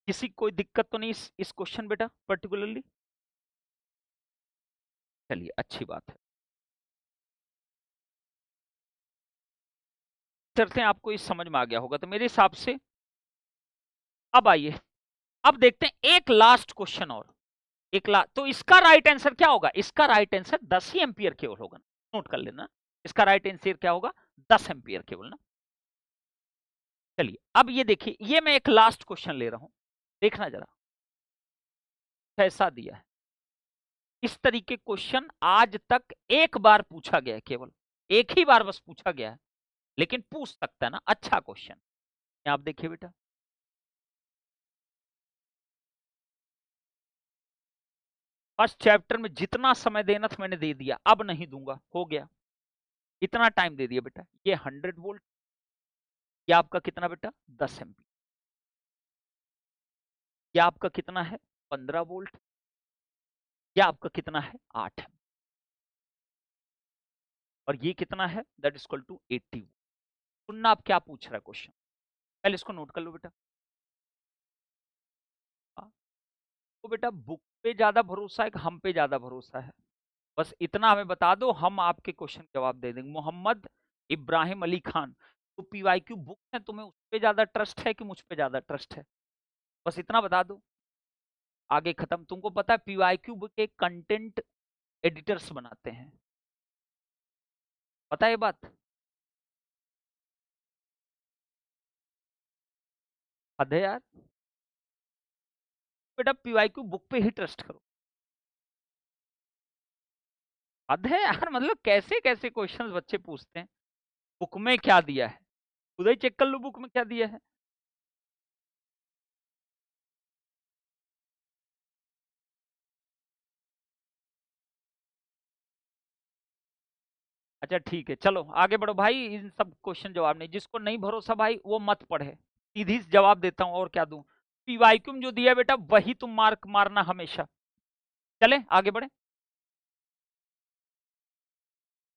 किसी कोई दिक्कत तो नहीं इस क्वेश्चन बेटा पर्टिकुलरली? चलिए अच्छी बात है। चलते हैं, आपको इस समझ में आ गया होगा तो मेरे हिसाब से अब आइए, अब देखते हैं एक लास्ट क्वेश्चन और, एक लास्ट। तो इसका राइट आंसर क्या होगा? इसका राइट आंसर 10 ही एम्पियर केवल होगा, नोट कर लेना। इसका राइट आंसर क्या होगा? 10 एम्पियर केवल ना। चलिए अब ये देखिए, ये मैं एक लास्ट क्वेश्चन ले रहा हूं, देखना जरा कैसा दिया है। इस तरीके क्वेश्चन आज तक एक बार पूछा गया है, केवल एक ही बार बस पूछा गया है, लेकिन पूछ सकता है ना, अच्छा क्वेश्चन। आप देखिए बेटा, फर्स्ट चैप्टर में जितना समय देना था मैंने दे दिया, अब नहीं दूंगा, हो गया, इतना टाइम दे दिया बेटा। ये 100 वोल्ट, ये आपका कितना बेटा? 10 एम्पियर। ये आपका कितना है? 15 वोल्ट। ये आपका कितना है? 8 एम्पियर। और ये कितना है? That is equal to 80 volt. सुनना आप क्या पूछ रहा है क्वेश्चन, पहले इसको नोट कर लो बेटा। हाँ, तो बेटा बुक पे ज्यादा भरोसा है कि हम पे ज्यादा भरोसा है? बस इतना हमें बता दो, हम आपके क्वेश्चन जवाब दे देंगे। मोहम्मद इब्राहिम अली खान, तो पीवाईक्यू बुक है, तुम्हें उस पे ज्यादा ट्रस्ट है कि मुझ पे ज्यादा ट्रस्ट है? बस इतना बता दो, आगे खत्म। तुमको पता है पीवाईक्यू बुक के कंटेंट एडिटर्स बनाते हैं, पता है ये बात? हद है यार, बेटा पीवाईक्यू बुक पे ही ट्रस्ट करो। हद है यार, मतलब कैसे कैसे क्वेश्चंस बच्चे पूछते हैं। बुक में क्या दिया है, खुद ही चेक कर लो बुक में क्या दिया है। अच्छा ठीक है, चलो आगे बढ़ो भाई, इन सब क्वेश्चन जवाब नहीं, जिसको नहीं भरोसा भाई वो मत पढ़े, सीधी जवाब देता हूं और क्या दूं। पीवाईक्यू जो दिया बेटा वही तुम मार्क मारना हमेशा। चले आगे बढ़े।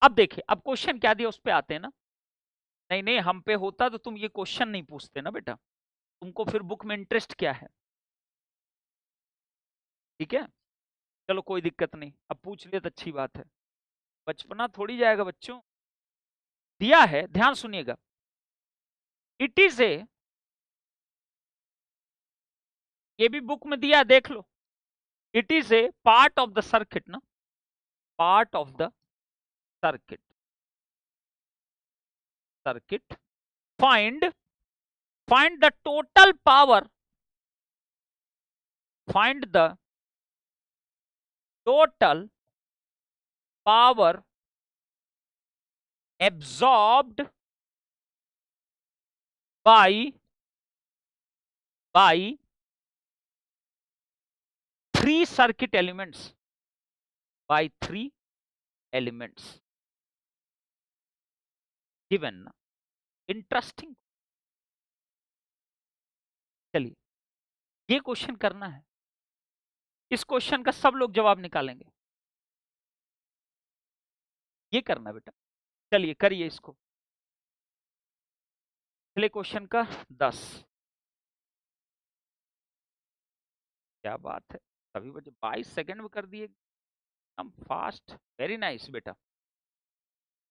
अब देखिए, अब क्वेश्चन क्या दिया उस पे आते हैं ना। नहीं नहीं, हम पे होता तो तुम ये क्वेश्चन नहीं पूछते ना बेटा, तुमको फिर बुक में इंटरेस्ट क्या है, ठीक है। चलो कोई दिक्कत नहीं, अब पूछ लिया तो अच्छी बात है, बचपना थोड़ी जाएगा बच्चों। दिया है, ध्यान सुनिएगा, इट इज ए, ये भी बुक में दिया है देख लो। It is a part of the circuit ना, part of the circuit, circuit, find the total power, find the total power absorbed by three circuit elements, by three elements given। Interesting, चलिए ये क्वेश्चन करना है, इस क्वेश्चन का सब लोग जवाब निकालेंगे, ये करना बेटा। चलिए करिए इसको, पहले क्वेश्चन का 10। क्या बात है, सभी बच्चे 22 सेकंड में कर दिए, एकदम फास्ट, वेरी नाइस बेटा,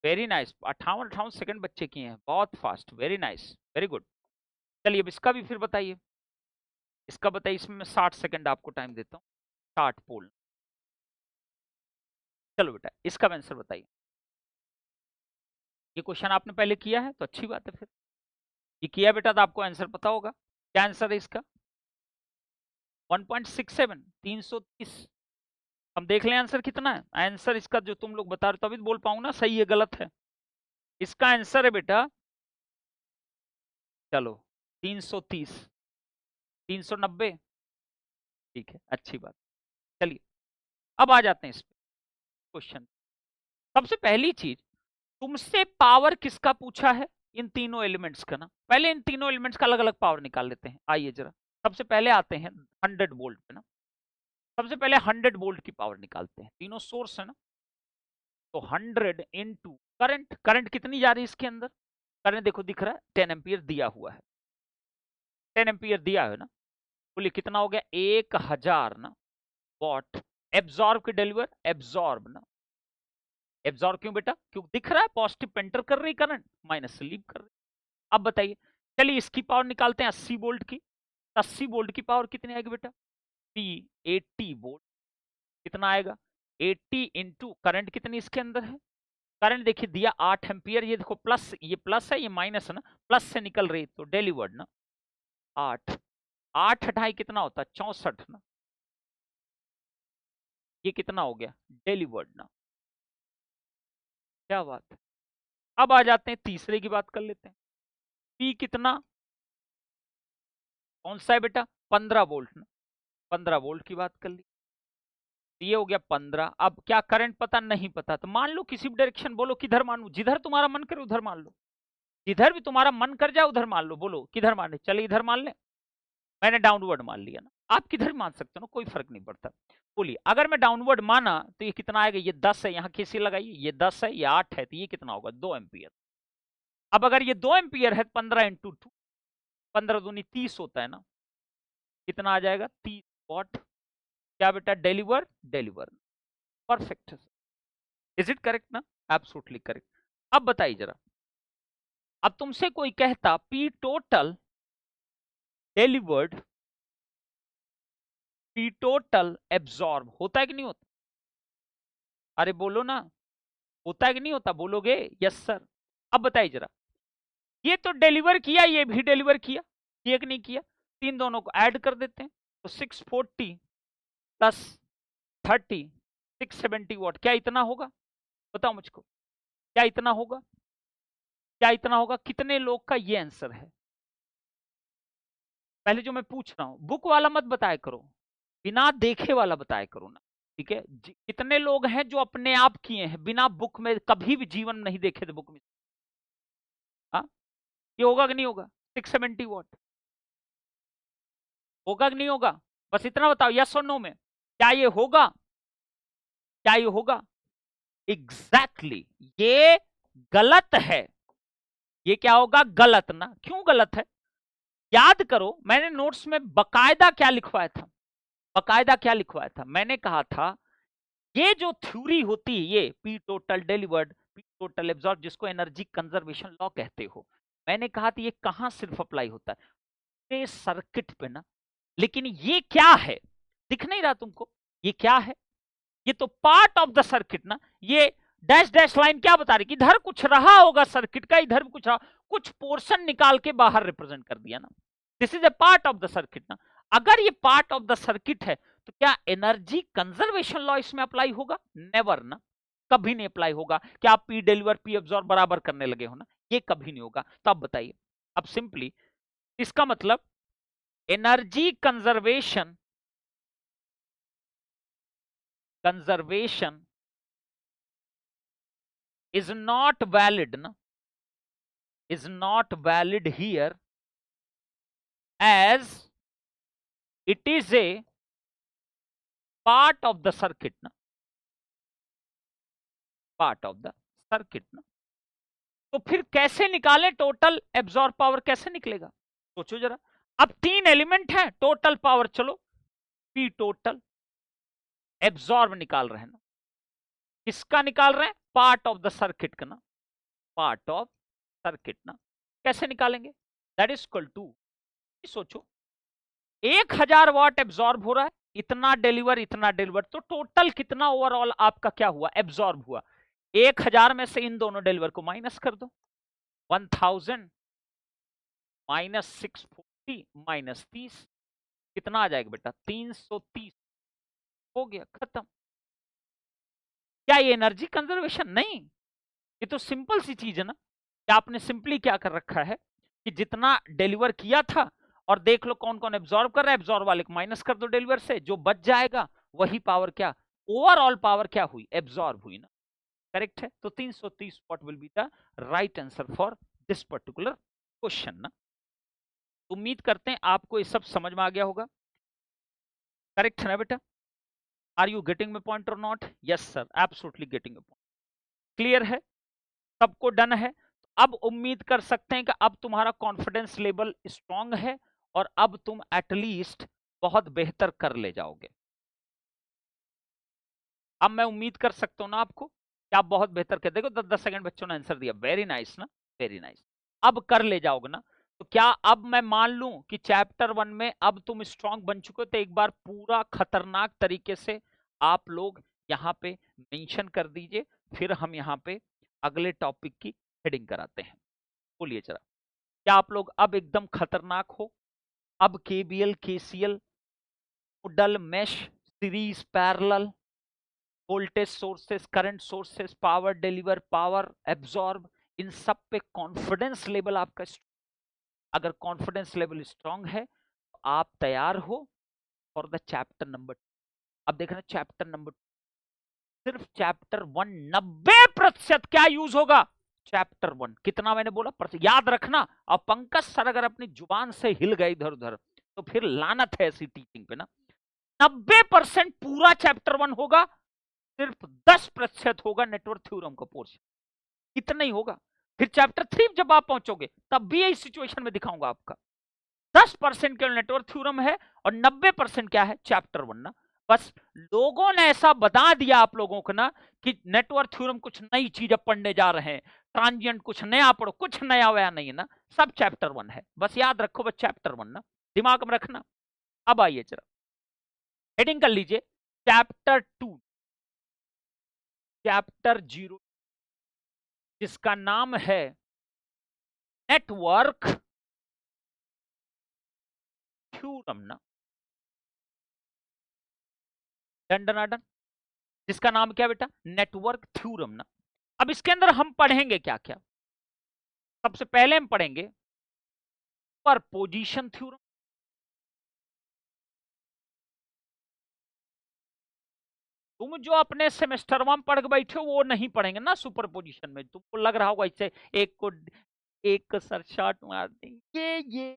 वेरी नाइस। 58 सेकंड बच्चे किए हैं, बहुत fast, very nice, very good. चलिए अब इसका भी फिर बताइए, इसका बताइए, इसमें मैं 60 सेकंड आपको टाइम देता हूँ, 60 पोल। चलो बेटा इसका आंसर बताइए। ये क्वेश्चन आपने पहले किया है तो अच्छी बात है, फिर ये किया बेटा तो आपको आंसर पता होगा। क्या आंसर है इसका? 1.67, 330। हम देख लें आंसर कितना है। आंसर इसका जो तुम लोग बता रहे हो तभी तो बोल पाऊंगा ना सही है गलत है। इसका आंसर है बेटा, चलो 330, 390, ठीक है अच्छी बात। चलिए अब आ जाते हैं इस पे क्वेश्चन। सबसे पहली चीज, तुमसे पावर किसका पूछा है इन तीनों एलिमेंट्स का ना, पहले इन तीनों एलिमेंट्स का अलग अलग पावर निकाल लेते हैं। आइए जरा सबसे पहले आते हैं 100 वोल्ट पे ना, सबसे पहले 100 वोल्ट की पावर निकालते हैं, तीनों सोर्स है ना। तो 100 इंटू करंट, करंट कितनी जा रही है इसके अंदर, करंट देखो दिख रहा है 10 एम्पियर दिया हुआ है, 10 एम्पियर दिया है ना। बोलिए कितना हो गया, 1000 ना वॉट एब्जॉर्ब के डिलीवर, एब्जॉर्ब ना, एब्जॉर्ब क्यों बेटा, क्यों दिख रहा है पॉजिटिव एंटर कर रही करंट, माइनस से लीव कर रही। अब बताइए, चलिए इसकी पावर निकालते हैं 80 वोल्ट की, 80 वोल्ट की पावर कितनी आएगी बेटा, P 80 वोल्ट, कितना आएगा 80 इंटू करंट कितनी इसके अंदर है, करंट देखिए दिया 8 एम्पियर, ये देखो प्लस, ये प्लस है ये माइनस है ना, प्लस से निकल रही तो डिलीवर्ड ना 8, 8 हटाई कितना होता है 64 ना, ये कितना हो गया डिलीवर्ड ना, क्या बात है। अब आ जाते हैं तीसरे की बात कर लेते हैं, P कितना, कौन सा है बेटा 15 वोल्ट ना, 15 वोल्ट की बात कर ली, ये हो गया 15। अब क्या करंट पता नहीं पता, तो मान लो किसी भी डायरेक्शन, बोलो किधर मानू, जिधर तुम्हारा मन करे उधर मान लो, जिधर भी तुम्हारा मन कर जाए उधर मान लो, बोलो किधर माने, चले इधर मान ले, मैंने डाउनवर्ड मान लिया ना, आप किधर मान सकते हो ना, कोई फर्क नहीं पड़ता। बोलिए अगर मैं डाउनवर्ड माना तो ये कितना आएगा, ये 10 है, यहाँ कैसे लगाइए, ये 10 है ये 8 है, तो ये कितना होगा 2 एम्पियर। अब अगर ये 2 एम्पियर है 15 इंटू 2, 15 दूनी 30 होता है ना, कितना आ जाएगा 30 वॉट, क्या बेटा डिलीवर, डिलीवर परफेक्ट है, इज इट करेक्ट ना, एब्सोल्युटली करेक्ट। अब बताइए जरा, अब तुमसे कोई कहता P total delivered, P total absorb होता है कि नहीं होता, अरे बोलो ना, होता है कि नहीं होता, बोलोगे यस सर। अब बताइए जरा, ये तो डिलीवर किया, ये भी डिलीवर किया, ये नहीं किया, तीन दोनों को ऐड कर देते हैं, तो 640 प्लस 30 670 वॉट, क्या इतना होगा, बताओ मुझको, क्या इतना होगा, क्या इतना होगा, कितने लोग का ये आंसर है। पहले जो मैं पूछ रहा हूं बुक वाला मत बताया करो, बिना देखे वाला बताया करो ना, ठीक है। कितने लोग हैं जो अपने आप किए हैं बिना बुक में, कभी भी जीवन में नहीं देखे थे बुक में, हाँ ये होगा कि नहीं होगा 670 वॉट, होगा कि नहीं होगा, बस इतना बताओ यस और नो में, क्या ये होगा, क्या ये होगा, एग्जैक्टली ये गलत है, ये क्या होगा गलत ना, क्यों गलत है, याद करो मैंने नोट्स में बकायदा क्या लिखवाया था, बकायदा क्या लिखवाया था, मैंने कहा था ये जो थ्योरी होती है ये P total delivered, P total absorb, जिसको एनर्जी कंजर्वेशन लॉ कहते हो, मैंने कहा था ये कहां सिर्फ अप्लाई होता है पूरे सर्किट पे ना, लेकिन ये क्या है दिख नहीं रहा तुमको, ये क्या है, ये तो पार्ट ऑफ द सर्किट ना, ये डैश डैश लाइन क्या बता रही कि इधर कुछ रहा होगा सर्किट का, इधर भी कुछ रहा, कुछ पोर्शन निकाल के बाहर रिप्रेजेंट कर दिया ना, this is a part of the circuit ना। अगर ये पार्ट ऑफ द सर्किट है तो क्या एनर्जी कंजर्वेशन लॉ इसमें अप्लाई होगा, नेवर ना, कभी नहीं अप्लाई होगा। क्या आप पी डिलीवर पी एब्जॉर्ब बराबर करने लगे हो ना, ये कभी नहीं होगा। तो अब बताइए, अब सिंपली इसका मतलब energy conservation, conservation is not valid na, is not valid here as it is a part of the circuit na, part of the circuit na। तो फिर कैसे निकालें टोटल एब्जॉर्ब पावर, कैसे निकलेगा सोचो जरा, अब तीन एलिमेंट हैं, टोटल पावर चलो पी टोटल एब्जॉर्ब निकाल रहे हैं ना, किसका निकाल रहे हैं, पार्ट ऑफ द सर्किट का ना, पार्ट ऑफ सर्किट ना, कैसे निकालेंगे, दैट इज इक्वल टू, सोचो 1000 वाट एब्जॉर्ब हो रहा है, इतना डिलीवर, तो टोटल कितना ओवरऑल आपका क्या हुआ एब्जॉर्ब हुआ, 1000 में से इन दोनों डिलीवर को माइनस कर दो, 1000 माइनस 640 माइनस 30, कितना आ जाएगा बेटा 330, हो गया खत्म। क्या ये एनर्जी कंजर्वेशन, नहीं, ये तो सिंपल सी चीज है ना, क्या आपने सिंपली क्या कर रखा है कि जितना डिलीवर किया था और देख लो कौन कौन एब्जॉर्ब कर रहा है, एब्जॉर्ब वाले को माइनस कर दो डिलीवर से, जो बच जाएगा वही पावर क्या ओवरऑल पावर क्या हुई एब्जॉर्ब हुई ना, करेक्ट है। तो 330 what will be the right answer for this particular question ना। उम्मीद करते हैं आपको ये सब समझ में आ गया होगा। करेक्ट है ना बेटा? Are you getting my point और not? Yes sir, absolutely getting point. Clear है? सबको डन है? अब उम्मीद कर सकते हैं कि अब तुम्हारा कॉन्फिडेंस लेवल स्ट्रांग है और अब तुम एटलीस्ट बहुत बेहतर कर ले जाओगे। अब मैं उम्मीद कर सकता हूं ना आपको कि आप बहुत बेहतर कर, देखो 10-10 सेकंड बच्चों ने आंसर दिया, वेरी नाइस ना, वेरी नाइस। अब कर ले जाओगे ना? तो क्या अब मैं मान लूं कि चैप्टर 1 में अब तुम स्ट्रांग बन चुके हो? तो एक बार पूरा खतरनाक तरीके से आप लोग यहाँ पे मेंशन कर दीजिए, फिर हम यहाँ पे अगले टॉपिक की हेडिंग कराते हैं। बोलिए जरा, क्या आप लोग अब एकदम खतरनाक हो? अब KVL, KCL, nodal, mesh, series, parallel, voltage sources, current sources, power deliver, power absorb, इन सब पे कॉन्फिडेंस लेवल आपका, अगर कॉन्फिडेंस लेवल स्ट्रांग है तो आप तैयार हो फॉर द चैप्टर नंबर। अब देखना चैप्टर नंबर, सिर्फ चैप्टर 1 90% क्या यूज होगा? चैप्टर 1 कितना मैंने बोला % याद रखना। और पंकज सर अगर अपनी जुबान से हिल गए इधर उधर तो फिर लानत है ऐसी टीचिंग पे ना। 90% पूरा चैप्टर 1 होगा, सिर्फ 10% होगा नेटवर्क थ्योरम का पोर्शन, इतना ही होगा। फिर चैप्टर 3 जब आप पहुंचोगे तब भी यही सिचुएशन में दिखाऊंगा आपका। 10% केवल नेटवर्क थ्योरम है और 90% क्या है? चैप्टर 1 ना। बस लोगों ने ऐसा बता दिया आप लोगों को ना कि नेटवर्क थ्योरम कुछ नई चीज अब पढ़ने जा रहे हैं, ट्रांजिएंट कुछ नया पढ़ो, कुछ नया वया नहीं है ना, सब चैप्टर 1 है। बस याद रखो बस चैप्टर 1 ना, दिमाग में रखना। अब आइए जरा हेडिंग कर लीजिए, चैप्टर 2, चैप्टर 0, जिसका नाम है नेटवर्क थ्योरम ना। डन, जिसका नाम क्या बेटा? नेटवर्क थ्योरम ना। अब इसके अंदर हम पढ़ेंगे क्या क्या? सबसे पहले हम पढ़ेंगे सुपरपोजिशन थ्योरम। तुम जो अपने सेमेस्टर में पढ़ के बैठे हो वो नहीं पढ़ेंगे ना सुपरपोजिशन में। तुमको लग रहा होगा इससे एक को सर शॉट मार देंगे ये,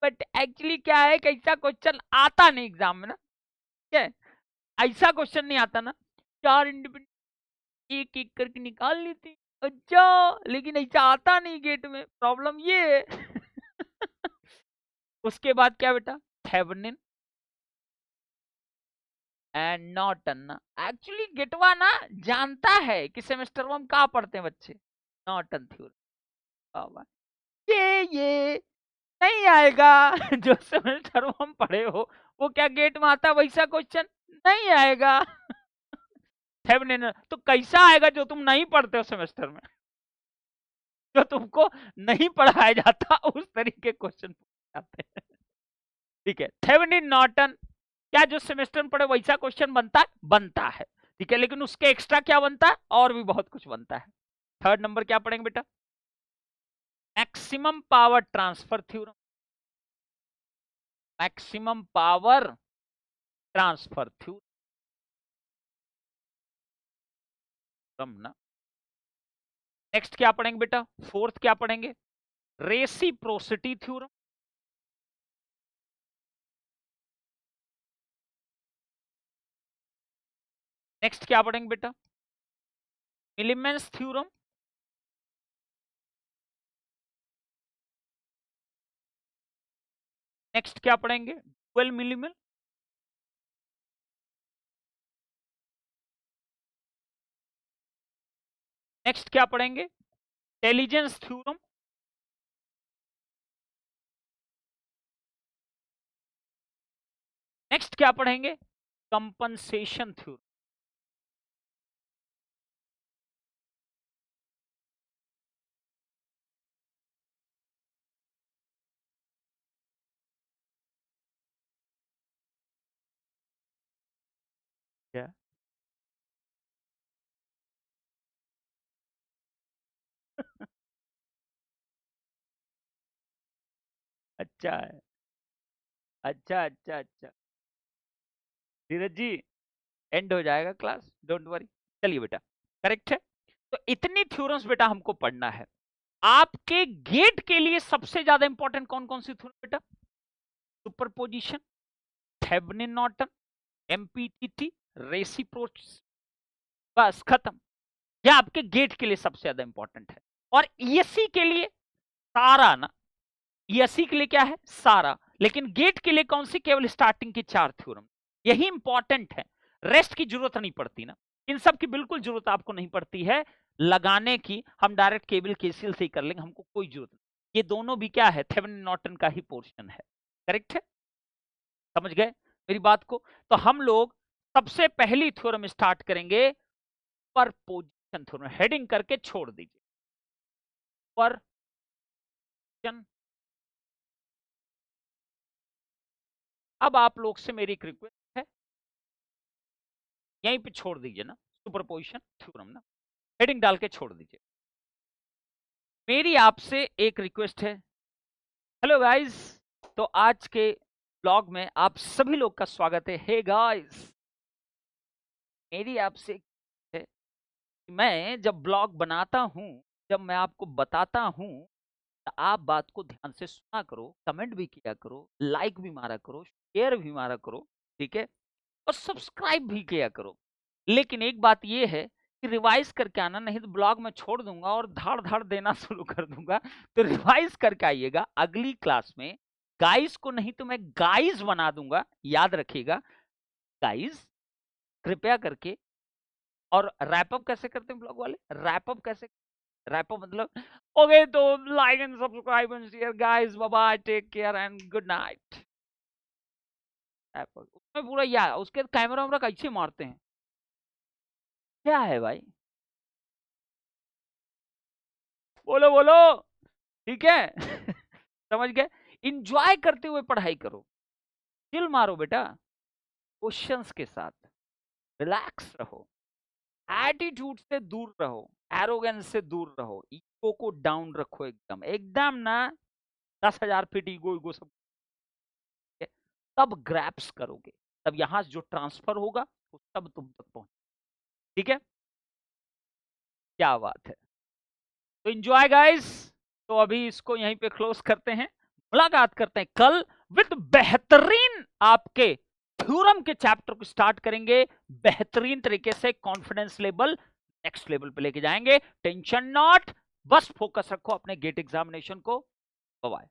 बट एक्चुअली क्या है कि ऐसा क्वेश्चन आता नहीं एग्जाम में ना। क्या है? ऐसा क्वेश्चन नहीं आता ना, 4 इंडिपेंडेंट एक एक करके निकाल लेते, अच्छा लेकिन ऐसा आता नहीं गेट में, प्रॉब्लम ये है। उसके बाद क्या बेटा? थेवेनिन एंड नॉर्टन ना। एक्चुअली गेटवा ना जानता है कि सेमेस्टर में हम कहा पढ़ते हैं बच्चे, नॉर्टन थ्योरम। ये नहीं आएगा। जो सेमेस्टर में हम पढ़े हो वो क्या गेट में आता वैसा क्वेश्चन नहीं आएगा। थेवेनिन तो कैसा आएगा? जो तुम नहीं पढ़ते हो सेमेस्टर में, जो तुमको नहीं पढ़ाया जाता उस तरीके क्वेश्चन पूछे जाते हैं। ठीक है, थेवेनिन नॉर्टन क्या जो सेमेस्टर में पढ़े वैसा क्वेश्चन बनता है? बनता है। ठीक है, लेकिन उसके एक्स्ट्रा क्या बनता है? और भी बहुत कुछ बनता है। थर्ड नंबर क्या पढ़ेंगे बेटा? Maximum power transfer theorem. Maximum power transfer theorem ना। नेक्स्ट क्या पढ़ेंगे बेटा? फोर्थ क्या पढ़ेंगे? Reciprocity theorem. नेक्स्ट क्या पढ़ेंगे बेटा? मिलीमेंस थ्योरम। नेक्स्ट क्या पढ़ेंगे? डुअल मिलीमल। नेक्स्ट क्या पढ़ेंगे? Intelligence theorem. नेक्स्ट क्या पढ़ेंगे? Compensation theorem. क्या? अच्छा है, अच्छा अच्छा अच्छा। धीरज जी एंड हो जाएगा क्लास, डोंट वरी। चलिए बेटा, करेक्ट है। तो इतनी थ्योरम्स बेटा हमको पढ़ना है। आपके गेट के लिए सबसे ज्यादा इंपॉर्टेंट कौन कौन सी थ्योरम बेटा? सुपरपोजिशन, थेवेनिन नॉर्टन, एमपीटीटी, रेसिप्रोसिटी, बस खत्म। यह आपके गेट के लिए सबसे ज्यादा इंपॉर्टेंट है। और ईएससी के लिए सारा ना, ईएससी के लिए क्या है? सारा। लेकिन गेट के लिए कौन सी? केवल स्टार्टिंग की 4 थ्योरम, यही इंपॉर्टेंट है। रेस्ट की जरूरत नहीं पड़ती ना, इन सब की बिल्कुल जरूरत आपको नहीं पड़ती है लगाने की। हम डायरेक्ट केबल केसीएल से ही कर लेंगे, हमको कोई जरूरत नहीं। ये दोनों भी क्या है? थेवेनिन नॉर्टन का ही पोर्शन है। करेक्ट है? समझ गए मेरी बात को? तो हम लोग सबसे पहली थ्योरम स्टार्ट करेंगे पर पोजीशन थ्योरम, हेडिंग करके छोड़ दीजिए पर। अब आप लोग से मेरी एक रिक्वेस्ट है, यहीं पे छोड़ दीजिए ना सुपरपोजिशन थ्योरम ना, हेडिंग डाल के छोड़ दीजिए। मेरी आपसे एक रिक्वेस्ट है। हेलो गाइस, तो आज के ब्लॉग में आप सभी लोग का स्वागत है। हे गाइस, मेरी आपसे है कि मैं जब ब्लॉग बनाता हूं, जब मैं आपको बताता हूं, तो आप बात को ध्यान से सुना करो, कमेंट भी किया करो, लाइक भी मारा करो, शेयर भी मारा करो, ठीक है? और सब्सक्राइब भी किया करो। लेकिन एक बात ये है कि रिवाइज करके आना, नहीं तो ब्लॉग में छोड़ दूंगा और धाड़ धाड़ देना शुरू कर दूंगा। तो रिवाइज करके आइएगा अगली क्लास में। गाइस को नहीं तो मैं गाइस बना दूंगा, याद रखिएगा गाइस, कृपया करके। और रैपअप कैसे करते हैं ब्लॉग वाले? रैपअप कैसे? रैपअप मतलब ओके, तो like and subscribe and share guys, bye bye, take care and good night. उसमें पूरा यार, उसके कैमरा वैमरा कैसे मारते हैं? क्या है भाई? बोलो बोलो, ठीक है? समझ गए? इंजॉय करते हुए पढ़ाई करो, चिल मारो बेटा, क्वेश्चंस के साथ रिलैक्स रहो, एटीट्यूड से दूर रहो, एरोगेंस से दूर रहो, ईगो को डाउन रखो, एकदम एकदम ना 10,000 फीट ईगो ईगो सब। तब ग्रैप्स करोगे, तब यहां से जो ट्रांसफर होगा वो सब तुम तक पहुंच। ठीक है? क्या बात है? तो एंजॉय गाइस। तो अभी इसको यहीं पे क्लोज करते हैं, मुलाकात करते हैं कल विद बेहतरीन आपके थ्योरम के चैप्टर को स्टार्ट करेंगे। बेहतरीन तरीके से कॉन्फिडेंस लेवल नेक्स्ट लेवल पे लेके जाएंगे। टेंशन नॉट, बस फोकस रखो अपने गेट एग्जामिनेशन को। Bye bye.